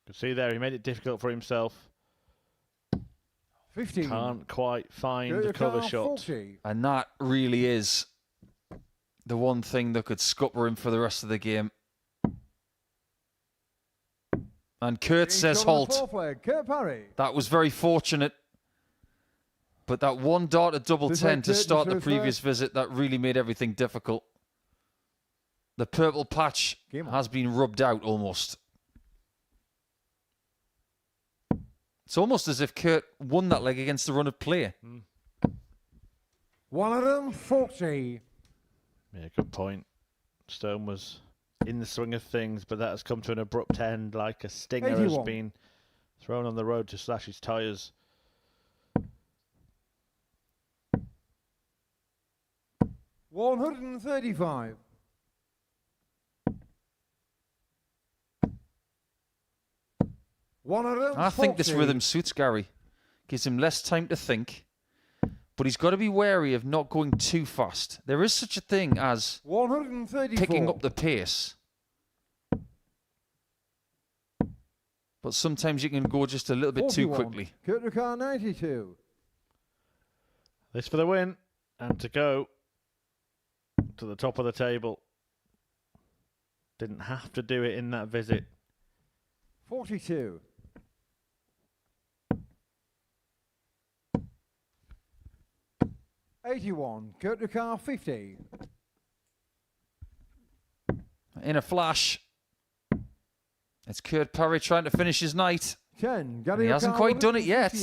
You can see there, he made it difficult for himself. 15. Can't quite find the Kciuk, cover shot. 40. And that really is the one thing that could scupper him for the rest of the game. And Kurt Game says shot on the halt. fourth leg. Kurt Parry. That was very fortunate. But that one dart at double This 10 leg to Kurt start the through previous first. visit, that really made everything difficult. The purple patch Game on. has been rubbed out almost. It's almost as if Kurt won that leg against the run of play. 140. Yeah, good point. Stone was in the swing of things, but that has come to an abrupt end, like a stinger has 81. been thrown on the road to slash his tyres. 135. I think this rhythm suits Gary. Gives him less time to think. But he's got to be wary of not going too fast. There is such a thing as 134. picking up the pace. But sometimes you can go just a little bit too 41. quickly. Kciuk, 92. This for the win, and to go to the top of the table. Didn't have to do it in that visit. 42. 81. Kciuk 50. In a flash. It's Kurt Parry trying to finish his night. 10. And he hasn't quite done it yet.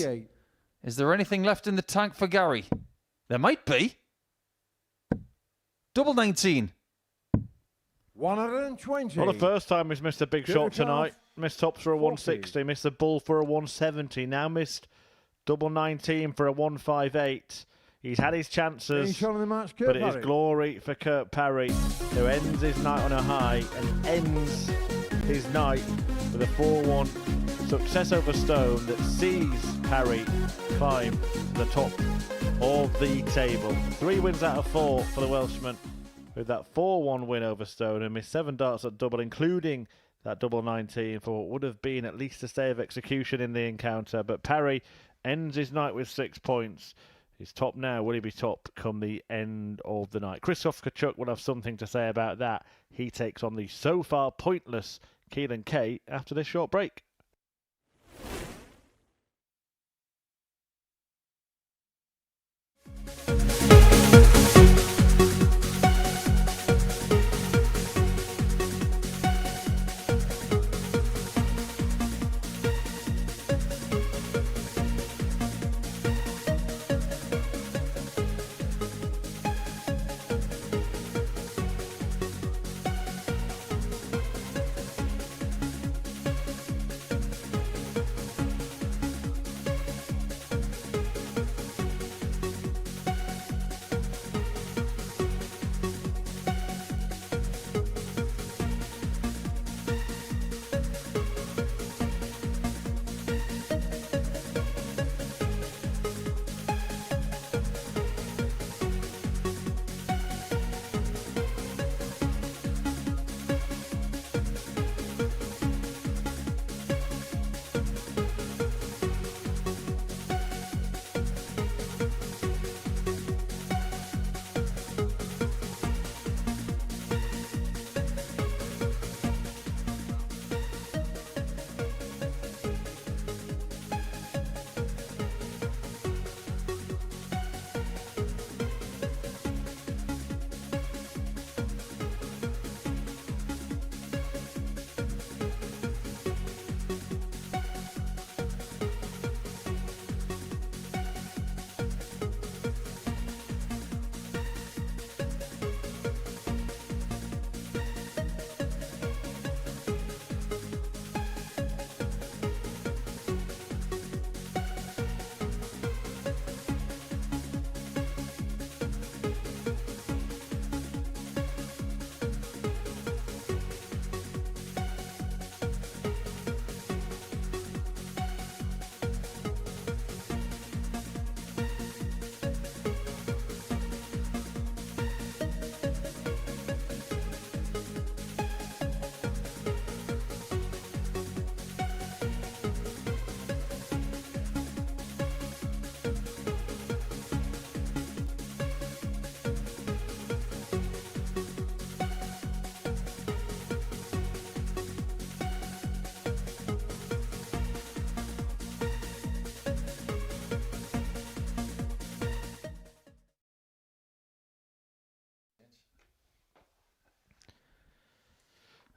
Is there anything left in the tank for Gary? There might be. Double 19. 120. Well, the first time he's missed a big shot tonight. Missed tops for a 160, missed the bull for a 170. Now missed double 19 for a 158. He's had his chances, but it is glory for Kurt Parry, who ends his night on a high and ends his night with a 4-1 success over Stone that sees Parry climb to the top of the table. 3 wins out of 4 for the Welshman, with that 4-1 win over Stone, and missed 7 darts at double, including that double 19 for what would have been at least a stay of execution in the encounter. But Parry ends his night with 6 points. He's top now. Will he be top come the end of the night? Krzysztof Kciuk will have something to say about that. He takes on the so far pointless Keelan Kay after this short break.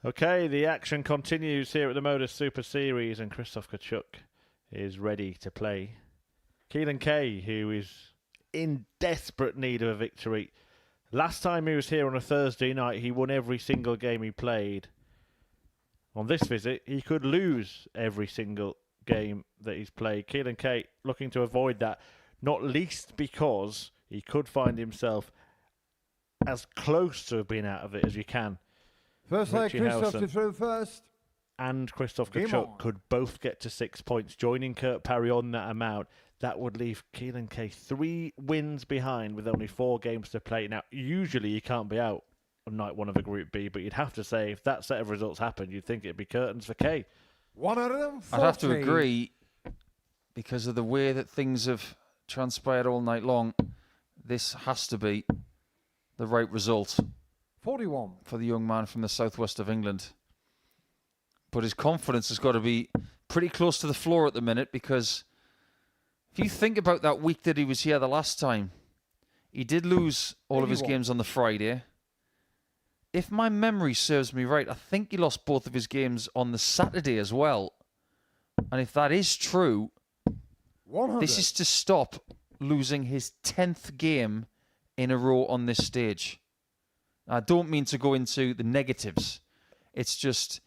Okay, the action continues here at the Modus Super Series, and Krzysztof Kciuk is ready to play Keelan Kay, who is in desperate need of a victory. Last time he was here on a Thursday night, he won every single game he played. On this visit, he could lose every single game that he's played. Keelan Kay looking to avoid that, not least because he could find himself as close to being out of it as you can. First leg, Krzysztof to throw first. And Krzysztof Kciuk could both get to 6 points, joining Kurt Parry on that amount. That would leave Keelan Kay 3 wins behind with only 4 games to play. Now, usually you can't be out on night 1 of a Group B, but you'd have to say if that set of results happened, you'd think it'd be curtains for Kay. 140. I'd have to agree, because of the way that things have transpired all night long. This has to be the right result 41 for the young man from the southwest of England. But his confidence has got to be pretty close to the floor at the minute, because if you think about that week that he was here the last time, He did lose all of his games on the Friday. If my memory serves me right, I think he lost both of his games on the Saturday as well. And if that is true, 100. this is to stop losing his 10th game in a row on this stage. I don't mean to go into the negatives. It's just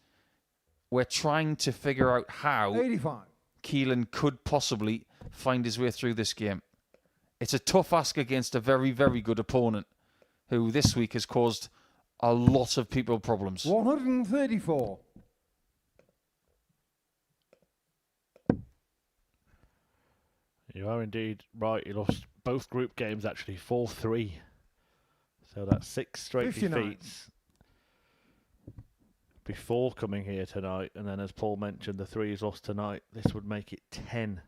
we're trying to figure out how 85. Keelan could possibly find his way through this game. It's a tough ask against a very, very good opponent who this week has caused a lot of people problems. 134. You are indeed right. He lost both group games, actually, 4-3. So that's 6 straight 59. defeats before coming here tonight. And then, as Paul mentioned, the 3 he's lost tonight. This would make it 10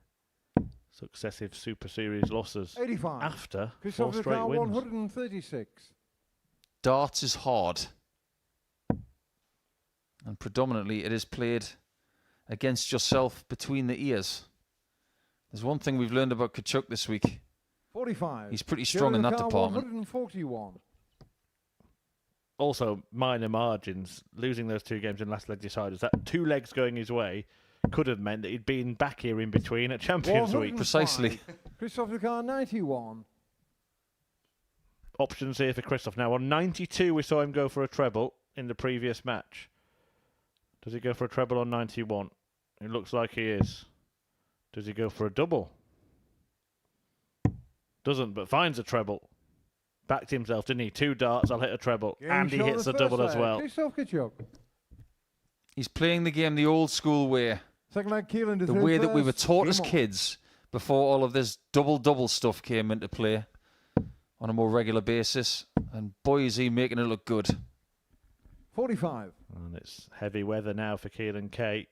successive Super Series losses 85. after 4 Christopher straight Carr, wins. 136. Darts is hard. And predominantly it is played against yourself between the ears. There's one thing we've learned about Kciuk this week. 45. He's pretty strong in that Carr, department. 141. Also, minor margins. Losing those 2 games in last leg deciders, that 2 legs going his way could have meant that he'd been back here in between at Champions Week. 105. Precisely. Christopher Carr, 91. Options here for Christoph. Now, on 92, we saw him go for a treble in the previous match. Does he go for a treble on 91? It looks like he is. Does he go for a double? Doesn't, but finds a treble. Backed himself, didn't he? 2 darts, I'll hit a treble. Game And he shot hits the a double first as leg. well. Christoph Kciuk. He's playing the game the old school way. Second leg, Keelan to The third way that we were first. taught as Game on. kids before all of this double stuff came into play on a more regular basis. And boy, is he making it look good. 45. And it's heavy weather now for Keelan Kate.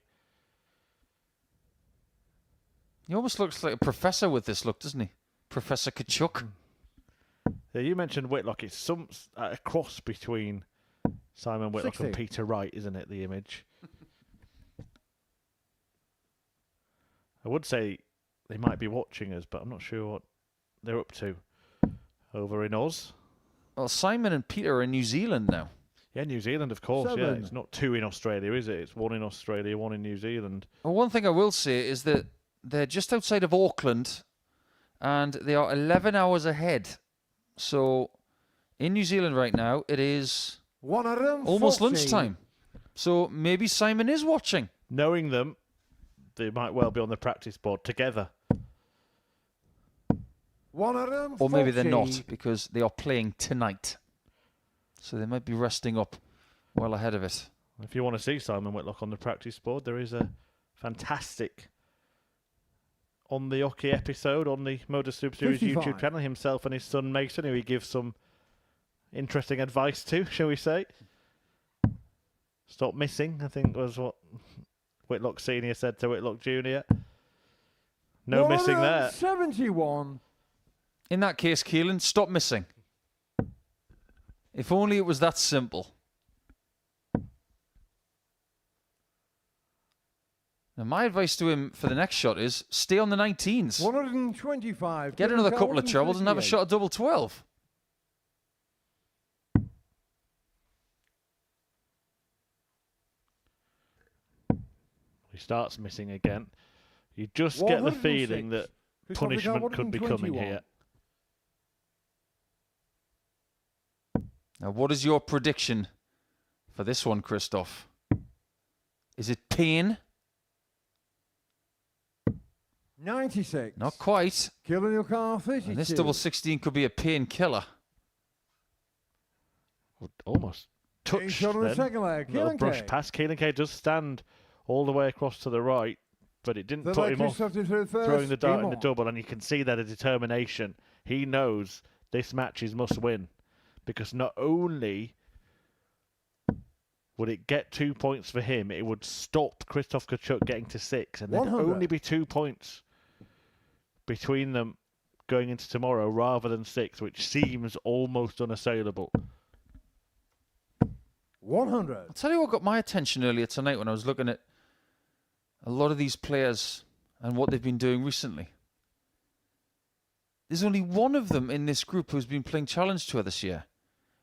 He almost looks like a professor with this look, doesn't he? Professor Kciuk. Yeah, you mentioned Whitlock. It's some a cross between Simon Whitlock 60. and Peter Wright, isn't it, the image? I would say they might be watching us, but I'm not sure what they're up to over in Oz. Well, Simon and Peter are in New Zealand now. Yeah, New Zealand, of course. 7. Yeah, it's not 2 in Australia, is it? It's 1 in Australia, 1 in New Zealand. Well, one thing I will say is that they're just outside of Auckland and they are 11 hours ahead. So in New Zealand right now, it is 140. almost lunchtime. So maybe Simon is watching. Knowing them, they might well be on the practice board together. 140. Or maybe they're not because they are playing tonight. So they might be resting up well ahead of it. If you want to see Simon Whitlock on the practice board, there is a fantastic On the Hockey episode on the Modus Super Series 55. YouTube channel, himself and his son Mason, who he gives some interesting advice to, shall we say. Stop missing, I think was what Whitlock Senior said to Whitlock Junior. No missing there. 71. In that case, Keelan, stop missing. If only it was that simple. Now, my advice to him for the next shot is stay on the 19s. 125. Get another couple of trebles and have a shot at double 12. He starts missing again. You just get the 106. feeling that Christopher punishment could be coming 121. here. Now, what is your prediction for this one, Christoph? Is it pain? 96. Not quite. Keelan your car, 32. And this double 16 could be a painkiller. Almost Getting touched shot on the then. second leg. Little Keelan brush Kay. past. Keelan Kay does stand all the way across to the right, but it didn't Third put leg, him off Christoph to third first. throwing the dart Game in the on. double, and you can see that a determination. He knows this match is must win, because not only would it get 2 points for him, it would stop Christoph Kciuk getting to 6, and there'd 100. only be 2 points between them going into tomorrow rather than 6, which seems almost unassailable. 100. I'll tell you what got my attention earlier tonight when I was looking at a lot of these players and what they've been doing recently. there's only one of them in this group who's been playing Challenge Tour this year,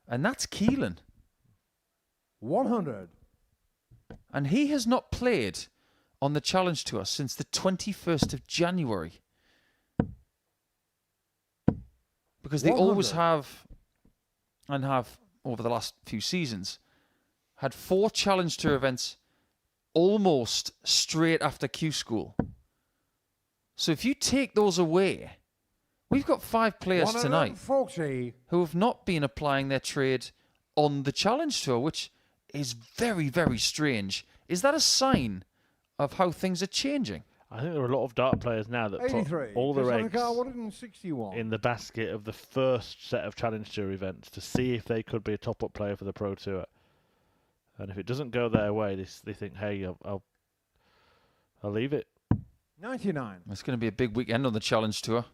and that's Keelan. 100. And he has not played on the Challenge Tour since the 21st of January. Because they 100. always have, and have over the last few seasons, had 4 Challenge Tour events almost straight after Q School. So if you take those away, we've got 5 players tonight 140. who have not been applying their trade on the Challenge Tour, which is very, very strange. Is that a sign of how things are changing? I think there are a lot of dart players now that 83. put all their eggs 161. in the basket of the first set of Challenge Tour events to see if they could be a top-up player for the Pro Tour. And if it doesn't go their way, they think, hey, I'll leave it. 99. It's going to be a big weekend on the Challenge Tour.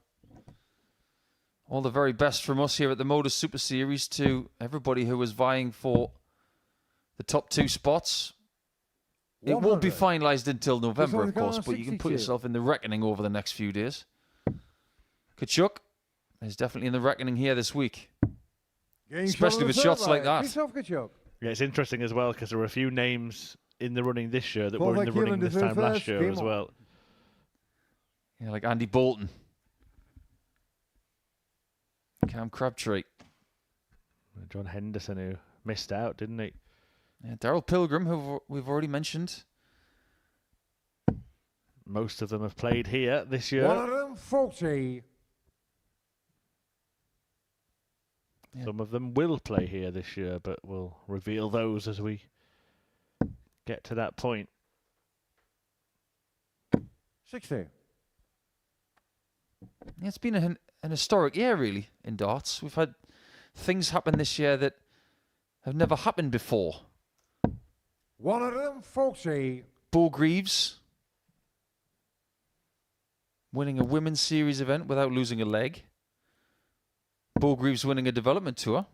All the very best from us here at the Modus Super Series to everybody who was vying for the top 2 spots. It won't be finalised until November, of course, but you can put yourself in the reckoning over the next few days. Kciuk is definitely in the reckoning here this week, especially with shots like that. Kciuk. Yeah, it's interesting as well because there were a few names in the running this year that were in the running this time last year as well. Yeah, like Andy Bolton, Cam Crabtree, John Henderson, who missed out, didn't he? yeah, Daryl Pilgrim, who we've already mentioned. Most of them have played here this year. 140. Yeah. Some of them will play here this year, but we'll reveal those as we get to that point. 60. Yeah, it's been an historic year, really, in darts. We've had things happen this year that have never happened before. 140. Bo Greaves winning a women's series event without losing a leg. Bo Greaves winning a development tour.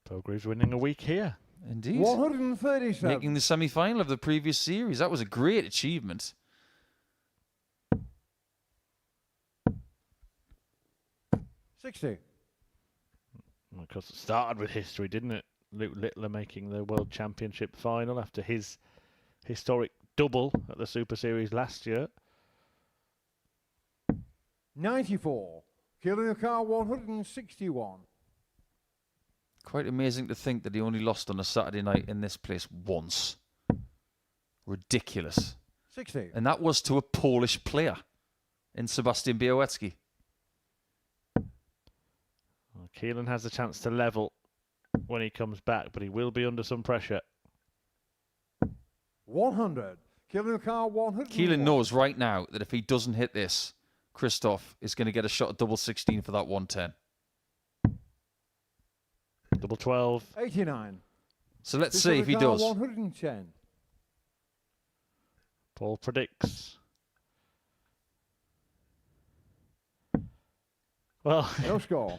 Bo Greaves winning a week here. Indeed. 137. Making the semi-final of the previous series. That was a great achievement. 60. Because it started with history, didn't it? Luke Littler making the World Championship final after his historic double at the Super Series last year. 94. Kciuk 161. Quite amazing to think that he only lost on a Saturday night in this place once. Ridiculous. 60. And that was to a Polish player in Sebastian Białecki. Well, Keelan has a chance to level when he comes back, but he will be under some pressure. 100. Kciuk 100. Keelan knows right now that if he doesn't hit this, Christoph is going to get a shot at double 16 for that 110. Double 12. 89. So let's see if he does. 110. Paul predicts. Well, No score.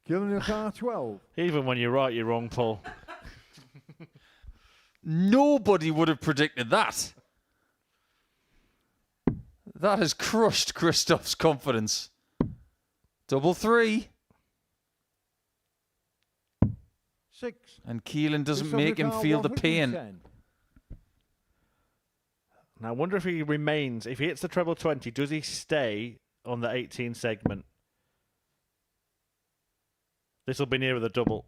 Kciuk 12. even when you're right, you're wrong, Paul. Nobody would have predicted that. That has crushed Christoph's confidence. Double 3. 6. And Keelan doesn't make him feel the pain. 110. Now, I wonder if he remains. If he hits the treble 20, does he stay on the 18 segment? This will be nearer the double.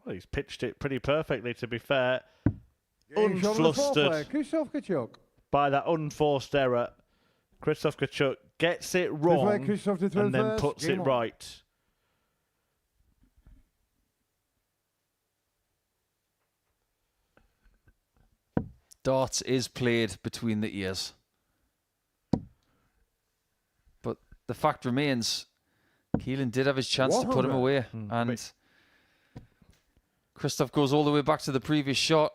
Well, he's pitched it pretty perfectly, to be fair. Unflustered Kciuk. by that unforced error. Christoph Kciuk gets it wrong and then puts it right. Darts is played between the ears. But the fact remains, Keelan did have his chance to put him away. And Christoph goes all the way back to the previous shot.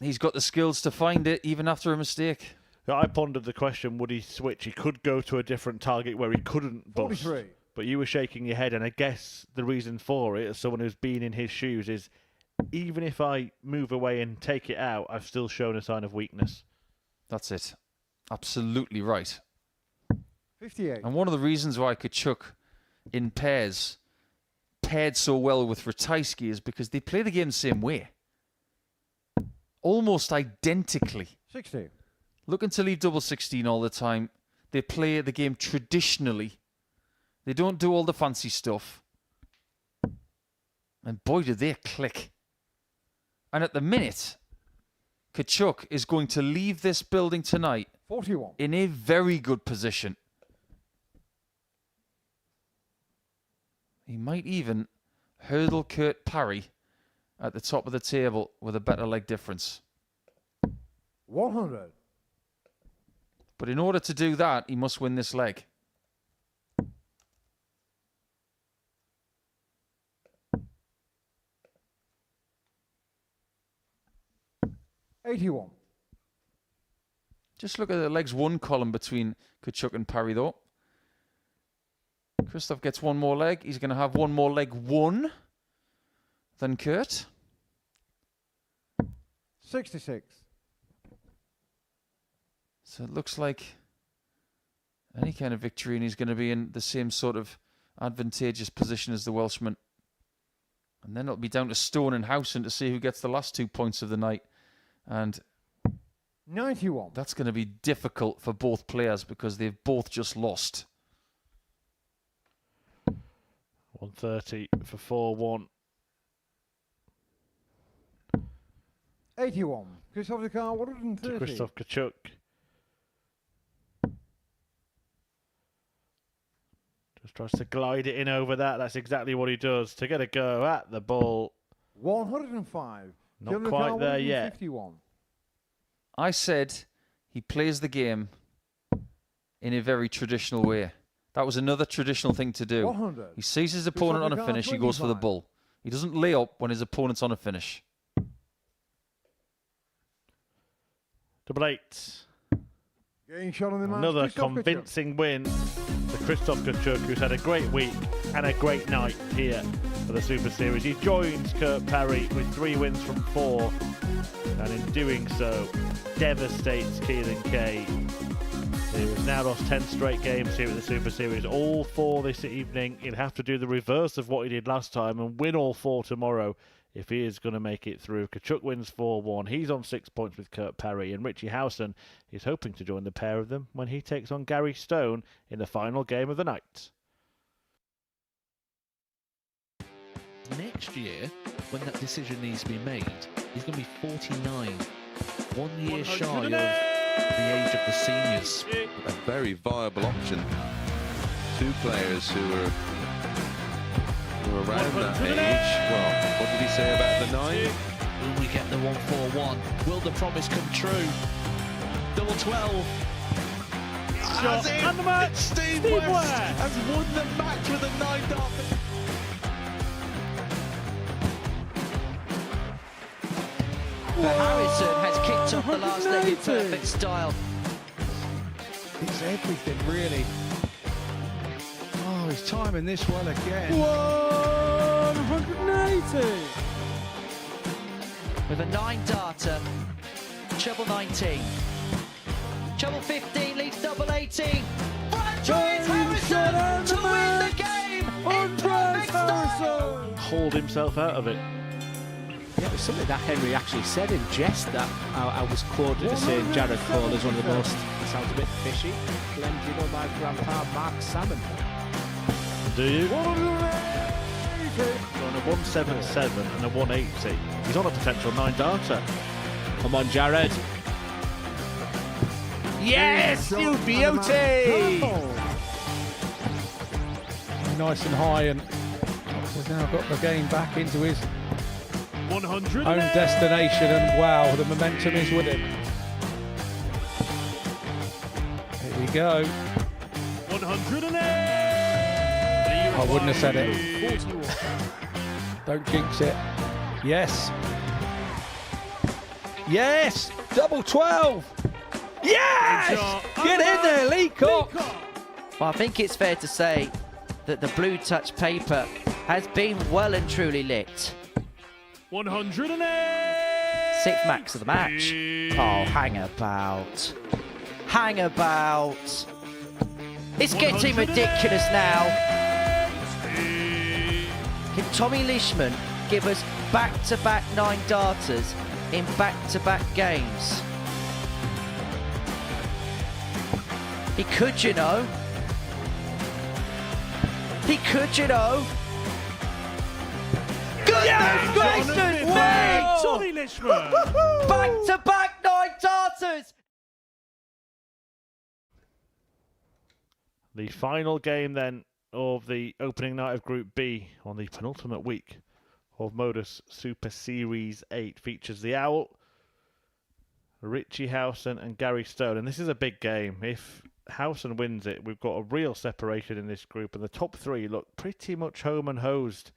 He's got the skills to find it, even after a mistake. I pondered the question, would he switch? He could go to a different target where he couldn't bust. 43. But you were shaking your head, and I guess the reason for it, as someone who's been in his shoes, is even if I move away and take it out, I've still shown a sign of weakness. That's it. Absolutely right. 58. And one of the reasons why Kciuk in pairs paired so well with Ratajski is because they play the game the same way. Almost identically. 60. Looking to leave double 16 all the time. They play the game traditionally. They don't do all the fancy stuff. And boy, do they click. And at the minute, Kciuk is going to leave this building tonight 41. in a very good position. He might even hurdle Kurt Parry at the top of the table with a better leg difference. 100. But in order to do that, he must win this leg. $81. Just look at the legs one column between Kciuk and Parry, though. Christoph gets one more leg. He's going to have one more leg won than Kurt. 66. So it looks like any kind of victory, and he's going to be in the same sort of advantageous position as the Welshman. And then it'll be down to Stone and Howson to see who gets the last 2 points of the night. And 91. that's going to be difficult for both players because they've both just lost. 130 for 4-1. 81. Christoph the car, 130. To Christoph Kciuk. Just tries to glide it in over that. That's exactly what he does to get a go at the ball. 105. Not quite there yet. 51. I said he plays the game in a very traditional way. That was another traditional thing to do. 100. He sees his opponent on a finish, he goes for the bull. He doesn't lay up when his opponent's on a finish. Double 8. Getting shot on the match. Another Christoph convincing win for Christoph Kciuk, who's had a great week and a great night here for the Super Series. He joins Kurt Parry with 3 wins from 4, and in doing so, devastates Keelan Kay, who has now lost 10 straight games here at the Super Series. All 4 this evening. He'll have to do the reverse of what he did last time and win all 4 tomorrow if he is going to make it through. Kciuk wins 4-1. He's on 6 points with Kurt Parry, and Richie Howson is hoping to join the pair of them when he takes on Gary Stone in the final game of the night. Next year, when that decision needs to be made, he's going to be 49. 1 year shy of the age of the seniors. A very viable option. 2 players who are around that age. Well, what did he say about the 9? Will we get the 1-4-1? Will the promise come true? Double 12. Shot and the match. Steve West has won the match with a 9-dart. Harrison has kicked off the last leg in perfect style. It's everything, really. Oh, he's timing this well again. 180. With a 9-darter, treble 19. Treble 15 leads double 18. Franchise Harrison to win the game in perfect style. Hauled himself out of it. Yeah, it was something that Henry actually said in jest that I was quoted as saying Jared Cole is one of the most, sounds a bit fishy. Glenn, do you know my grandpa Mark Salmon? Do you? On a 177 and a 180. He's on a potential 9-darter. Come on, Jared. Yes, you beauty! Nice and high, and he's now got the game back into his 100 own destination, and wow, the momentum is with him. Here we go. 108. I wouldn't have said it. Don't jinx it. Yes. Yes! Double 12! Yes! Get in there, Leacock! Well, I think it's fair to say that the blue touch paper has been well and truly lit. 108. 6th max of the match. Oh, hang about. Hang about. It's getting ridiculous now. Can Tommy Leishman give us back-to-back 9 darters in back-to-back games? He could, you know. He could, you know. Goodness gracious me! Tommy Leishman! Back-to-back 9 darters! The final game then of the opening night of Group B on the penultimate week of Modus Super Series 8 features the Owl, Richie Howson and Gary Stone. And this is a big game. If Howson wins it, we've got a real separation in this group, and the top 3 look pretty much home and hosed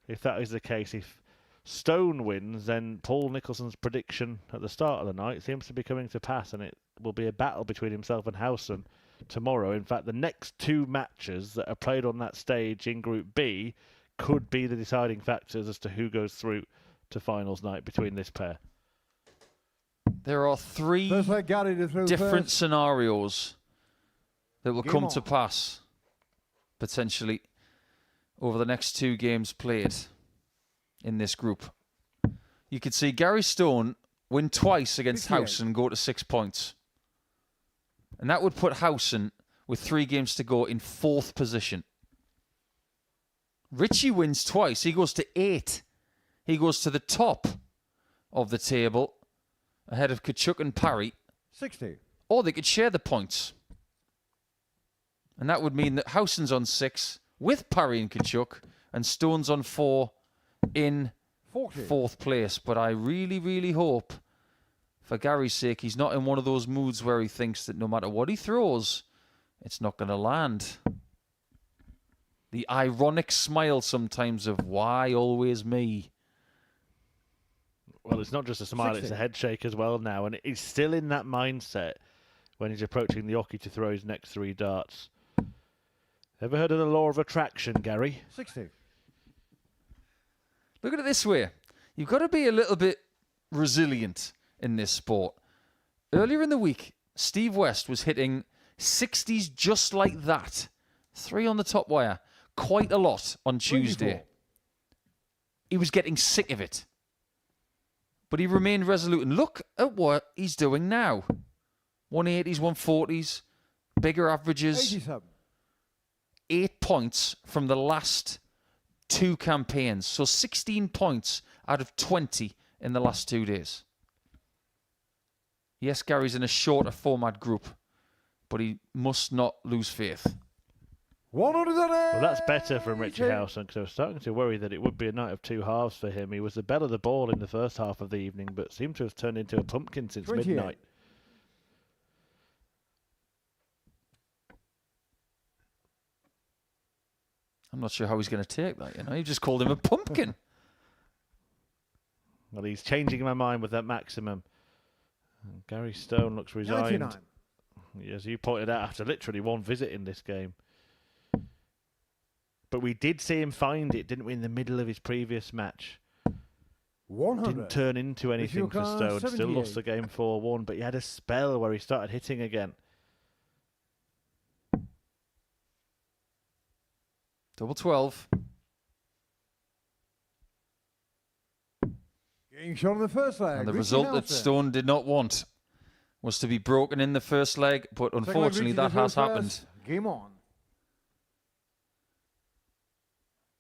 if that is the case. If Stone wins, then Paul Nicholson's prediction at the start of the night seems to be coming to pass, and it will be a battle between himself and Howson tomorrow. In fact, the next 2 matches that are played on that stage in Group B could be the deciding factors as to who goes through to finals night between this pair. There are 3 different scenarios that will come to pass, potentially, over the next 2 games played in this group. You could see Gary Stone win twice against Howson and go to 6 points. And that would put Howson, with 3 games to go, in 4th position. Richie wins twice. He goes to 8. He goes to the top of the table, ahead of Kciuk and Parry. 60. Or they could share the points. And that would mean that Howson's on 6 with Parry and Kciuk, and Stone's on 4 in 4th place. But I really, really hope, for Gary's sake, he's not in one of those moods where he thinks that no matter what he throws, it's not going to land. The ironic smile sometimes of, why always me? Well, it's not just a smile, 60. it's a head shake as well now. And he's still in that mindset when he's approaching the oche to throw his next 3 darts. Ever heard of the law of attraction, Gary? 60. Look at it this way. You've got to be a little bit resilient in this sport. Earlier in the week, Steve West was hitting 60s just like that. 3 on the top wire. Quite a lot on Tuesday. 24. He was getting sick of it. But he remained resolute. And look at what he's doing now. 180s, 140s, bigger averages. 87. 8 points from the last 2 campaigns. So 16 points out of 20 in the last 2 days. Yes, Gary's in a shorter format group, but he must not lose faith. 180. Well, that's better from Richie Howson, because I was starting to worry that it would be a night of 2 halves for him. He was the belle of the ball in the first half of the evening, but seemed to have turned into a pumpkin since 28. midnight. I'm not sure how he's going to take that, you know. You just called him a pumpkin. Well, he's changing my mind with that maximum. And Gary Stone looks resigned. 99. As you pointed out, after literally 1 visit in this game. But we did see him find it, didn't we, in the middle of his previous match. 100. Didn't turn into anything for Stone. Still lost the game 4-1, but he had a spell where he started hitting again. Double 12. Getting shot in the first leg. And the Richie result that Howson. Stone did not want was to be broken in the first leg, but Second leg, unfortunately Richie that the has first happened. pass. Game on.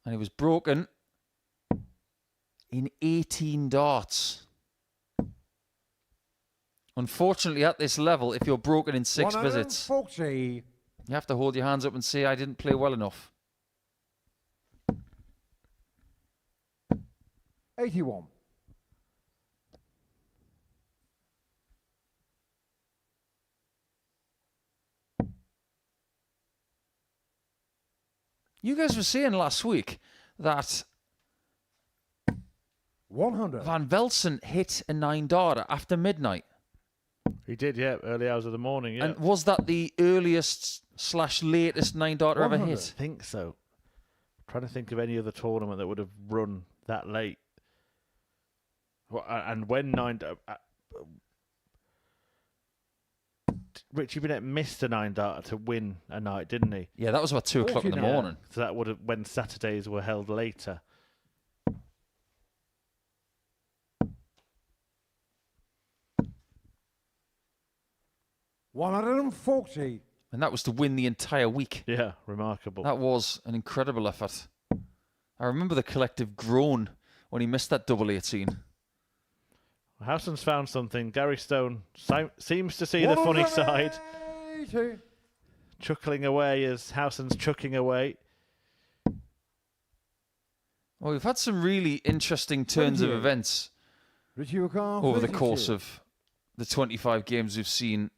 And it was broken in 18 darts. Unfortunately, at this level, if you're broken in 6 visits, 140. you have to hold your hands up and say, I didn't play well enough. 81. You guys were saying last week that 100. Van Velsen hit a 9-darter after midnight. He did, yeah, early hours of the morning, yeah. And was that the earliest / latest 9-darter ever 100. hit? I think so. I'm trying to think of any other tournament that would have run that late. Well, and when Richie Bennett missed a 9-darter to win a night, didn't he? Yeah, that was about 2 o'clock in the morning. So that would have when Saturdays were held later. $140. And that was to win the entire week. Yeah, remarkable. That was an incredible effort. I remember the collective groan when he missed that double 18. Howson's found something. Gary Stone seems to see the funny side. Chuckling away as Howson's chucking away. Well, we've had some really interesting turns of events over the course of the 25 games we've seen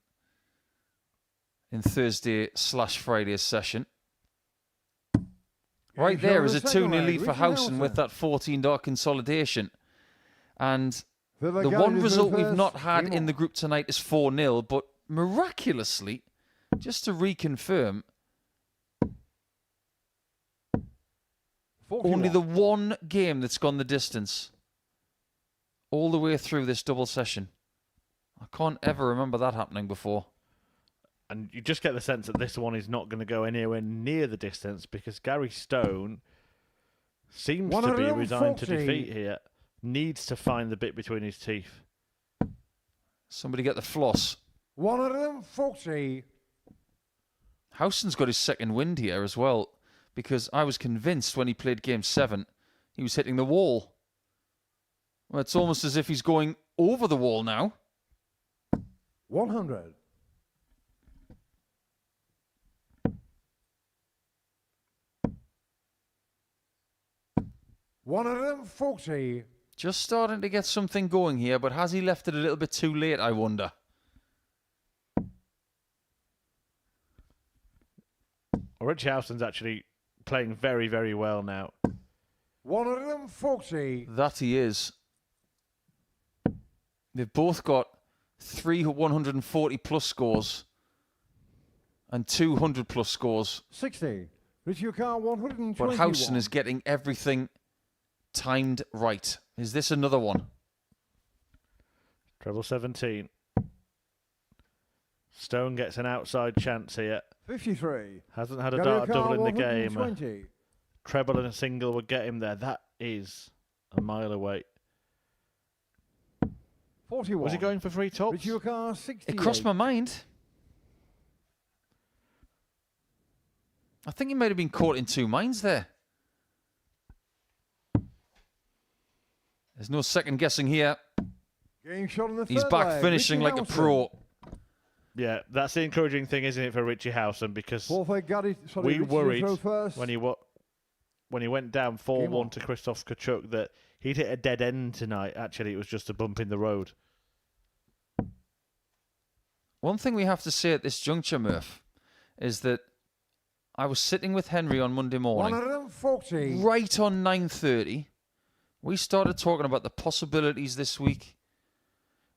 in Thursday/Friday's session. Right there is a 2-0 lead for Howson with that $14 consolidation. And the one result we've not had in the group tonight is 4-0, but miraculously, just to reconfirm, only the one game that's gone the distance all the way through this double session. I can't ever remember that happening before. And you just get the sense that this one is not going to go anywhere near the distance because Gary Stone seems to be resigned to defeat here. Needs to find the bit between his teeth. Somebody get the floss. 140. Howson's got his second wind here as well, because I was convinced when he played Game 7 he was hitting the wall. Well, it's almost as if he's going over the wall now. 100. $140. Just starting to get something going here, but has he left it a little bit too late, I wonder? Richie Howson's actually playing very, very well now. 140. That he is. They've both got 3 140-plus scores and 200-plus scores. 60. Richie Car 121. But Howson is getting everything timed right. Is this another one? Treble 17. Stone gets an outside chance here. 53. Hasn't had a dart double in the game. 120. Treble and a single would get him there. That is a mile away. 41. Was he going for 3 tops? Richie Car 68. It crossed my mind. I think he might have been caught in 2 minds there. There's no second guessing here. Game shot on the He's third back leg. finishing Richie like a Howson. pro. Yeah, that's the encouraging thing, isn't it, for Richie Howson? Because we Richie worried to throw first. when he went down 4-1 to Krzysztof Kciuk that he'd hit a dead end tonight. Actually, it was just a bump in the road. One thing we have to say at this juncture, Murph, is that I was sitting with Henry on Monday morning. 140. Right on 9:30, we started talking about the possibilities this week.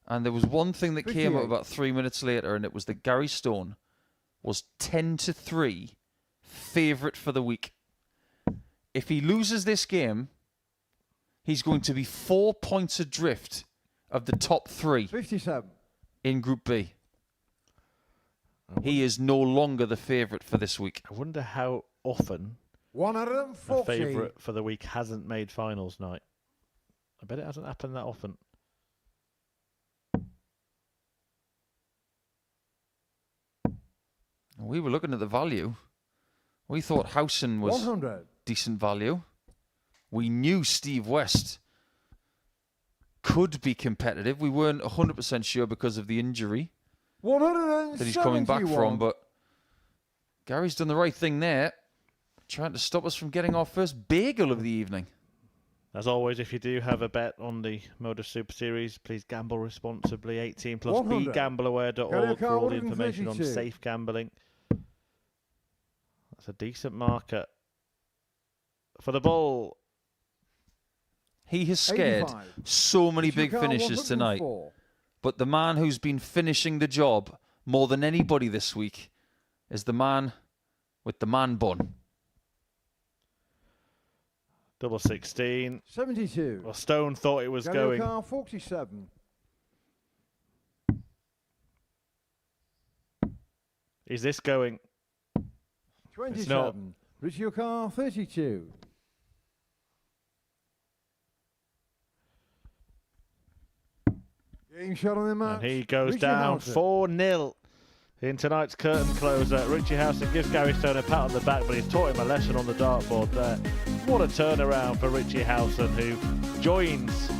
And there was one thing that came up about 3 minutes later, and it was that Gary Stone was 10-3 favourite for the week. If he loses this game, he's going to be 4 points adrift of the top 3 57. in Group B. He is no longer the favourite for this week. I wonder how often 140. a favourite for the week hasn't made finals night. I bet it hasn't happened that often. We were looking at the value. We thought Howson was 100. decent value. We knew Steve West could be competitive. We weren't 100% sure because of the injury 171. that he's coming back from, but Gary's done the right thing there, trying to stop us from getting our first bagel of the evening. As always, if you do have a bet on the Modus Super Series, please gamble responsibly. 18 plus. 100. BeGambleAware.org for all the 132. information on safe gambling. That's a decent marker for the ball. He has scared 85. so many big Kciuk finishes tonight. 104. But the man who's been finishing the job more than anybody this week is the man with the man bun. Double 16. 72. Well, Stone thought it was going. Car 47. Is this going? 27. Kciuk 32. Game shot on the match. And he goes Richie down Howson. 4-0 in tonight's curtain closer. Richie Howson gives Gary Stone a pat on the back, but he's taught him a lesson on the dartboard there. What a turnaround for Richie Howson, who joins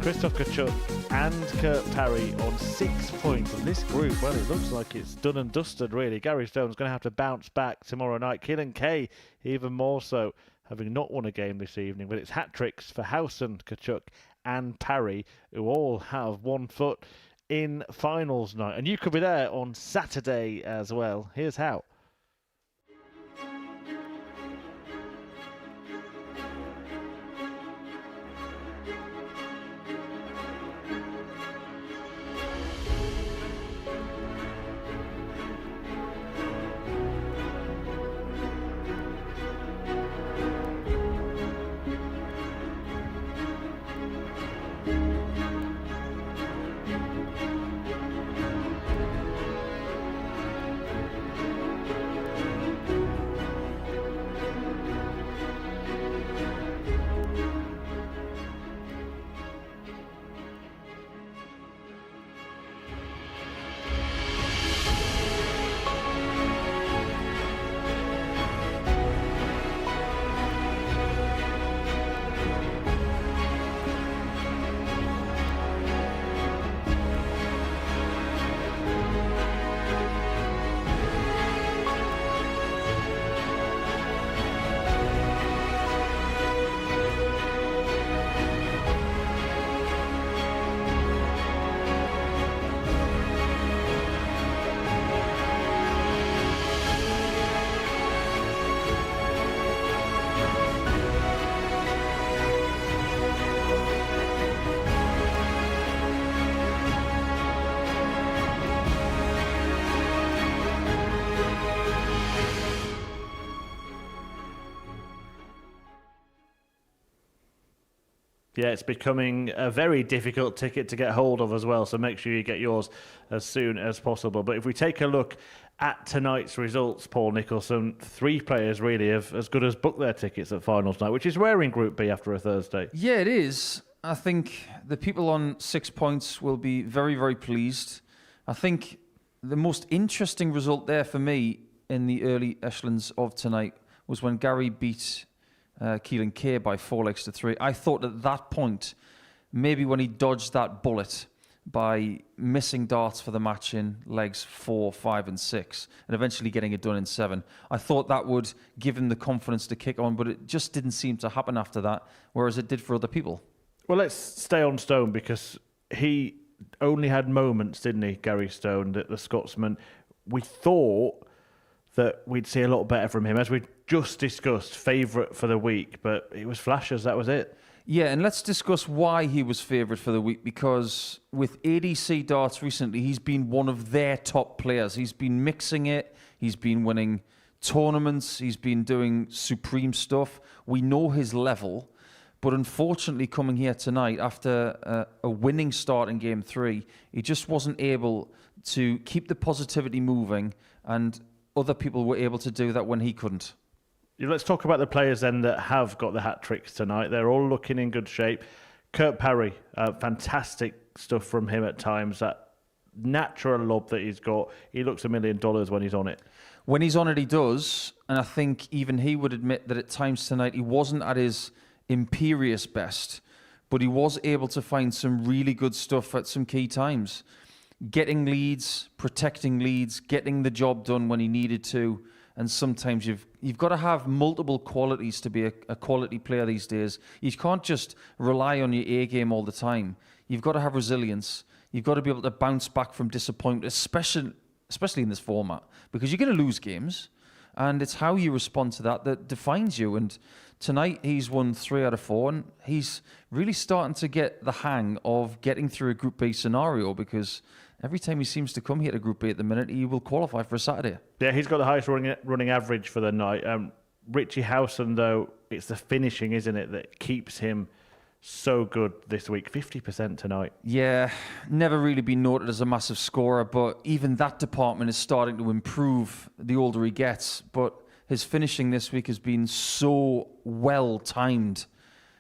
Christoph Kciuk and Kurt Parry on 6 points. And this group, well, it looks like it's done and dusted, really. Gary Stone's going to have to bounce back tomorrow night. Keelan Kay, even more so, having not won a game this evening. But it's hat-tricks for Howson, Kciuk and Parry, who all have 1 foot in finals night. And you could be there on Saturday as well. Here's how. Yeah, it's becoming a very difficult ticket to get hold of as well, so make sure you get yours as soon as possible. But if we take a look at tonight's results, Paul Nicholson, 3 players really have as good as booked their tickets at finals night, which is rare in Group B after a Thursday. Yeah, it is. I think the people on 6 points will be very, very pleased. I think the most interesting result there for me in the early echelons of tonight was when Gary beat Keelan Kay by 4 legs to 3. I thought at that point, maybe when he dodged that bullet by missing darts for the match in legs 4, 5 and 6 and eventually getting it done in 7, I thought that would give him the confidence to kick on, but it just didn't seem to happen after that, whereas it did for other people. Well, let's stay on Stone because he only had moments, didn't he, Gary Stone, the Scotsman. We thought that we'd see a lot better from him, as we just discussed, favourite for the week, but it was flashes, that was it. Yeah, and let's discuss why he was favourite for the week, because with ADC darts recently, he's been one of their top players. He's been mixing it, he's been winning tournaments, he's been doing supreme stuff. We know his level, but unfortunately coming here tonight after a winning start in Game 3, he just wasn't able to keep the positivity moving, and other people were able to do that when he couldn't. Let's talk about the players then that have got the hat-tricks tonight. They're all looking in good shape. Kurt Parry, fantastic stuff from him at times. That natural lob that he's got, he looks $1 million when he's on it. When he's on it, he does. And I think even he would admit that at times tonight he wasn't at his imperious best, but he was able to find some really good stuff at some key times. Getting leads, protecting leads, getting the job done when he needed to. And sometimes you've got to have multiple qualities to be a quality player these days. You can't just rely on your A game all the time. You've got to have resilience. You've got to be able to bounce back from disappointment, especially in this format, because you're going to lose games, and it's how you respond to that defines you. And tonight he's won 3 out of 4, and he's really starting to get the hang of getting through a Group B scenario, because every time he seems to come here to Group B at the minute, he will qualify for a Saturday. Yeah, he's got the highest running average for the night. Richie Howson, though, it's the finishing, isn't it, that keeps him so good this week. 50% tonight. Yeah, never really been noted as a massive scorer, but even that department is starting to improve the older he gets. But his finishing this week has been so well timed.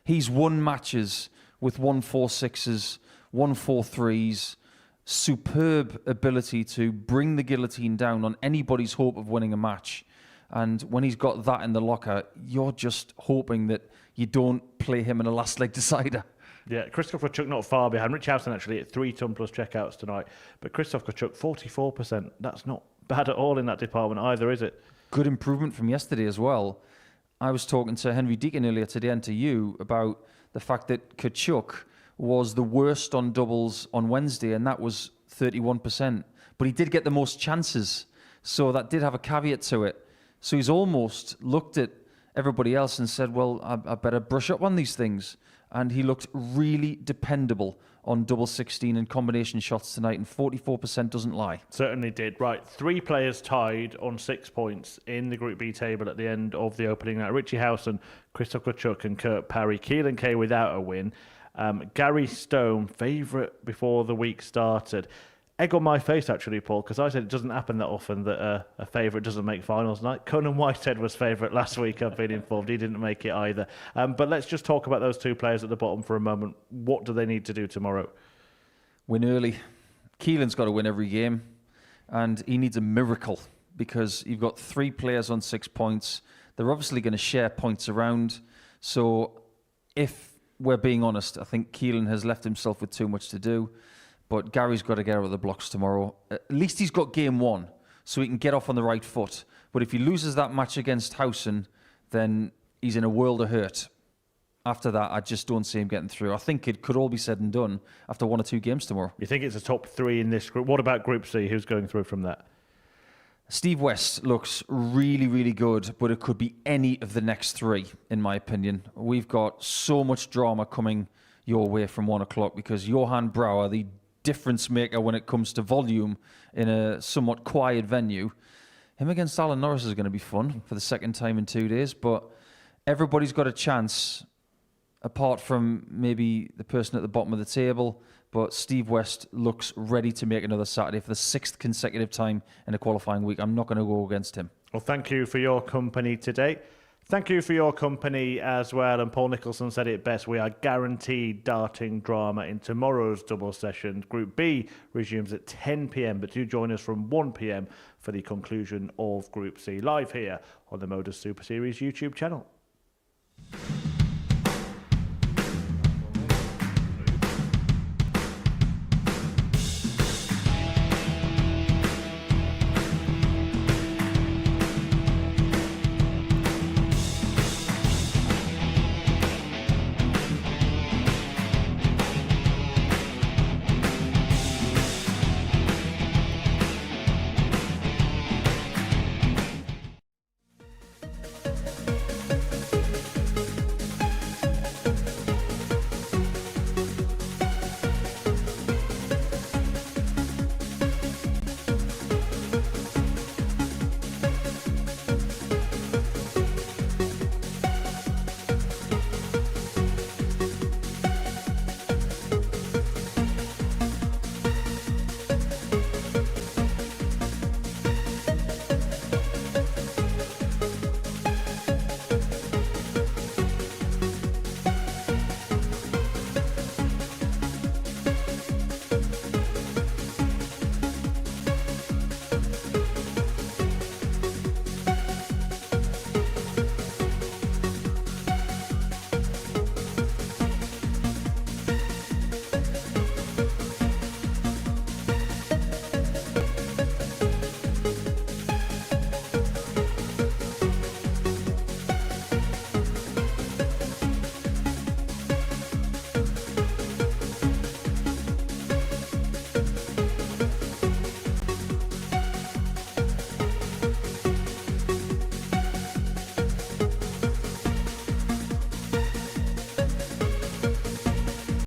He's won matches with 1-4-6s, 1-4-3s, superb ability to bring the guillotine down on anybody's hope of winning a match. And when he's got that in the locker, you're just hoping that you don't play him in a last leg decider. Yeah, Krzysztof Kciuk not far behind. Rich Howson actually at 3 ton plus checkouts tonight. But Krzysztof Kciuk, 44%. That's not bad at all in that department either, is it? Good improvement from yesterday as well. I was talking to Henry Deacon earlier today and to you about the fact that Kciuk was the worst on doubles on Wednesday, and that was 31%. But he did get the most chances, so that did have a caveat to it. So he's almost looked at everybody else and said, well, I better brush up on these things. And he looked really dependable on double 16 and combination shots tonight, and 44% doesn't lie. Certainly did. Right, 3 players tied on 6 points in the Group B table at the end of the opening night. Richie Howson, Krzysztof Kciuk and Kurt Parry. Keelan Kay without a win. Gary Stone, favourite before the week started. Egg on my face, actually, Paul, because I said it doesn't happen that often that a favourite doesn't make finals night. Conan Whitehead was favourite last week, I've been informed. He didn't make it either. But let's just talk about those 2 players at the bottom for a moment. What do they need to do tomorrow? Win early. Keelan's got to win every game, and he needs a miracle because you've got 3 players on 6 points. They're obviously going to share points around. So if we're being honest, I think Keelan has left himself with too much to do. But Gary's got to get out of the blocks tomorrow. At least he's got game 1, so he can get off on the right foot. But if he loses that match against Howson, then he's in a world of hurt. After that, I just don't see him getting through. I think it could all be said and done after 1 or 2 games tomorrow. You think it's a top 3 in this group? What about Group C? Who's going through from that? Steve West looks really, really good, but it could be any of the next 3, in my opinion. We've got so much drama coming your way from 1 o'clock because Johan Brouwer, the difference maker when it comes to volume in a somewhat quiet venue. Him against Alan Norris is going to be fun for the second time in 2 days, but everybody's got a chance apart from maybe the person at the bottom of the table. But Steve West looks ready to make another Saturday for the 6th consecutive time in a qualifying week. I'm not going to go against him. Well, thank you for your company today. Thank you for your company as well. And Paul Nicholson said it best. We are guaranteed darting drama in tomorrow's double session. Group B resumes at 10 p.m. But do join us from 1 p.m. for the conclusion of Group C live here on the Modus Super Series YouTube channel.